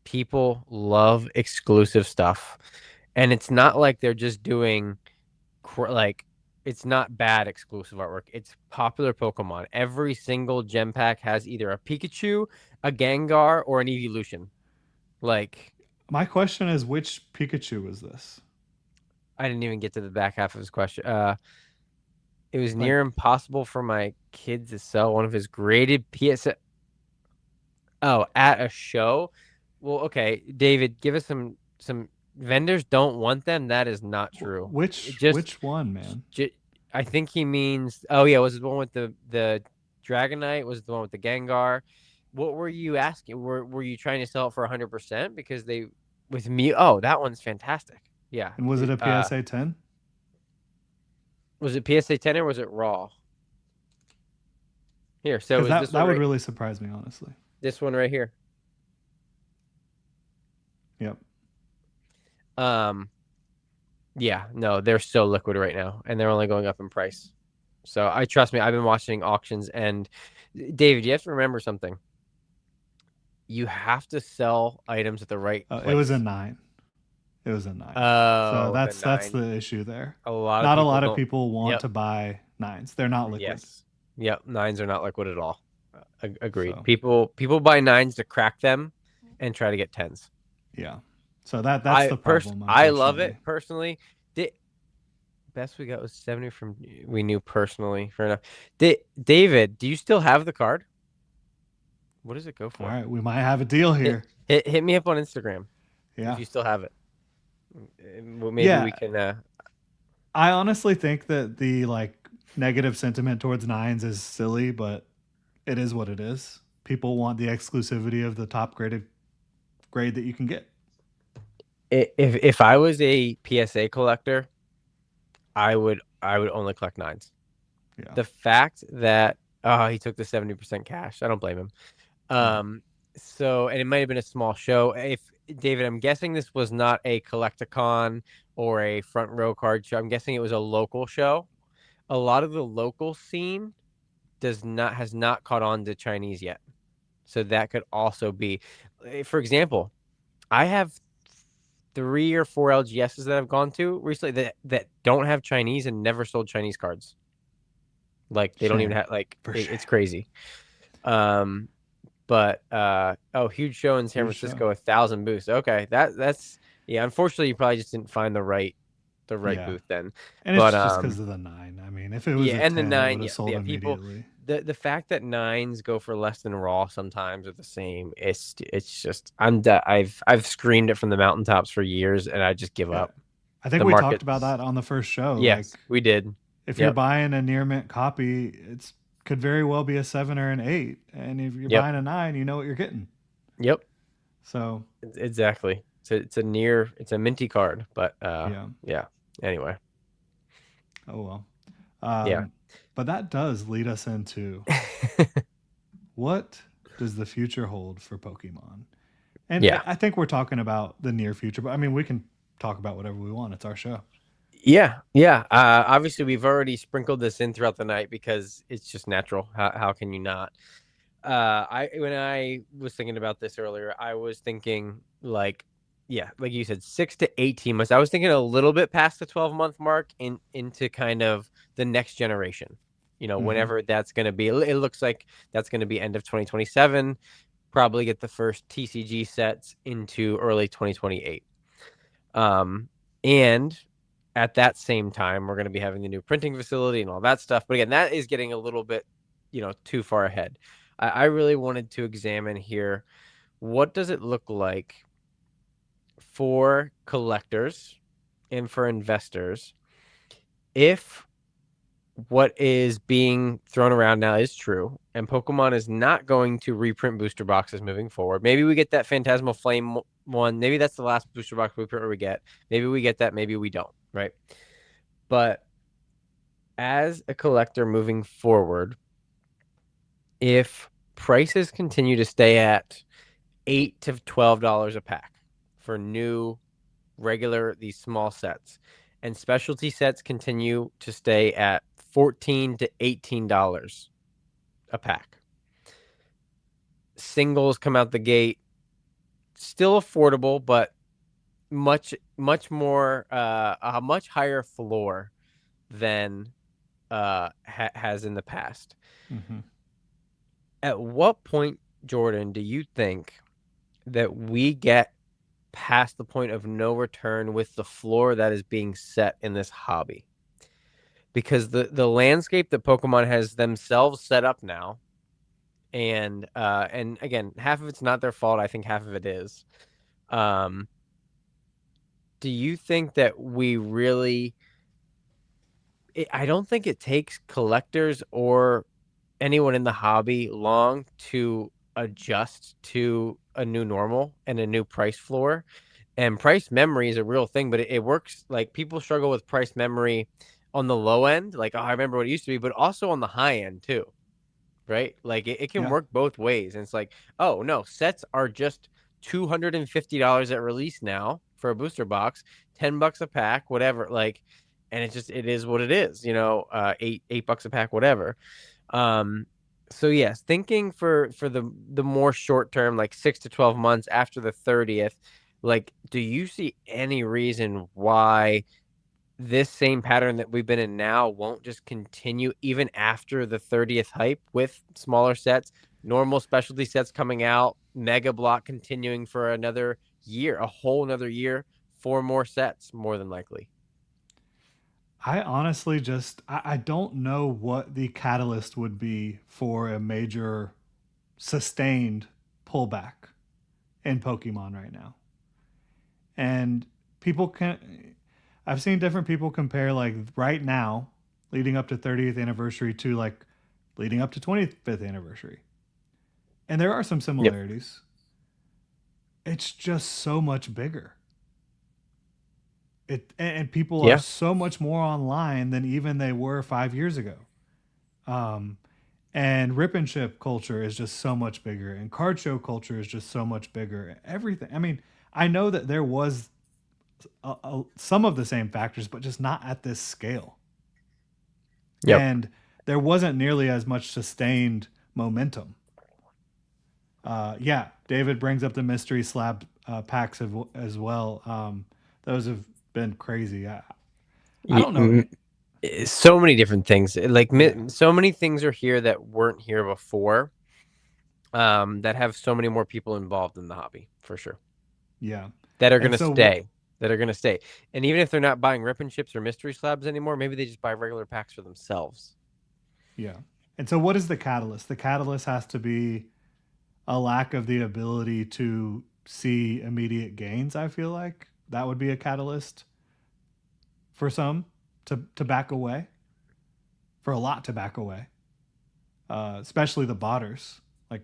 People love exclusive stuff. And it's not like they're just doing like It's not bad exclusive artwork. It's popular Pokemon. Every single gem pack has either a Pikachu, a Gengar, or an Evolution. Like, My question is, which Pikachu is this? I didn't even get to the back half of his question. It was near Like, impossible for my kids to sell one of his graded PS. Oh, at a show. Well, okay, David, give us some vendors don't want them. That is not true. It just, which one, man? ju- I think he means. Oh yeah, was it the one with the Dragonite? Was it the one with the Gengar? What were you asking? Were you trying to sell it for 100%? Because they with me. Oh, that one's fantastic. Yeah. And was it a PSA 10? Was it PSA 10 or was it Raw? Here, so it Because was this that one would right. really surprise me, honestly. This one right here. Yep. Um, yeah, no, they're so liquid right now, and they're only going up in price. So I trust me, I've been watching auctions, and David, you have to remember something. You have to sell items at the right It was a place. 9. It was a 9. So Oh, the that's nine. the issue there. A lot of Not a people lot of don't. people want Yep. to buy 9s. They're not liquid. Yes. Yep. Nines are not liquid at all. Agreed. So People buy nines to crack them and try to get tens. yeah. So that's the problem, I love it unfortunately. personally. The best we got was 70 from we knew personally. Fair enough. David, do you still have the card? What does it go All for? right, we might have a deal Hit here. hit me up on Instagram if Yeah. you still have it. Well, maybe we Yeah, can I honestly think that the like negative sentiment towards 9s is silly, but it is what it is. People want the exclusivity of the top graded grade that you can get. if I was a PSA collector, I would only collect nines. Yeah. The fact that he took the 70% cash, I don't blame him. Yeah. Um, so and it might have been a small show. If David, I'm guessing this was not a Collecticon or a front row card show. I'm guessing it was a local show. A lot of the local scene has not caught on to Chinese yet. So that could also be, for example, I have 3 or 4 LGSs that I've gone to recently that don't have Chinese and never sold Chinese cards. Like they don't even Shame. have like For shame. it's crazy. Um, but huge show in San Huge show. Francisco, 1,000 booths. Okay, that's yeah. Unfortunately, you probably just didn't find the right Yeah. booth then. And But it's just because of the 9. I mean, if it was yeah, a and the 10, it would nine, have yeah, sold yeah. People, immediately. the fact that nines go for less than raw sometimes are the same. It's just I've screamed it from the mountaintops for years, and I just give Yeah. up. I think The we talked about markets, that on the first show. yes, Like, we did. if you're Yep, buying a near mint copy, it's could very well be a 7 or an 8. And if you're yep, buying a 9, you know what you're getting. yep. So, Exactly. It's a minty card, but yeah. yeah. Anyway, Oh, well. yeah. But that does lead us into what does the future hold for Pokemon? And Yeah. I think we're talking about the near future, but I mean, we can talk about whatever we want. It's our show. Yeah. Yeah. Obviously, we've already sprinkled this in throughout the night because it's just natural. How can you not? I when I was thinking about this earlier, I was thinking like, yeah, like you said, 6 to 18 months. I was thinking a little bit past the 12-month mark into kind of the next generation. Mm-hmm. Whenever that's going to be. It looks like that's going to be end of 2027. Probably get the first TCG sets into early 2028. And at that same time, we're going to be having the new printing facility and all that stuff. But again, that is getting a little bit, too far ahead. I really wanted to examine here what does it look like for collectors and for investors if what is being thrown around now is true and Pokemon is not going to reprint booster boxes moving forward. Maybe we get that Phantasmal Flame one. Maybe that's the last booster box reprint we get. Maybe we get that. Maybe we don't. Right. But as a collector moving forward, if prices continue to stay at $8 to $12 a pack for new regular these small sets, and specialty sets continue to stay at $14 to $18 a pack. Singles come out the gate still affordable, but much more a much higher floor than has in the past. Mm-hmm. At what point, Jordan, do you think that we get past the point of no return with the floor that is being set in this hobby? Because the landscape that Pokemon has themselves set up now, and again, half of it's not their fault. I think half of it is. Um, do you think that we really? I don't think it takes collectors or anyone in the hobby long to adjust to a new normal and a new price floor. And price memory is a real thing, but it works. Like people struggle with price memory on the low end, like, oh, I remember what it used to be, but also on the high end too, right? Like it can Yeah. work both ways. And it's like, oh no, sets are just $250 at release now for a booster box, $10 a pack, whatever. Like, and it is what it is, eight bucks a pack, whatever. Um, so yes, thinking for the more short term, like 6 to 12 months after the 30th, like, do you see any reason why this same pattern that we've been in now won't just continue even after the 30th hype with smaller sets, normal specialty sets coming out, Mega Block continuing for another year, a whole another year, four more sets, more than likely. I honestly I don't know what the catalyst would be for a major sustained pullback in Pokemon right now. And people can I've seen different people compare like right now leading up to 30th anniversary to like leading up to 25th anniversary. And there are some Yep. similarities. It's just so much bigger. And people are Yeah. so much more online than even they were 5 years ago. Um, and rip and ship culture is just so much bigger, and card show culture is just so much bigger. Everything. I mean, I know that there was some of the same factors, but just not at this scale. Yep. And there wasn't nearly as much sustained momentum. Yeah, David brings up the mystery slab packs as well. Those have been crazy. I don't know. So many different things. Like Yeah, so many things are here that weren't here before. That have so many more people involved in the hobby for sure. yeah. That are And gonna so what? stay. That are gonna stay. And even if they're not buying rip and chips or mystery slabs anymore, maybe they just buy regular packs for themselves. Yeah. And so what is the catalyst? The catalyst has to be a lack of the ability to see immediate gains. I feel like that would be a catalyst for some to back away, for a lot to back away, especially the botters. Like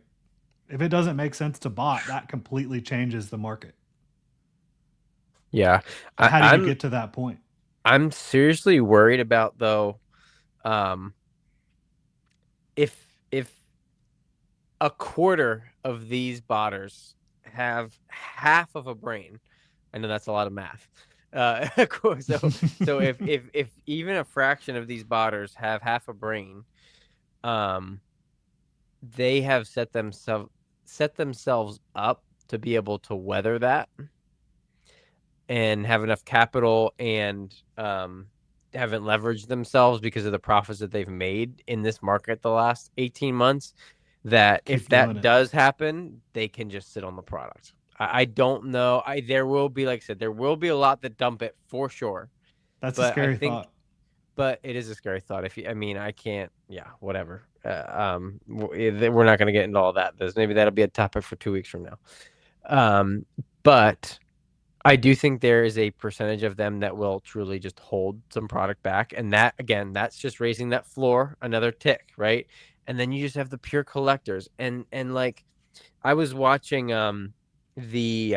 if it doesn't make sense to bot, that completely changes the market. Yeah. So I, how do you I'm get to that point? I'm seriously worried about though, um, if a quarter of these botters have half of a brain. I know that's a lot of math. So if even a fraction of these botters have half a brain, um, they have set themselves up to be able to weather that and have enough capital and haven't leveraged themselves because of the profits that they've made in this market the last 18 months, that if Keep doing that it. does happen, they can just sit on the product. I don't know. There will be, like I said, there will be a lot that dump it for sure. That's a But I scary think, thought. but it is a scary thought. If you, I mean, I can't, yeah, whatever. We're not going to get into all that. Maybe that'll be a topic for 2 weeks from now. But I do think there is a percentage of them that will truly just hold some product back. And that, again, that's just raising that floor another tick, right? And then you just have the pure collectors. And like I was watching the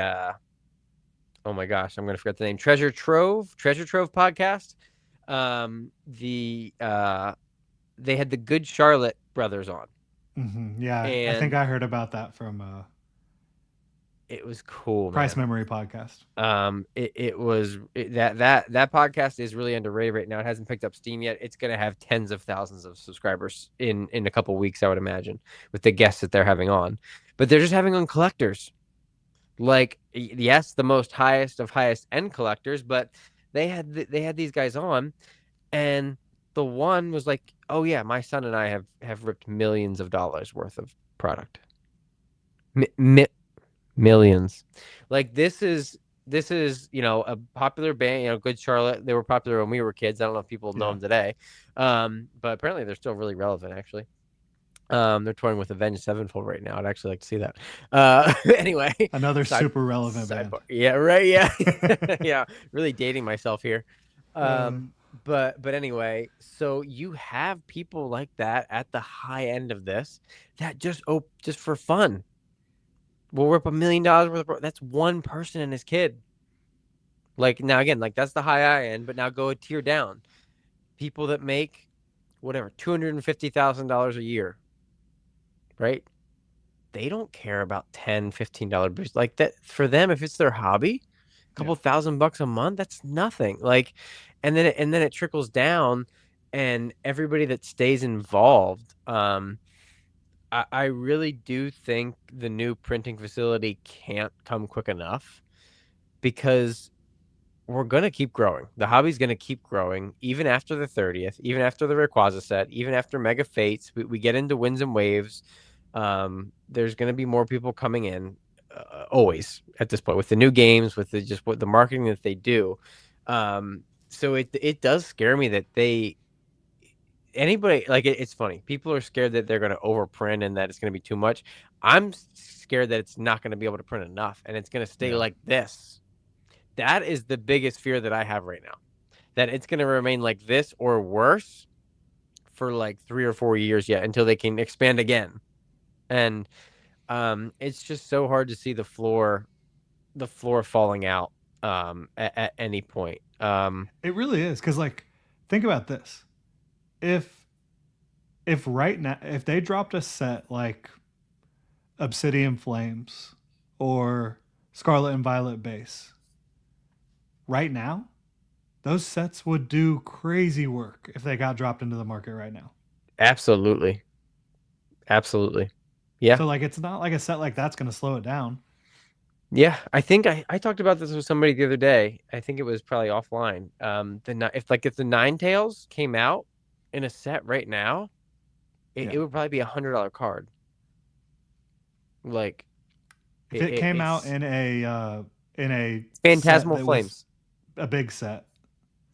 oh my gosh, I'm gonna forget the name. Treasure Trove podcast. They had the Good Charlotte brothers on. Yeah, I think And I heard about that from it was cool, Price man. Memory podcast. That podcast is really underrated right now. It hasn't picked up steam yet. It's gonna have tens of thousands of subscribers in a couple weeks, I would imagine, with the guests that they're having on. But they're just having on collectors. Like, yes, the most highest of highest end collectors, but they had these guys on, And the one was like, "Oh yeah, my son and I have ripped millions of dollars worth of product. Mi mi Millions. Like this is, a popular band, Good Charlotte. They were popular when we were kids. I don't know if people know Yeah. them today. But apparently they're still really relevant actually. They're touring with Avenged Sevenfold right now. I'd actually like to see that. Anyway, Another side super relevant band. sidebar. Yeah, right. Yeah. Yeah. Really dating myself here. uh, But anyway, so you have people like that at the high end of this that just for fun will rip $1 million worth of that's one person and his kid. Like now again, like that's the high end, but now go a tier down. People that make whatever $250,000 a year, right? They don't care about $10, $15 boost like that for them. If it's their hobby, a yeah. couple $1,000 a month, that's nothing. Like, and then it trickles down, and everybody that stays involved. I really do think the new printing facility can't come quick enough because we're gonna keep growing. The hobby's gonna keep growing even after the 30th, even after the Rayquaza set, even after Mega Fates. We get into winds and waves. There's gonna be more people coming in, always at this point with the new games, with just what the marketing that they do. So it does scare me that anybody like it's funny. People are scared that they're gonna overprint and that it's gonna be too much. I'm scared that it's not gonna be able to print enough and it's gonna stay Yeah. like this. That is the biggest fear that I have right now. That it's going to remain like this or worse for like 3 or 4 years yet until they can expand again. And it's just so hard to see the floor falling out at any point. It really is because, like, think about this: if right now, if they dropped a set like Obsidian Flames or Scarlet and Violet Base right now, those sets would do crazy work if they got dropped into the market right now. Absolutely, absolutely, yeah, So like, it's not like a set like that's going to slow it down. yeah. I think I talked about this with somebody the other day. I think it was probably offline. If the Nine Tails came out in a set right now, it Yeah. would probably be $100 card. Like If it came out it's in a set Phantasmal that was Flames. a big set,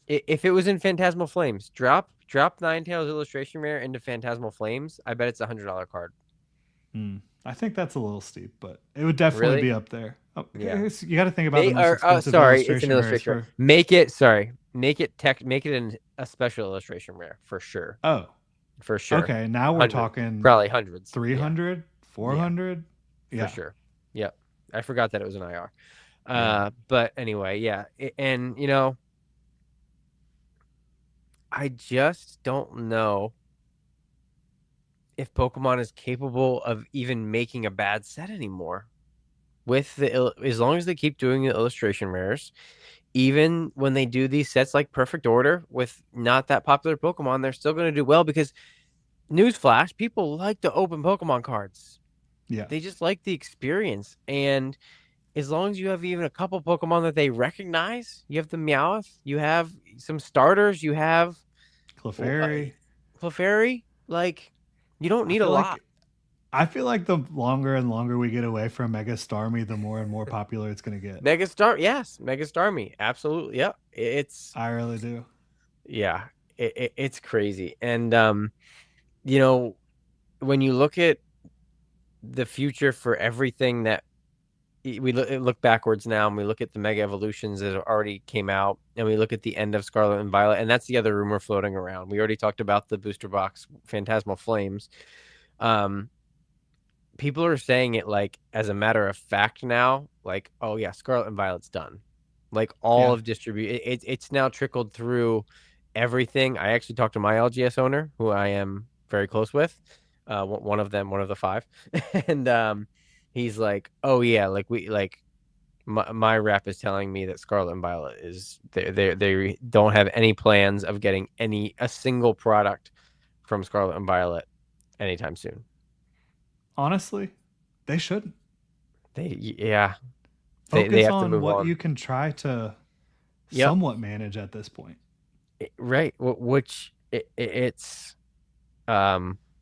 If it was in Phantasmal Flames, drop Ninetales illustration rare into Phantasmal Flames. I bet it's $100 card. I think that's a little steep, but it would definitely Really? be up there. Oh, Yeah. you got to think about the They most are. Oh, expensive sorry, it's an illustration rares illustration rare. for. Make it a special illustration rare for sure. Oh, For sure. okay. Now we're Hundred, talking probably hundreds. Yeah. 300, Yeah. 400. For Yeah, sure. Yep. I forgot that it was an IR. yeah. But anyway, yeah. And I just don't know if Pokemon is capable of even making a bad set anymore. As long as they keep doing the illustration rares, even when they do these sets like Perfect Order with not that popular Pokemon, they're still going to do well because newsflash, people like to open Pokemon cards. Yeah. They just like the experience. And as long as you have even a couple Pokemon that they recognize, you have the Meowth, you have some starters, you have uh, Clefairy. Clefairy, like you don't I need a feel lot. like I feel like the longer and longer we get away from Mega Starmie, the more and more popular it's going to get. Megastar, yes, Megastar me, absolutely, yeah. It's I really do. yeah, it's crazy, and you know, when you look at the future for everything that we look backwards now, and we look at the Mega Evolutions that already came out, and we look at the end of Scarlet and Violet, and that's the other rumor floating around. We already talked about the booster box Phantasmal Flames. Um, People are saying it like as a matter of fact now, like, oh yeah, Scarlet and Violet's done. Like all Yeah. of distribute it's now trickled through everything. I actually talked to my LGS owner, who I am very close with. One of them, one of the five. And he's like, "Oh yeah, like we like my rep is telling me that Scarlet and Violet is they don't have any plans of getting a single product from Scarlet and Violet anytime soon." Honestly, they shouldn't. Yeah, they Focus have to on move what on. you can try to Yep. somewhat manage at this point. Right. Which it's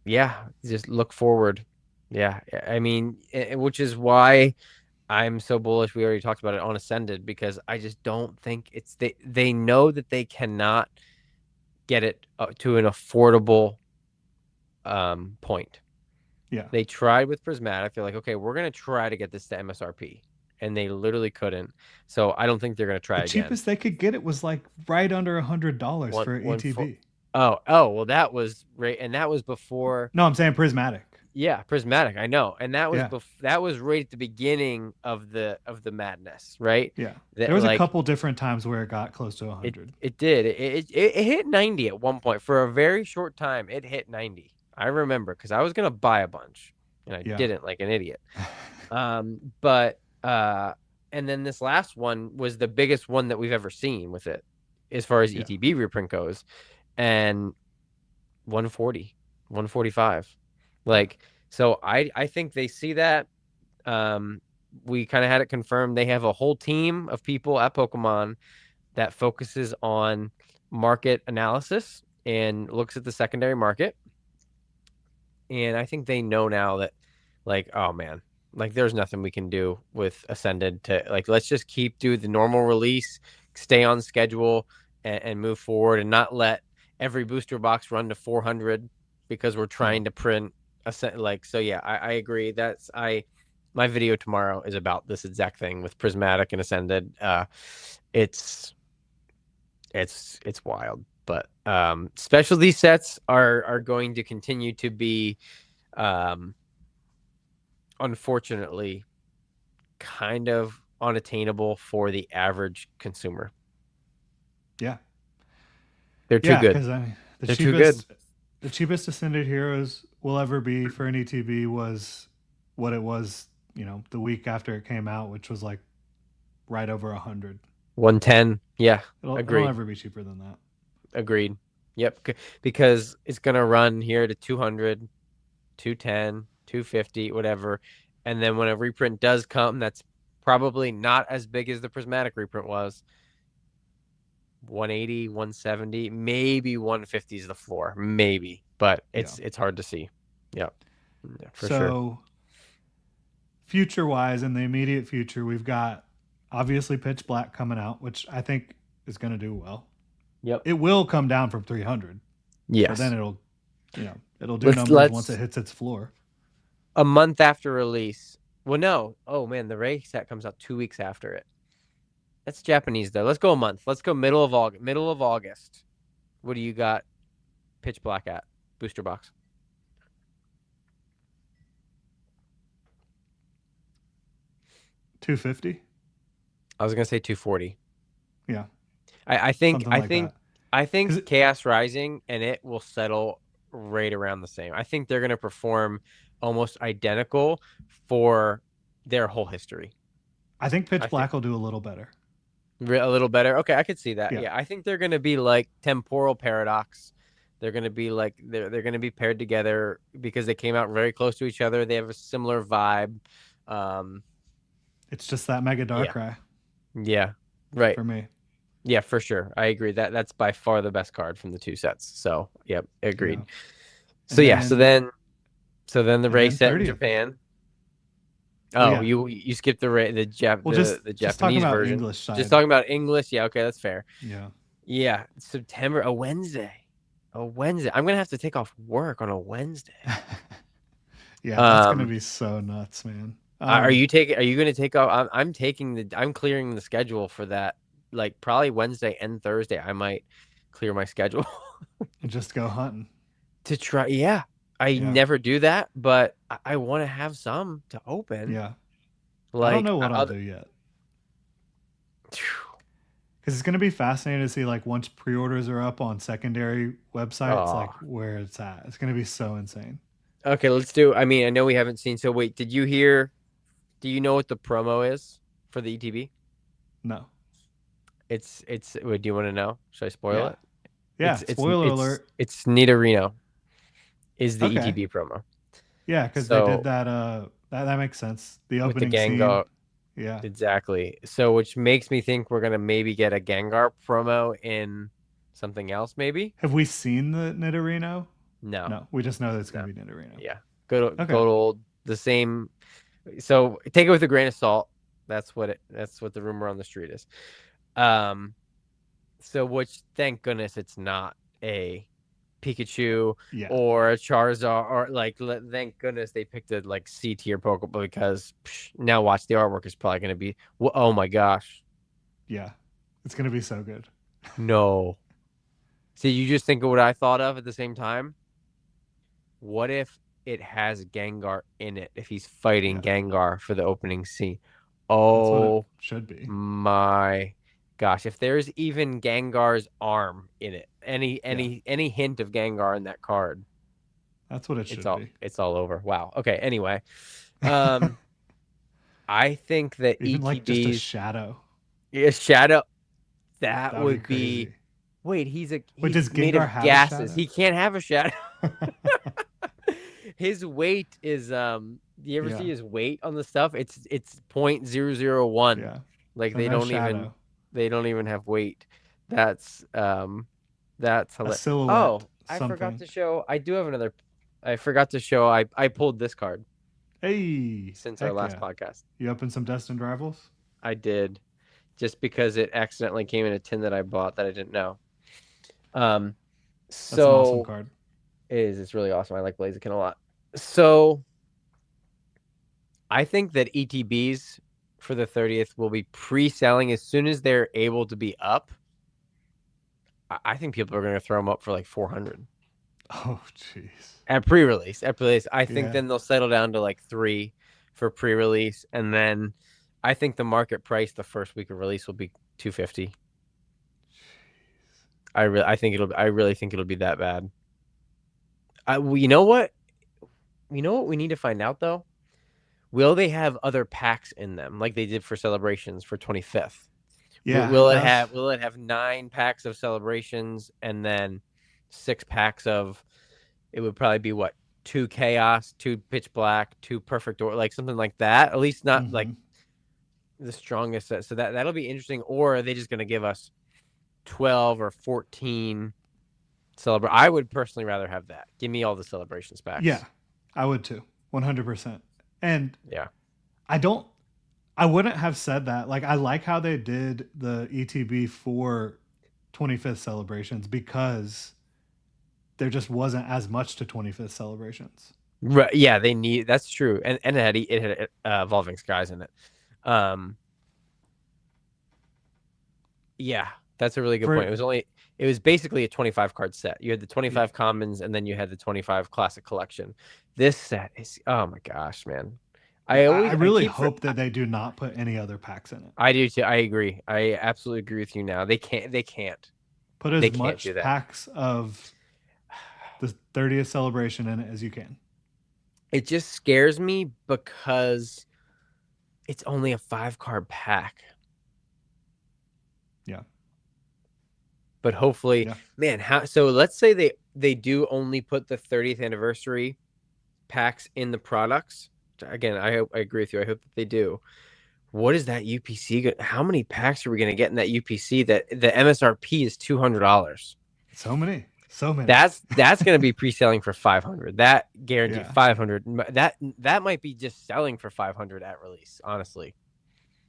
yeah, just look forward. Yeah, I mean, which is why I'm so bullish. We already talked about it on Ascended because I just don't think it's they know that they cannot get it to an affordable point. Yeah. They tried with Prismatic. They're like, okay, we're gonna try to get this to MSRP, and they literally couldn't. So I don't think they're gonna The try again. cheapest they could get it was like right under $100 One for an one four. ETB. Oh, well, that was right, and that was before. No, I'm saying prismatic. Yeah, Prismatic, I know. And Yeah. that was right at the beginning of the madness, right? Yeah. There That was a like couple different times where it got close to it 100. it did. It hit 90 at one point. For a very short time, it hit 90. I remember because I was gonna buy a bunch and I Yeah. didn't like an idiot. But and then this last one was the biggest one that we've ever seen with it as far as Yeah. ETB reprint goes. And 140, 145. Yeah. Like, so I think they see that. Um, we kind of had it confirmed. They have a whole team of people at Pokemon that focuses on market analysis and looks at the secondary market. And I think they know now that, like, oh man, like there's nothing we can do with Ascended to like, let's just keep do the normal release, stay on schedule, and move forward, and not let every booster box run to 400 because we're Yeah. trying to print like. So yeah, I agree. That's I my video tomorrow is about this exact thing with Prismatic and Ascended. It's it's wild, but specialty sets are going to continue to be um unfortunately kind of unattainable for the average consumer. Yeah. They're too Yeah. good. Because I mean, They're too good. the cheapest Ascended Heroes will ever be for an ETB was what it was, the week after it came out, which was like right over 100. 110. Yeah, It'll agreed. never be cheaper than that. Agreed. Yep, because it's going to run here to 200, 210, 250, whatever. And then when a reprint does come, that's probably not as big as the prismatic reprint was. 180, 170, maybe 150 is the floor, maybe, but Yeah. it's hard to see. Yeah, yeah, for sure. So, future wise, in the immediate future, we've got obviously Pitch Black coming out, which I think is going to do well. Yep. It will come down from 300, but then Yes. it'll do Let's numbers once it let's hits its floor. a month after release. Well, no. Oh man, the Ray set comes out 2 weeks after it. That's Japanese though. Let's go a month. Let's go middle of August. Middle of August. What do you got? Pitch Black at booster box. 250. I was gonna say 240. Yeah, I think something I like think that. I think Because Chaos Rising and it will settle right around the same. I think they're gonna perform almost identical for their whole history. I think I Pitch think Black will do a little better. a little better. Okay, I could see that. Yeah, Yeah, I think they're gonna be like temporal paradox. They're gonna be like they're gonna be paired together because they came out very close to each other. They have a similar vibe. Um, it's just that Mega yeah, Darkrai yeah, right. for me. Yeah, for sure. I agree. That's by far the best card from the two sets. So, yep, Yeah, agreed. So and yeah, then so then the and race then set in 30th. Japan. Well, Oh, yeah. you skipped the Well, just the just talking Japanese about version. English Just side. talking about English. Yeah, okay, that's fair. Yeah, Yeah, September, a Wednesday. A Wednesday. I'm gonna have to take off work on a Wednesday. yeah, that's gonna Um, be so nuts, man. are you gonna take off? I'm taking I'm clearing the schedule for that. Like probably Wednesday and Thursday. I might clear my schedule Just go hunting. to try. Yeah, I Yeah, never do that, but I want to have some to open. yeah. I don't Like know what I'll other. do yet because it's gonna be fascinating to see like once pre-orders are up on secondary websites, like Oh, where it's at. It's gonna be so insane. okay. Let's do. I mean, I know we haven't seen. So wait, did you hear? Do you know what the promo is for the ETB? No. It's. Wait, do you want to know? Should I spoil Yeah. it? Yeah. Spoiler alert. It's Nidorino is the Okay. ETB promo. Yeah, because they did So that. That makes sense. The with the opening scene. Gengar, Yeah. exactly. So which makes me think we're gonna maybe get a Gengar promo in something else maybe. Have we seen the Nidorino? No, No, we just know that it's no, going to be Nidorino. yeah, Okay. good old the same. So take it with a grain of salt. That's what the rumor on the street is. Um, so which thank goodness it's not a Pikachu Yeah. or a Charizard or like thank goodness they picked a like C tier Pokemon because now watch the artwork is probably going to be oh my gosh. Yeah. It's going to be so good. No. See, you just think of what I thought of at the same time. What if it has Gengar in it? If he's fighting Yeah. Gengar for the opening scene. That's what it Oh should be. my gosh. If there's even Gengar's arm in it, Yeah. any hint of Gengar in that card, That's what it should be. it's all over. Wow. Okay, anyway. Um I think that Even like just a ETBs shadow. yeah, Shadow that That would be would be crazy. wait, Wait, he's does made Gengar of have a gases. shadow? He can't have a shadow. His weight is you ever Yeah. see his weight on the stuff? It's 0.001. Yeah. Like So no shadow. they don't even have weight. That's that's A hilarious. silhouette. Oh, I forgot Something. to show I do have another I forgot to show I pulled this card Hey. since our Heck last yeah. podcast. You open some Destined Rivals? I did just because it accidentally came in a tin that I bought that I didn't know. Um That's an awesome so card. it's really awesome. I like Blaziken a lot. So I think that ETBs for the 30th will be pre-selling as soon as they're able to be up. I think people are going to throw them up for like 400 Oh, jeez. at pre-release. At pre-release, I think Yeah. then they'll settle down to like 3 for pre-release, and then I think the market price the first week of release will be 250. I really think it'll be that bad. You know what? You know what we need to find out though? Will they have other packs in them like they did for celebrations for 25th? Yeah. That's Will it have 9 packs of celebrations and then 6 packs of it would probably be what 2 chaos, 2 pitch black, 2 perfect or like something like that. At least not like mm-hmm. the strongest set. So that'll be interesting. Or are they just gonna give us 12 or 14 celebrate? I would personally rather have that. Give me all the celebrations Yeah. packs. I would too. 100%. And Yeah. I don't I wouldn't have said that. Like I like how they did the ETB for 25th celebrations because there just wasn't as much to 25th celebrations. Right. Yeah, they need that's true. And it had evolving skies in it. Um Yeah, that's a really good point. For It was basically a 25 card set. You had the yeah, 25 commons and then you had the 25 classic collection. This set is oh my gosh, man. yeah, I I really keep hope that they do not put any other packs in it. I do too. I agree. I absolutely agree with you now. Put They as can't much do that. packs of the 30th celebration in it as you can. It just scares me because it's only a 5 card pack. Yeah. But hopefully, Yeah. man, how so let's say they do only put the 30th anniversary packs in the products. Again, I agree with you. I hope that they do. What is that UPC? How many packs are we going to get in that UPC? That the MSRP is $200. So many. So many. That's going to be pre-selling for 500. That guaranteed Yeah. 500. That might be just selling for 500 at release. Honestly,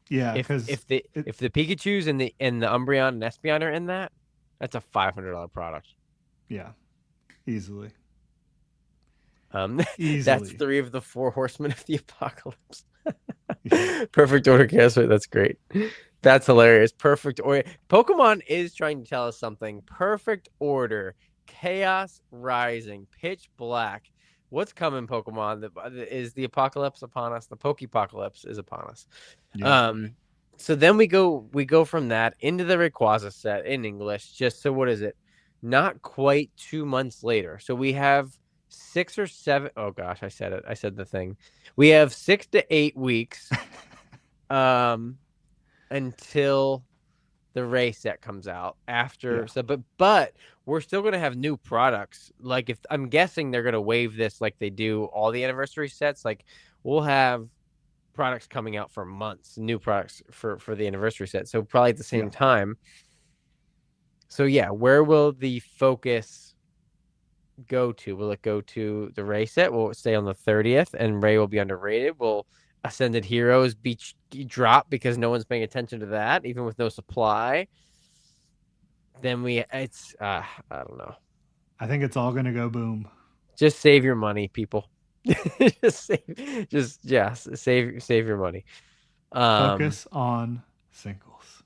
Yeah, cuz if the Pikachu's and the Umbreon and Espeon are in that, that's a $500 product. yeah, easily. That's Easily. 3 of the 4 horsemen of the apocalypse. Yeah. Perfect order chaos. That's great. That's hilarious. Perfect order. Pokemon is trying to tell us something. Perfect order, chaos rising, pitch black. What's coming, Pokemon? Is the apocalypse upon us? The Pokepocalypse is upon us. Yeah. So then we go from that into the Rayquaza set in English. Just so what is it? Not quite 2 months later. So we have 6 or 7. Oh gosh, I said it. I said the thing. We have 6 to 8 weeks until the Ray set comes out after. Yeah. So but we're still gonna have new products. Like if I'm guessing they're gonna waive this like they do all the anniversary sets. Like we'll have products coming out for months, new products for the anniversary set. So probably at the same Yeah. time. So yeah, where will the focus go to? Will it go to the Ray set? Will it stay on the 30th and Ray will be underrated? Will Ascended Heroes be drop because no one's paying attention to that, even with no supply? Then it's I don't know. I think it's all going to go boom. Just save your money, people. Save your money. Um, Focus on singles.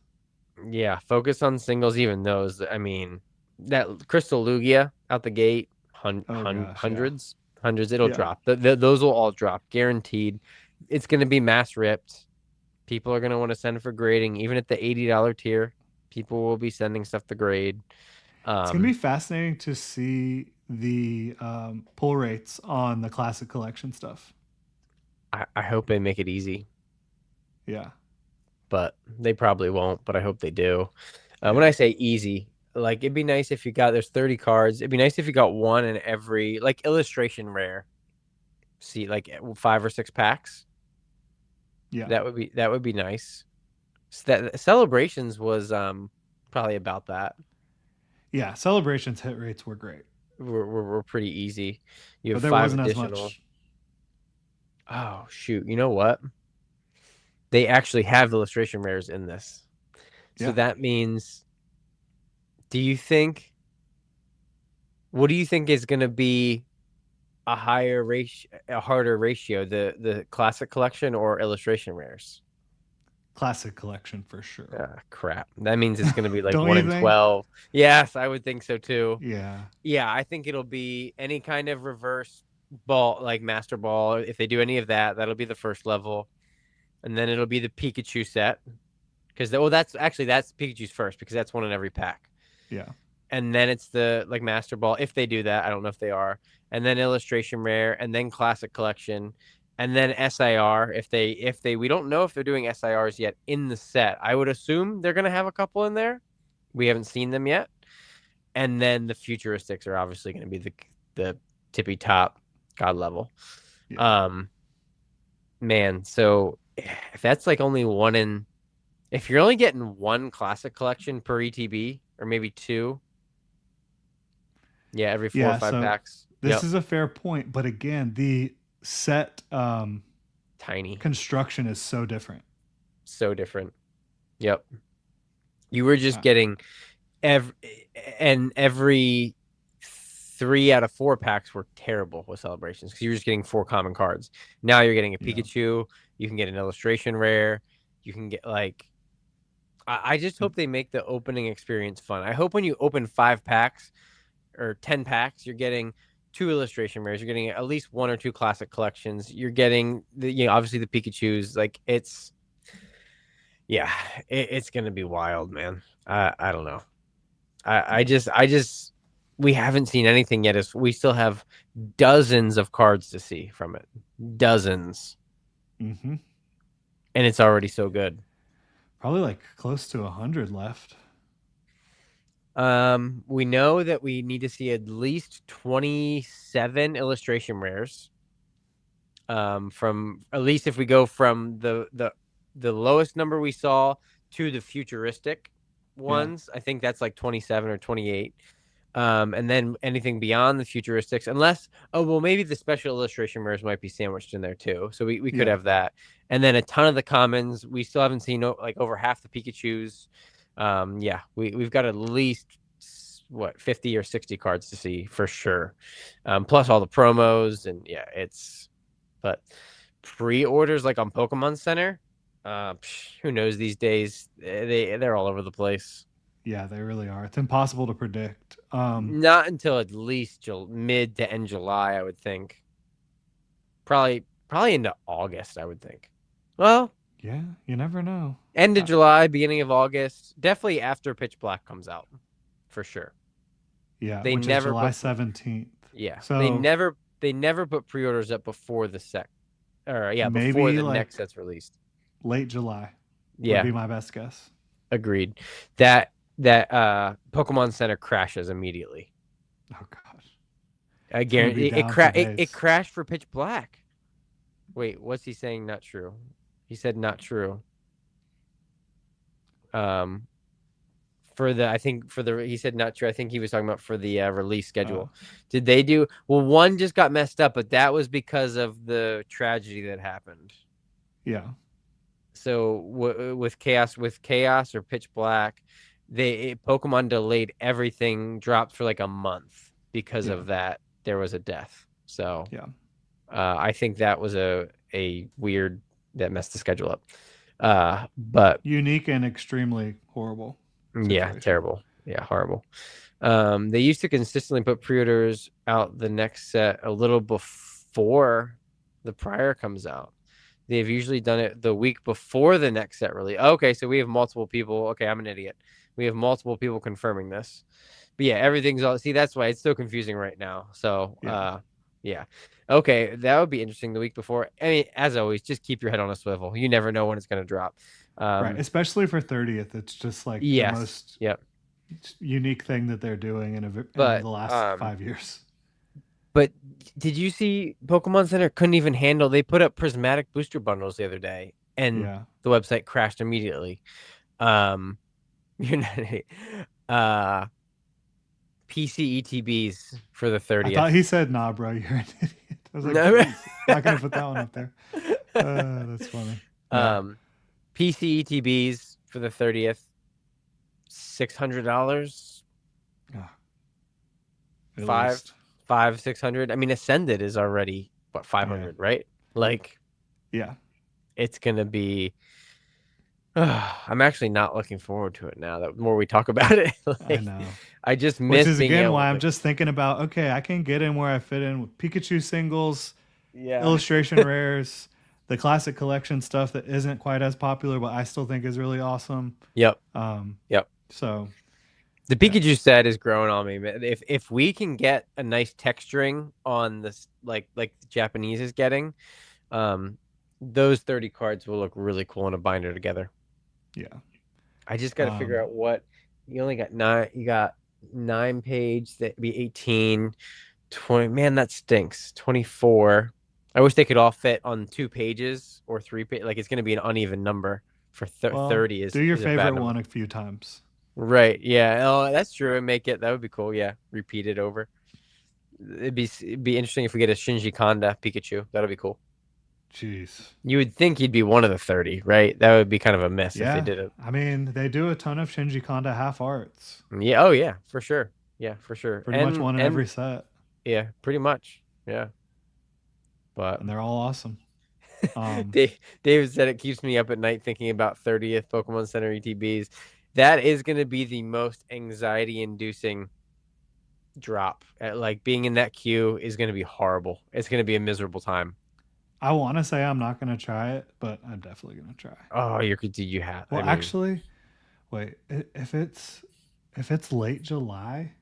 yeah, focus on singles, even those. I mean, that Crystal Lugia out the gate, Oh gosh, yeah. hundreds. It'll Yeah. drop. Those will all drop, guaranteed. It's going to be mass ripped. People are going to want to send for grading, even at the $80 tier. People will be sending stuff to grade. It's going to be Um, fascinating to see the pull rates on the classic collection stuff. I hope they make it easy, Yeah. but they probably won't. But I hope they do. When Yeah. I say easy, like it'd be nice if you got there's 30 cards. It'd be nice if you got one in every like illustration rare. See like 5 or 6 packs. Yeah. That would be nice. Celebrations was probably about that. Yeah. Celebrations hit rates were great, We're pretty easy. You but have there five wasn't as additional. much. Oh shoot! You know what? They actually have illustration rares in this, so Yeah. that means. Do you think? What do you think is going to be a higher ratio, a harder ratio, the classic collection or illustration rares? Classic collection for sure. Ah, crap. That means it's going to be like Don't one you in think? 12. Yes, I would think so too. Yeah. Yeah, I think it'll be any kind of reverse ball, like Master Ball. If they do any of that, that'll be the first level. And then it'll be the Pikachu set. Because, that's Pikachu's first, because that's one in every pack. Yeah. And then it's the like Master Ball if they do that. I don't know if they are. And then Illustration Rare, and then Classic Collection, and then SIR. If they we don't know if they're doing SIRs yet in the set. I would assume they're gonna have a couple in there. We haven't seen them yet. And then the futuristics are obviously going to be the tippy top god level. Yeah. Um, man, so if that's like only one in, if you're only getting one classic collection per ETB or maybe two, yeah, every four or Yeah. five So packs. this Yep, is a fair point, but again, the set tiny, construction is so different. so different. Yep, you were just Uh, getting every every 3 out of 4 packs were terrible with celebrations because you were just getting 4 common cards. Now you're getting a yeah. Pikachu. You can get an illustration rare. You can get like. I just hope they make the opening experience fun. I hope when you open 5 packs or 10 packs, you're getting 2 illustration rares. You're getting at least 1 or 2 classic collections. You're getting obviously the Pikachu's. Like yeah, it's gonna be wild, man. I don't know. Yeah. I just, we haven't seen anything yet. As we still have dozens of cards to see from it, dozens, Mm-hmm. and it's already so good. Probably like close to 100 left. We know that we need to see at least 27 illustration rares. From at least if we go from the lowest number we saw to the futuristic Yeah. ones, I think that's like 27 or 28. And then anything beyond the futuristics, unless maybe the special illustration rares might be sandwiched in there too. So we could Yeah. have that. And then a ton of the commons. We still haven't seen like over half the Pikachu's. Yeah, we've got at least what 50 or 60 cards to see for sure. Plus all the promos and yeah, but pre-orders like on Pokemon Center, who knows these days? They're all over the place. Yeah, they really are. It's impossible to predict. Not until at least mid to end July, I would think. Probably into August, I would think. Well, Yeah, you never know. end of Uh, July, beginning of August, definitely after Pitch Black comes out, for sure. yeah, They which is never July put 17th. yeah, So they never put pre-orders up before the sec or yeah, before maybe the like next set's released. late July would Yeah, be my best guess. agreed. That Pokemon Center crashes immediately. Oh gosh. I It's going to be guarantee down for it days. crashed for Pitch Black. Wait, what's he saying? Not true. He said not true. Um, I think he said not true. I think he was talking about for the release Uh, schedule. Did they do well? One just got messed up, but that was because of the tragedy that happened. yeah, So with chaos or pitch black, Pokemon delayed everything, dropped for like a month because yeah, of that. There was a death. So yeah. I think that was a weird that messed the schedule up. But Unique and extremely horrible yeah, situation. terrible. Yeah, horrible. They used to consistently put pre-orders out the next set a little before the prior comes out. They've usually done it the week before the next set release. Okay, so we have multiple people. Okay, I'm an idiot. We have multiple people confirming this. But yeah, everything's all. See, that's why it's so confusing right now. So, Yeah, yeah. Okay, that would be interesting the week before. I mean, as always, just keep your head on a swivel. You never know when it's going to drop. right. Especially for 30th, it's just like the Yes. most Yep. unique thing that they're doing in But the last 5 years. But did you see Pokemon Center couldn't even handle? They put up prismatic booster bundles the other day, and Yeah, the website crashed immediately. Um, you're not PCETBs for the I thought 30th. he said, "Nah, bro, you're an idiot." I was like, No. "Jeez, not gonna put that one up there." That's funny. No, um, PCETBs for the 30th, $600, Ah, at five, least. 600. I mean, Ascended is already what Yeah, 500, right? Like yeah. it's gonna be. I'm actually not looking forward to it now. That the more we talk about it, I like know. I just Which miss is being again able why I'm to. just thinking about, okay, I can get in where I fit in with Pikachu singles, Yeah. illustration rares, the classic collection stuff that isn't quite as popular, but I still think is really awesome. Yep. Um, Yep. so The yeah, Pikachu set is growing on me. Man. If we can get a nice texturing on this, like the Japanese is getting, um, those 30 cards will look really cool in a binder together. yeah. I just got to figure Um, out what you only got nine. You got 9 page. That'd be 18, 20. Man, that stinks. 24. I wish they could all fit on 2 pages or 3 pages. Like it's going to be an uneven number for well, 30 do your is a bad favorite number. one a few times. Right. Yeah. Oh, that's true. And make it. That would be cool. Yeah. Repeat it over. It'd be interesting if we get a Shinji Kanda Pikachu. That'll be cool. Jeez. You would think he'd be one of the 30, right? That would be kind of a miss if they Yeah, did it. I mean, they do a ton of Shinji Kanda half arts, Yeah. Oh, yeah. For sure. Yeah. For sure. pretty much one in And every set, yeah. Pretty much. Yeah. But and they're all awesome. Um, David said it keeps me up at night thinking about 30th Pokemon Center ETBs. That is going to be the most anxiety inducing drop. Like being in that queue is going to be horrible. It's going to be a miserable time. I want to say I'm not gonna try it, but I'm definitely gonna try. Oh, you have. I Well, mean, actually, wait, if it's late July,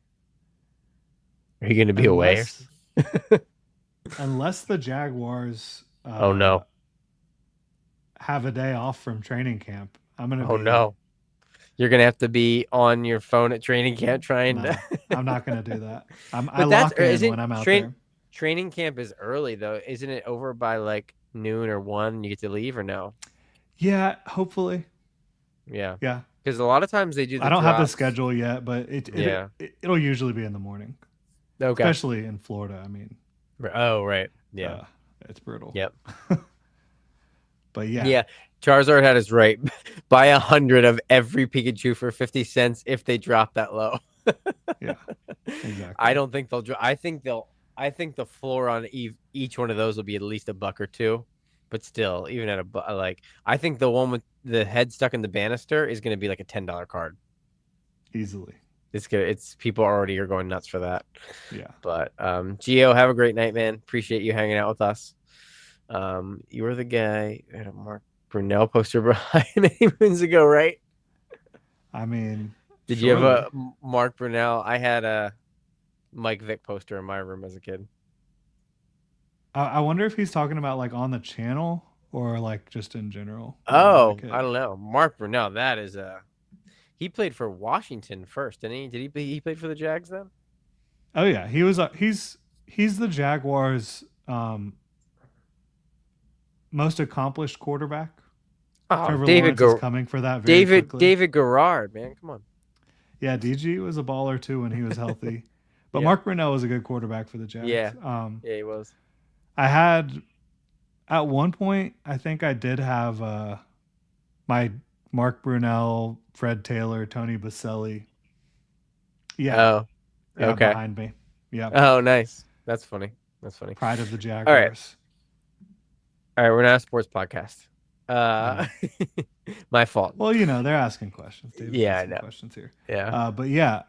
are you going to be away or unless something? unless the Jaguars Oh no. have a day off from training camp, I'm gonna Oh be no. You're going to have to be on your phone at training camp trying to. nah. I'm not gonna do that. I But that's lock or in isn't when I'm out there. training camp is early though. Isn't it over by like noon or 1 you get to leave or no? Yeah, hopefully. Yeah. Yeah, Because a lot of times they do I the don't have the drops. schedule yet, but Yeah. it'll usually be in the morning, Okay. especially in Florida. I mean, Oh, right. Yeah. uh, it's brutal. Yep. But yeah, Yeah. Charizard had us right. Buy 100 of every Pikachu for 50 cents if they drop that low. yeah, I exactly. don't think they'll drop. I think the floor on each one of those will be at least a buck or two. But still, even at like, I think the one with the head stuck in the banister is going to be like a $10 card. Easily. It's people already are going nuts for that. Yeah. But Gio, have a great night, man. Appreciate you hanging out with us. You were the guy who had a Mark Brunell poster behind many moons ago, right? I mean, Did you have surely. a Mark Brunell? I had a Mike Vick poster in my room as a kid. I wonder if he's talking about like on the channel or like just in general when I was a Oh, I kid. don't know. Mark Brunell, that is a he played for Washington first, didn't he? He played for the Jags then? Oh yeah, he was. He's the Jaguars' most accomplished quarterback. Oh, Trevor Lawrence is coming for that very quickly. David Garrard, man. Come on. Yeah, DG was a baller too when he was healthy. But Yeah. Mark Brunell was a good quarterback for the Jags. Yeah. Yeah, he was. I had at one point, I think I did have my Mark Brunell, Fred Taylor, Tony Baselli. Yeah, Oh, yeah, okay. behind me. Yeah, Oh, nice. That's funny. That's funny. pride of the All right. Jaguars. All right, we're not a sports podcast. I know. Uh my fault. Well, you know they're asking questions. David's Yeah, I asking know. questions here. Yeah. But yeah,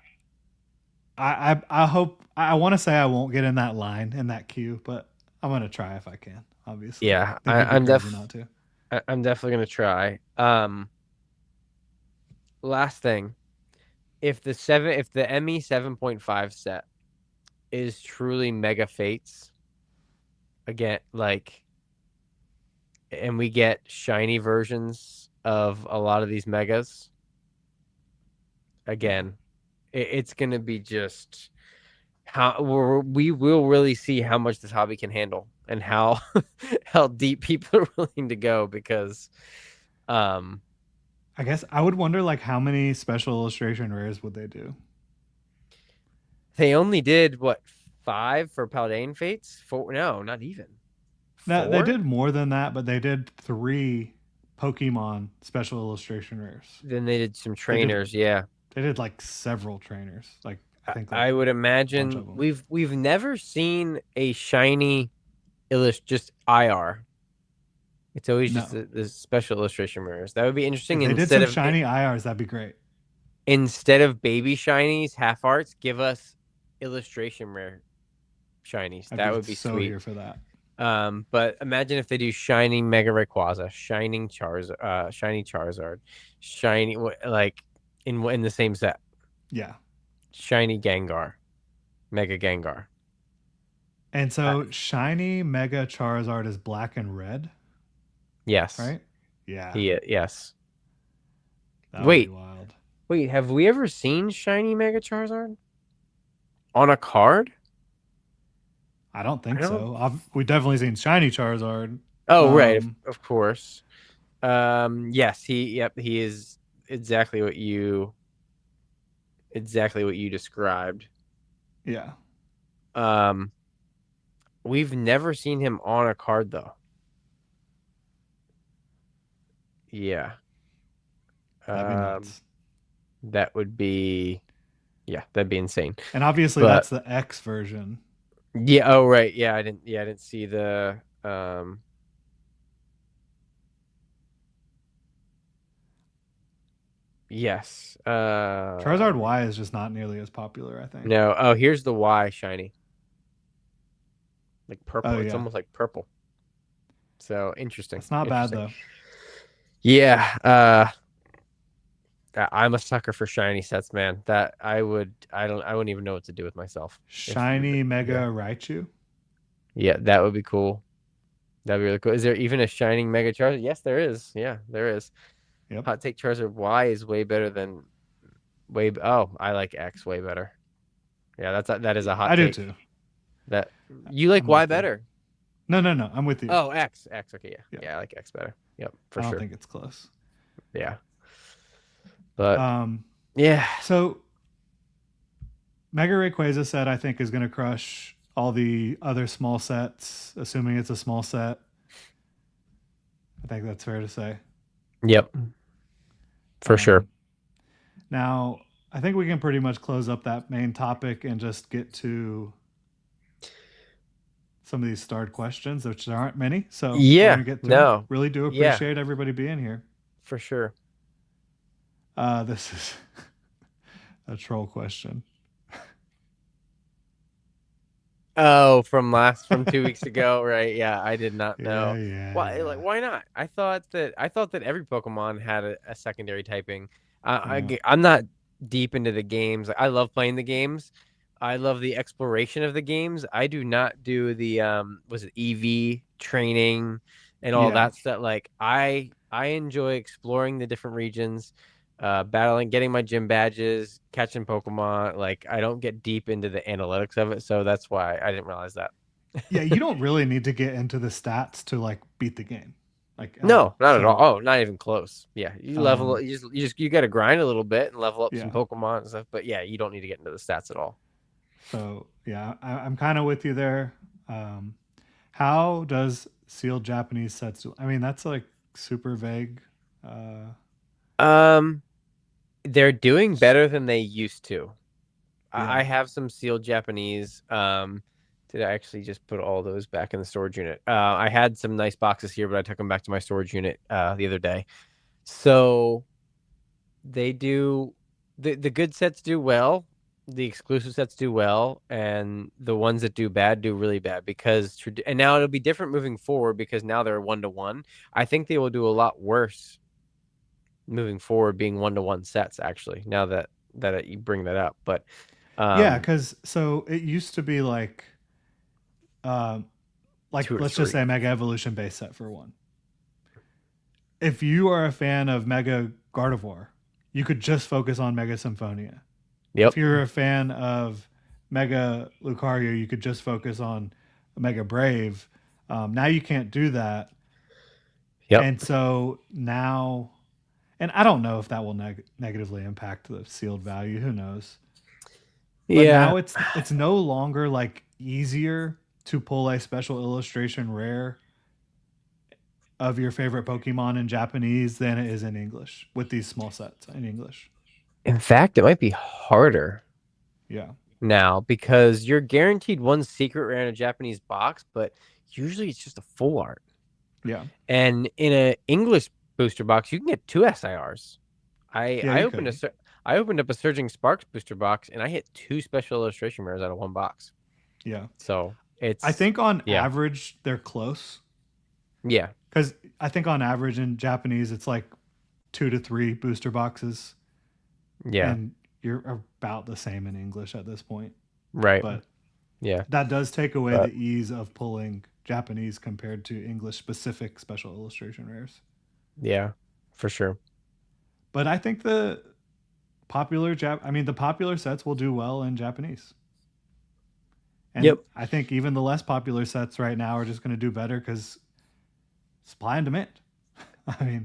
I hope I want to say I won't get in that line in that queue, but I'm gonna try if I can. Obviously, I Yeah, think you'd be crazy not to. I'm definitely gonna try. Last thing, if the ME 7.5 set is truly Mega Fates again, like, and we get shiny versions of a lot of these megas Yeah, again, it's gonna be just how we will really see how much this hobby can handle and how how deep people are willing to go because um I guess I would wonder like how many special illustration rares would they do? they only did what, 5 for Paladin Fates? 4? No, not even. No, they 4? did more than that, but they did 3 Pokemon special illustration rares. Then they did some They did trainers, yeah. they did like several trainers. Like I think like I would a bunch imagine of them. we've never seen a shiny just IR. It's always just No, the special illustration mirrors. That would be if interesting. they did some shiny IRs, that'd be great. Instead of baby shinies, half arts, give us illustration rare shinies. I'd That be would be so sweet. here for that. But imagine if they do shining Mega Rayquaza, shining shiny Charizard, shiny like in the same set, Yeah. shiny Gengar, Mega Gengar. And Uh, so shiny Mega Charizard is black and red, yes, right? Yeah, yes. that would be Wait, wild. wait. Have we ever seen shiny Mega Charizard on a card? I don't I think don't. so. We've definitely seen shiny Charizard. Oh, right. Um, Of course. Yes. Yep. He is exactly what you described. yeah, Um, we've never seen him on a card though. Yeah. that'd be Um, nuts. that would be, yeah, that'd be insane. And obviously But that's the X version. yeah, oh right, yeah, I didn't see the yes. Charizard Y is just not nearly as popular, I think. No. Oh, here's the Y shiny. Like Oh purple. It's yeah, almost like purple. So interesting. that's not bad Interesting. though. Yeah. I'm a sucker for shiny sets, man. That I wouldn't even know what to do with myself. If Shiny yeah. Mega Raichu. Yeah, that would be cool. That'd be really cool. Is there even a shining Mega Charizard? Yes, there is. Yeah, there is. Yep, Hot take Charizard Y is way better than oh, I like X way better. Yeah, that is a hot I do take. too. That you like I'm Y with you. better. No. I'm with you. Oh, X. Okay, yeah. Yeah, Yeah, I like X better. Yep, for I don't sure. think it's close. Yeah. But Um, yeah. so Mega Rayquaza set I think is going to crush all the other small sets, assuming it's a small set. I think that's fair to say. Yep, for sure. Um, Now, I think we can pretty much close up that main topic and just get to some of these starred questions, which there aren't many. So we're Yeah. going to get to them. No. Really do Yeah, appreciate everybody being here. for sure. This is a troll question. Oh, from 2 weeks ago, right? Yeah, I did not Yeah, know. yeah, Why? Like, yeah. why not? I thought that every Pokemon had a secondary typing. Yeah. I'm not deep into the games. Like, I love playing the games. I love the exploration of the games. I do not do the was it EV training and all Yeah. that stuff. Like, I enjoy exploring the different regions, battling, getting my gym badges, catching Pokemon. Like, I don't get deep into the analytics of it, so that's why I didn't realize that. Yeah, you don't really need to get into the stats to like beat the game. like at a No, not at all. similar. Oh, not even close. Yeah, you level. Um, You got to grind a little bit and level up some yeah. Pokemon and stuff. But yeah, you don't need to get into the stats at all. So yeah, I'm kind of with you there. Um, how does sealed Japanese sets do? I mean, that's like super vague. Uh, Um, they're doing better than they used to. yeah. I have some sealed Japanese. Did I actually just put all those back in the storage unit? I had some nice boxes here, but I took them back to my storage unit the other day. So they do the good sets do well, the exclusive sets do well, and the ones that do bad do really bad because and now it'll be different moving forward because now they're 1-to-1. I think they will do a lot worse moving forward being 1-to-1 sets actually. Now that you bring that up, but Yeah, um because so it used to be uh, like 2 or let's just 3. say Mega Evolution base set for one. If you are a fan of Mega Gardevoir, you could just focus on Mega Symphonia. If Yep. you're a fan of Mega Lucario, you could just focus on Mega Brave. Now you can't do that, Yep. and so now, and I don't know if that will negatively impact the sealed value. Who knows? But Yeah. now it's no longer like easier to pull a special illustration rare of your favorite Pokemon in Japanese than it is in English with these small sets in English. In fact, it might be harder Yeah. now because you're guaranteed one secret rare in a Japanese box, but usually it's just a full art. Yeah. And in an English booster box, you can get 2 SIRs. I Yeah, I you opened a could. I opened up a Surging Sparks booster box and I hit 2 special illustration rares out of one box. Yeah. So I it's think on yeah. average they're close Yeah. because I think on average in Japanese it's like 2 to 3 booster boxes, Yeah. and you're about the same in English at this point. Right. But Yeah. that does take away But the ease of pulling Japanese compared to English specific special illustration rares. yeah, for sure. But I think the popular sets will do well in Japanese. And Yep. I think even the less popular sets right now are just going to do better because supply and demand. I mean,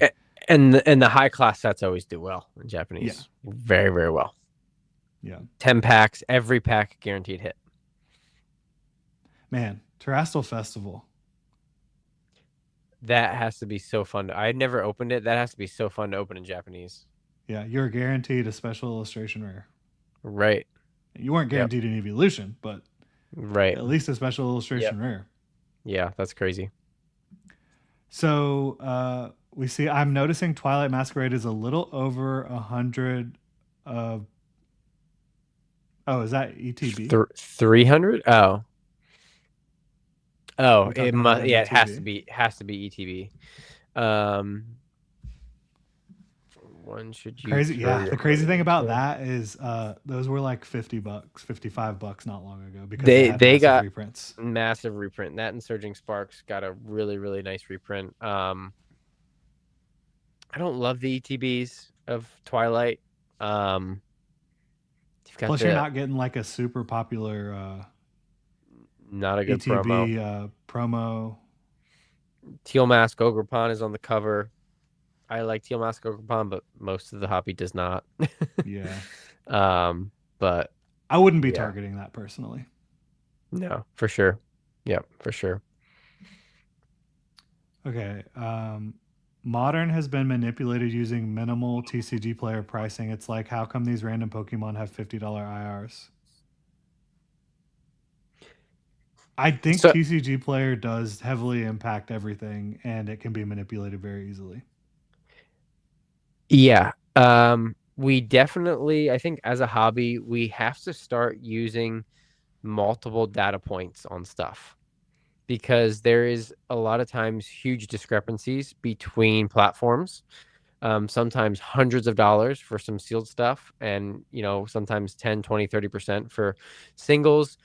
And the high class sets always do well in yeah, Japanese. Very, very well. yeah. 10 packs, every pack guaranteed hit. Man, Terrestrial Festival. That has to be so fun. I had never opened it. That has to be so fun to open in Japanese. Yeah, you're guaranteed a special illustration rare. Right. You weren't Yep. guaranteed an evolution, but Right. at least a special Yep. illustration rare. Yeah, that's crazy. So we see. I'm noticing Twilight Masquerade is a little over 100. Uh, oh, is that ETB? 300? Oh. Are Oh, we it talking about must. an Yeah, it ETB? has to be ETB. Um, one should you Crazy, throw yeah. your The crazy money thing about into? that is those were like $50, $55 not long ago because they had They massive got reprints. massive reprint. That and Surging Sparks got a really, really nice reprint. I don't love the ETBs of Twilight. Um, you've got Plus, you're the not getting like a super popular not a good promo. ETB promo. Teal Mask Ogrepon is on the cover. I like Teal Mask Ogrepon, but most of the hobby does not. Yeah, But I wouldn't be yeah, targeting that personally. no, for sure. Yep, for sure. Okay. Modern has been manipulated using minimal TCG player pricing. It's like, how come these random Pokemon have $50 IRs? I think So TCG player does heavily impact everything, and it can be manipulated very easily. yeah, we definitely, I think as a hobby, we have to start using multiple data points on stuff because there is a lot of times huge discrepancies between platforms. Sometimes hundreds of dollars for some sealed stuff and sometimes 10, 20, 30% for singles.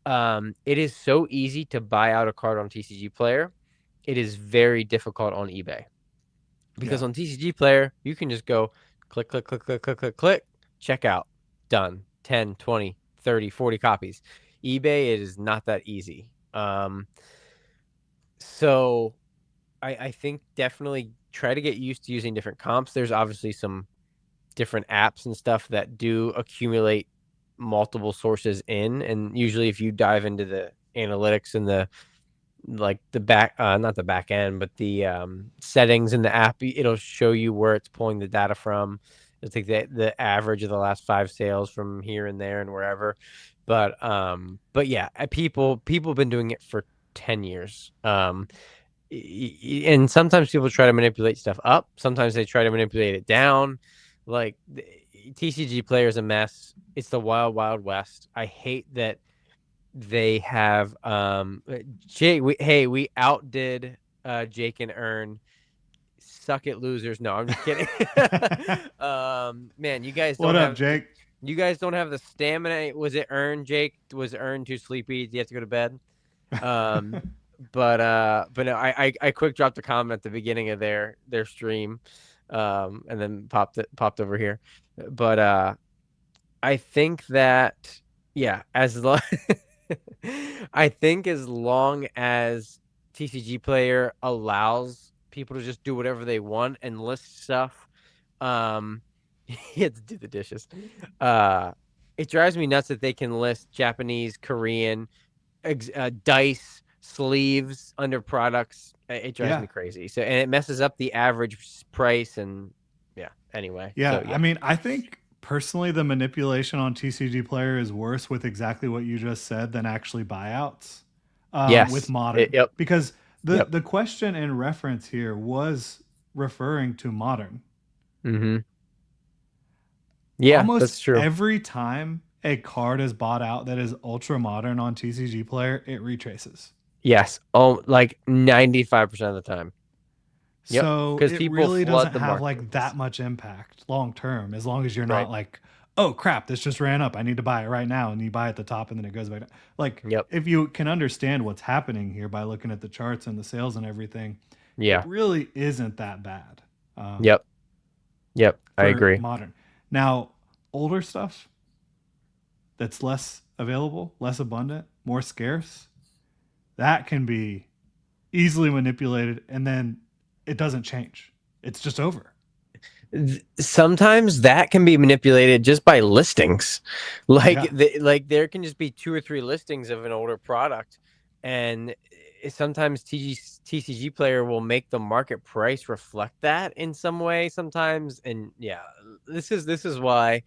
It is so easy to buy out a card on TCG Player. It is very difficult on eBay because Yeah. on TCG Player, you can just go click, click, click, click, click, click, click, check out, done. 10, 20, 30, 40 copies. eBay, it is not that easy. So I think definitely try to get used to using different comps. There's obviously some different apps and stuff that do accumulate multiple sources in, and usually if you dive into the analytics and the like the back not the back end but the settings in the app, it'll show you where it's pulling the data from. It'll take the average of the last 5 sales from here and there and wherever. But yeah, people have been doing it for 10 years. And sometimes people try to manipulate stuff up, sometimes they try to manipulate it down. Like TCG Player is a mess. It's the wild wild west. I hate that they have Jake. We outdid Jake and Ern. Suck it, losers. No, I'm just kidding. Man, you guys What don't up, have Jake? you guys don't have the stamina. Was it Ern, Jake? Was Ern too sleepy? Do you have to go to bed? Um, but no, I quick dropped a comment at the beginning of their stream, and then popped over here. But I think that yeah, as long I think as long as TCG Player allows people to just do whatever they want and list stuff, he had to do the dishes. Uh, it drives me nuts that they can list Japanese, Korean, dice, sleeves under products. It drives Yeah. me crazy. So and it messes up the average price and yeah. Anyway, so Yeah. I yeah. mean, I think personally the manipulation on TCG Player is worse with exactly what you just said than actually buyouts with Yes. modern. Yep. Because Yep. the question in reference here was referring to modern. Mm-hmm. Yeah, Almost that's true. every time a card is bought out that is ultra modern on TCG Player, it retraces. Yes. Oh, like 95% of the time. Yep. So Because it people really flood doesn't the have market like with that this. much impact long term, as long as you're Right. not like, oh crap, this just ran up. I need to buy it right now. And you buy at the top and then it goes back down. Like, Yep. if you can understand what's happening here by looking at the charts and the sales and everything, it Yeah. really isn't that bad Yep. Yep. I for agree. modern. Now, older stuff that's less available, less abundant, more scarce, that can be easily manipulated and then it doesn't change. It's just over. Sometimes that can be manipulated just by listings. Like Yeah. like there can just be 2 or 3 listings of an older product, and sometimes TCG Player will make the market price reflect that in some way sometimes. And yeah, this is why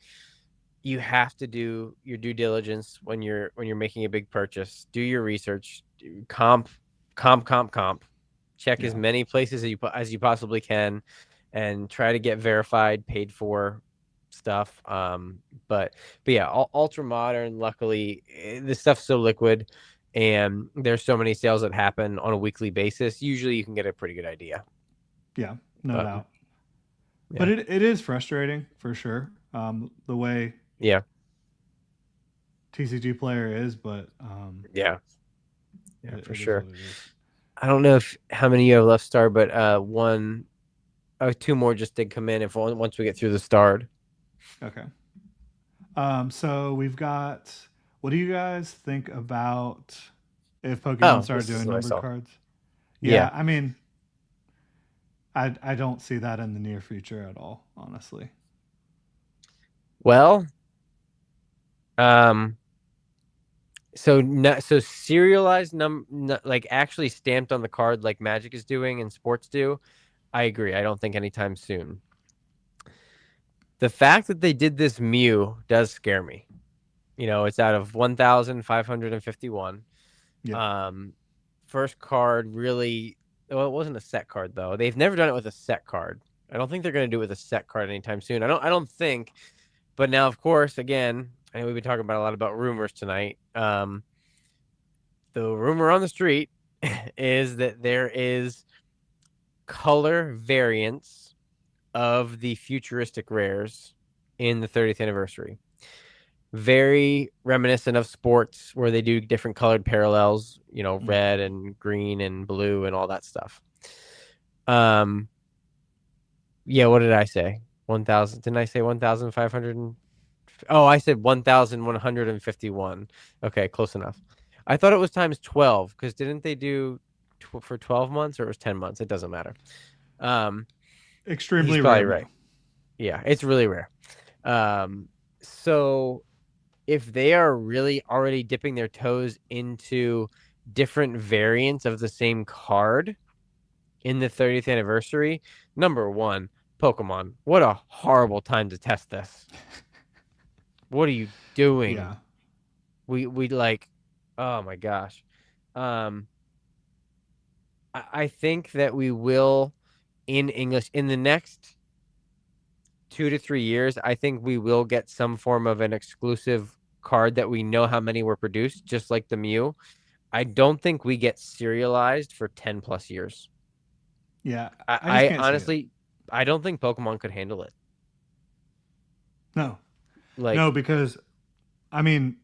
you have to do your due diligence when you're making a big purchase. Do your research, comp, comp. Check as Yeah. many places as you possibly can, and try to get verified, paid for stuff. But yeah, ultra modern. Luckily, this stuff's so liquid, and there's so many sales that happen on a weekly basis. Usually, you can get a pretty good idea. Yeah. No But doubt. But yeah, it is frustrating for sure. The way yeah, TCG player is, but yeah, yeah, for it is sure. what it is. I don't know if how many you have left, Star, but one, 2 more just did come in. If once we get through the start. Okay. So we've got. What do you guys think about if Pokemon Oh, started this is doing what I numbered saw. cards? Yeah. Yeah, I mean, I don't see that in the near future at all, honestly. Well, um, so serialized like actually stamped on the card like Magic is doing and sports do. I agree. I don't think anytime soon. The fact that they did this Mew does scare me. It's out of 1,551. Yeah. Um, First card really. Well, it wasn't a set card though. They've never done it with a set card. I don't think they're going to do it with a set card anytime soon. I don't think. But now, of course, again, I know we've been talking about a lot about rumors tonight. The rumor on the street is that there is color variants of the futuristic rares in the 30th anniversary. Very reminiscent of sports where they do different colored parallels, Mm. red and green and blue and all that stuff. Um, yeah, what did I say? 1,000. Didn't I say 1,500? Oh, I said 1,151. Okay, close enough. I thought it was times 12 because didn't they do for 12 months or it was 10 months. It doesn't matter. Um, he's Extremely probably rare right. though. Yeah, it's really rare. So if they are really already dipping their toes into different variants of the same card in the 30th anniversary, number one, Pokemon. What a horrible time to test this. What are you Yeah. doing? We like, oh my gosh. Um, I think that we will in English in the next 2 to 3 years. I think we will get some form of an exclusive card that we know how many were produced, just like the Mew. I don't think we get serialized for 10 plus years. Yeah. I, I just I can't see it. honestly, I don't think Pokemon could handle it. No. No, Like, because I mean,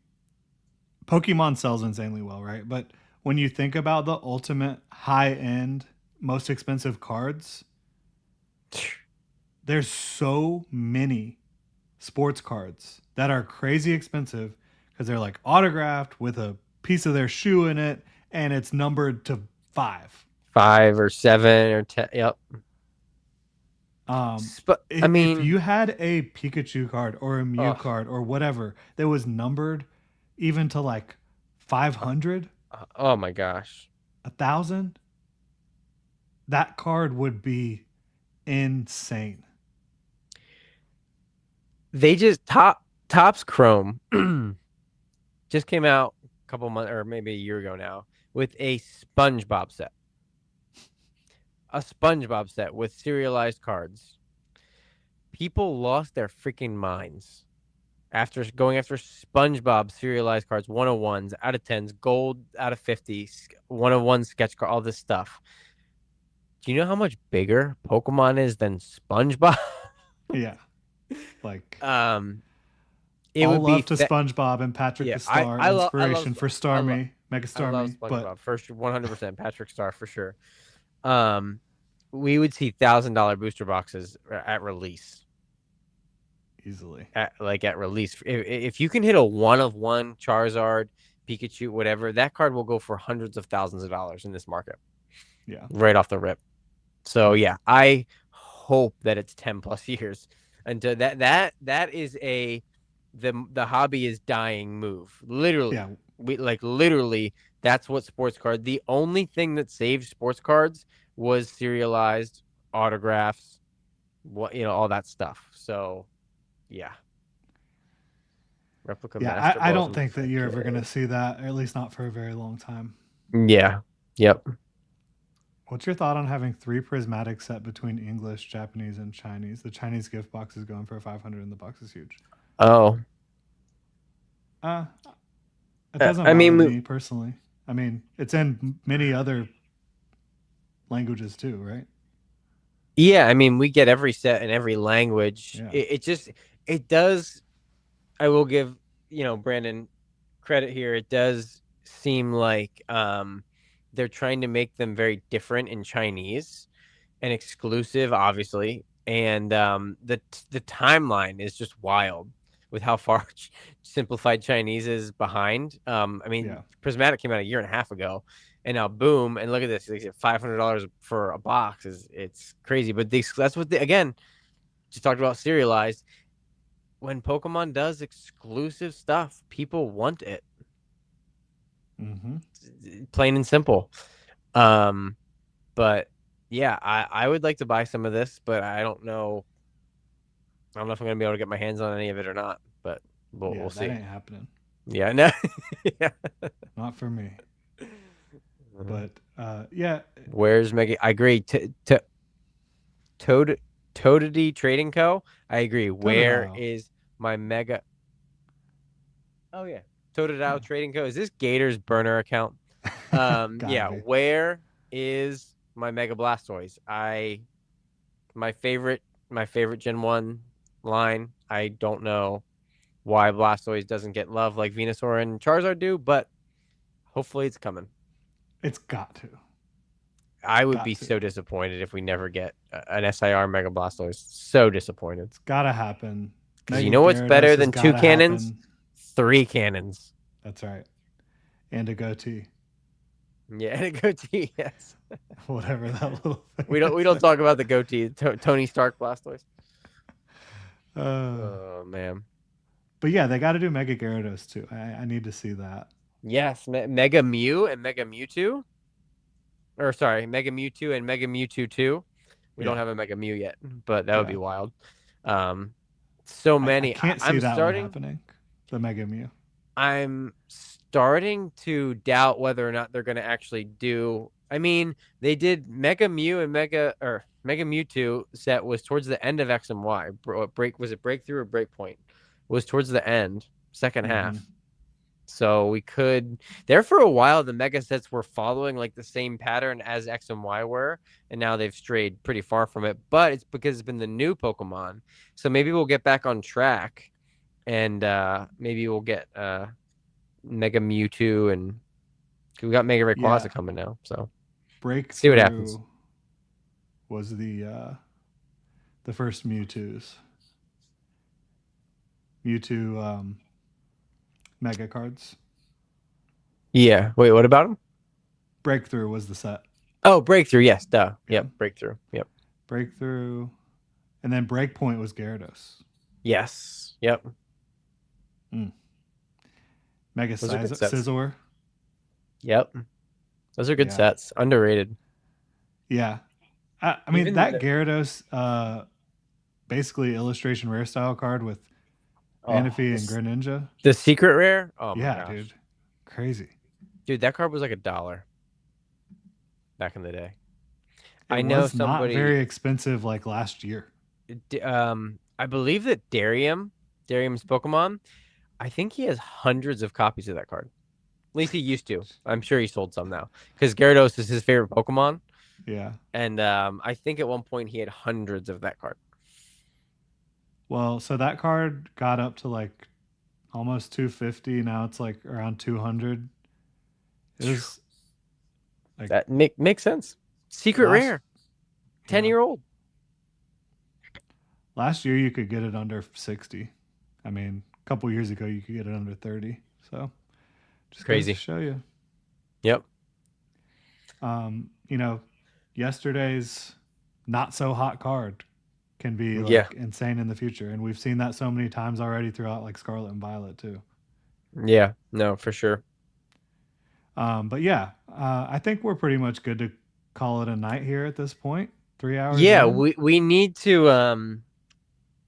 Pokemon sells insanely well, right? But when you think about the ultimate high end, most expensive cards, there's so many sports cards that are crazy expensive because they're like autographed with a piece of their shoe in it and it's numbered to five. 5 or 7 or 10. Yep. But I If mean, you had a Pikachu card or a Mew oh, card or whatever that was numbered even to like 500, oh my gosh. 1,000, that card would be insane. They just Topps Chrome just came out a couple months or maybe a year ago now with a SpongeBob set. A SpongeBob set with serialized cards. People lost their freaking minds after going after SpongeBob serialized cards, 101s out of 10s, gold out of 50, 101 sketch card, all this stuff. Do you know how much bigger Pokemon is than SpongeBob? Yeah. Like um, it all would be love to SpongeBob and Patrick yeah. the Star, I love inspiration for I love Starmie, Mega I love Starmie, but SpongeBob for 100%. Patrick Star for sure. Um, we would see $1,000 booster boxes at release. easily. At release, if you can hit a one of one Charizard, Pikachu, whatever, that card will go for hundreds of thousands of dollars in this market Yeah. right off the rip. So Yep. yeah, I hope that it's 10 plus years until that is a the hobby is dying move. Yeah. Literally, we like literally that's what sports card. The only thing that saved sports cards was serialized autographs, what all that stuff. So yeah, replica Yeah. master I balls don't and think that you're ever going to perfected. see that, or at least not for a very long time. Yeah. Yep. What's your thought on having three prismatic set between English, Japanese, and Chinese? The Chinese gift box is going for 500 and the box is huge. Oh, Uh, it doesn't I bother mean, me personally. I mean, it's in many other languages too, right? yeah. I mean, we get every set in every language. Yeah. It just it does. I will give Brandon credit here. It does seem like they're trying to make them very different in Chinese and exclusive, obviously. And the timeline is just wild with how far simplified Chinese is behind. I mean, Yeah. Prismatic came out a year and a half ago, and now boom, and look at this, like $500 for a box is it's crazy. But that's what they again just talked about serialized. When Pokemon does exclusive stuff, people want it, Mm-hmm. plain and simple. Um, but yeah, I would like to buy some of this, but I don't know. I don't know if I'm gonna be able to get my hands on any of it or not. But we'll Yeah, that see. ain't happening. Yeah, no. Yeah. Not for me. But yeah, Where's Mega? I agree. Toad Toadity Trading Co. I agree. Where Totodile. is my Mega? Oh yeah, Totodile Yeah. Trading Co. Is this Gator's burner account? Gotta Yeah. be. Where is my Mega Blastoise? My favorite my favorite Gen 1 line. I don't know why Blastoise doesn't get love like Venusaur and Charizard do, but hopefully it's coming. It's got to. I would be Got to. so disappointed if we never get an SIR Mega Blastoise. So disappointed. It's gotta happen. Because you Mega know what's Gyarados better has than two gotta cannons? happen. Three cannons. That's right. And a goatee. Yeah, and a goatee. Yes. Whatever that little thing We don't is. talk about the goatee. Tony Stark Blastoise. Uh, Oh man. but yeah, they got to do Mega Gyarados too. I need to see that. Yes, Mega Mew and Mega Mewtwo. Or sorry, Mega Mewtwo and Mega Mewtwo 2. We don't Yeah, have a Mega Mew yet, but that would be yeah. wild. Um, so I many. can't see that one happening. The Mega Mew. I'm starting to doubt whether or not they're going to actually do. I mean, they did Mega Mew and Mega Mewtwo set was towards the end of X and Y. Break was it Breakthrough or Breakpoint? Was towards the end, second Mm-hmm. half. So we could there for a while the mega sets were following like the same pattern as X and Y were, and now they've strayed pretty far from it. But it's because it's been the new Pokemon. So maybe we'll get back on track and maybe we'll get Mega Mewtwo and we got Mega Yeah, Rayquaza coming now. So see what happens. Breakthrough was the first Mewtwo's Mewtwo Mega cards. Yeah. Wait, what about him? Breakthrough was the set. Oh, Breakthrough. Yes, duh. Yeah, Yep, Breakthrough. Yep. Breakthrough, and then Breakpoint was Gyarados. Yes. Yep. Mm. Mega Those are good sets. Scizor. Yep. Those are good Yeah, sets. Underrated. yeah. I mean Even that Gyarados, basically illustration rare style card with oh, Manaphy and Greninja. the secret rare. Oh my Yeah, gosh, dude, crazy. dude, that card was like $1 back in the day. It I know was not somebody. very expensive like last year. I believe that Darium's Pokemon. I think he has hundreds of copies of that card. At least he used to. I'm sure he sold some now because Gyarados is his favorite Pokemon, Yeah. and I think at one point he had hundreds of that card. Well, so that card got up to like almost 250. Now it's like around 200. It was like That makes sense. Secret last rare, ten yeah. year old. Last year you could get it under 60. I mean, a couple years ago you could get it under 30. So, just goes to Crazy. show you. Yep. You know, yesterday's not so hot card can be Yeah. like insane in the future, and we've seen that so many times already throughout like Scarlet and Violet too. Yeah. No, for sure. But yeah, I think we're pretty much good to call it a night here at this point. 3 hours Yeah, in. we need to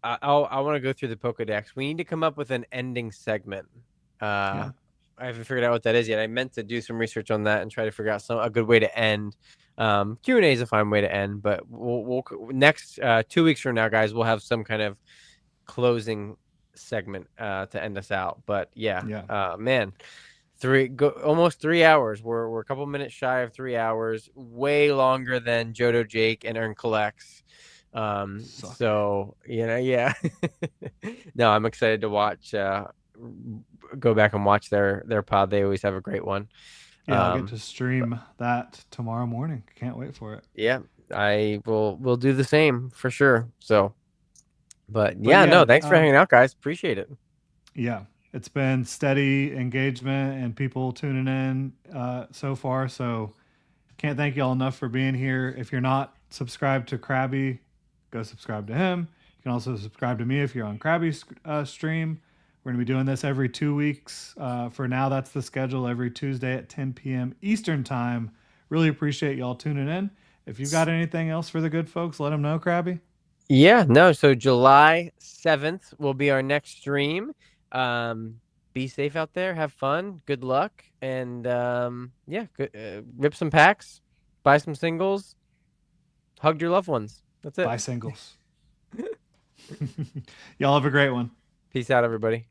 I want to go through the Pokedex. We need to come up with an ending segment. Yeah, I haven't figured out what that is yet. I meant to do some research on that and try to figure out a good way to end. Q&A is a fine way to end, but we'll next 2 weeks from now, guys, we'll have some kind of closing segment to end us out. But yeah, yeah, man, almost 3 hours. We're a couple minutes shy of 3 hours, way longer than Jodo Jake and Earn Collects. sucker. So yeah. No, I'm excited to watch. Go back and watch their pod. They always have a great one. Yeah, I'll get to But stream that tomorrow morning. Can't wait for it. yeah, I will do the same for sure. So, but But yeah, yeah, no, thanks for hanging out, guys. Appreciate it. yeah, it's been steady engagement and people tuning in so far. So can't thank you all enough for being here. If you're not subscribed to Krabby, go subscribe to him. You can also subscribe to me if you're on Krabby's stream. We're going to be doing this every 2 weeks. For now, that's the schedule every Tuesday at 10 p.m. Eastern Time. Really appreciate y'all tuning in. If you've got anything else for the good folks, let them know, Krabby. Yeah, no. So July 7th will be our next stream. Be safe out there. Have fun. Good luck. And yeah, rip some packs, buy some singles, hug your loved ones. That's it. Bye, singles. Y'all have a great one. Peace out, everybody.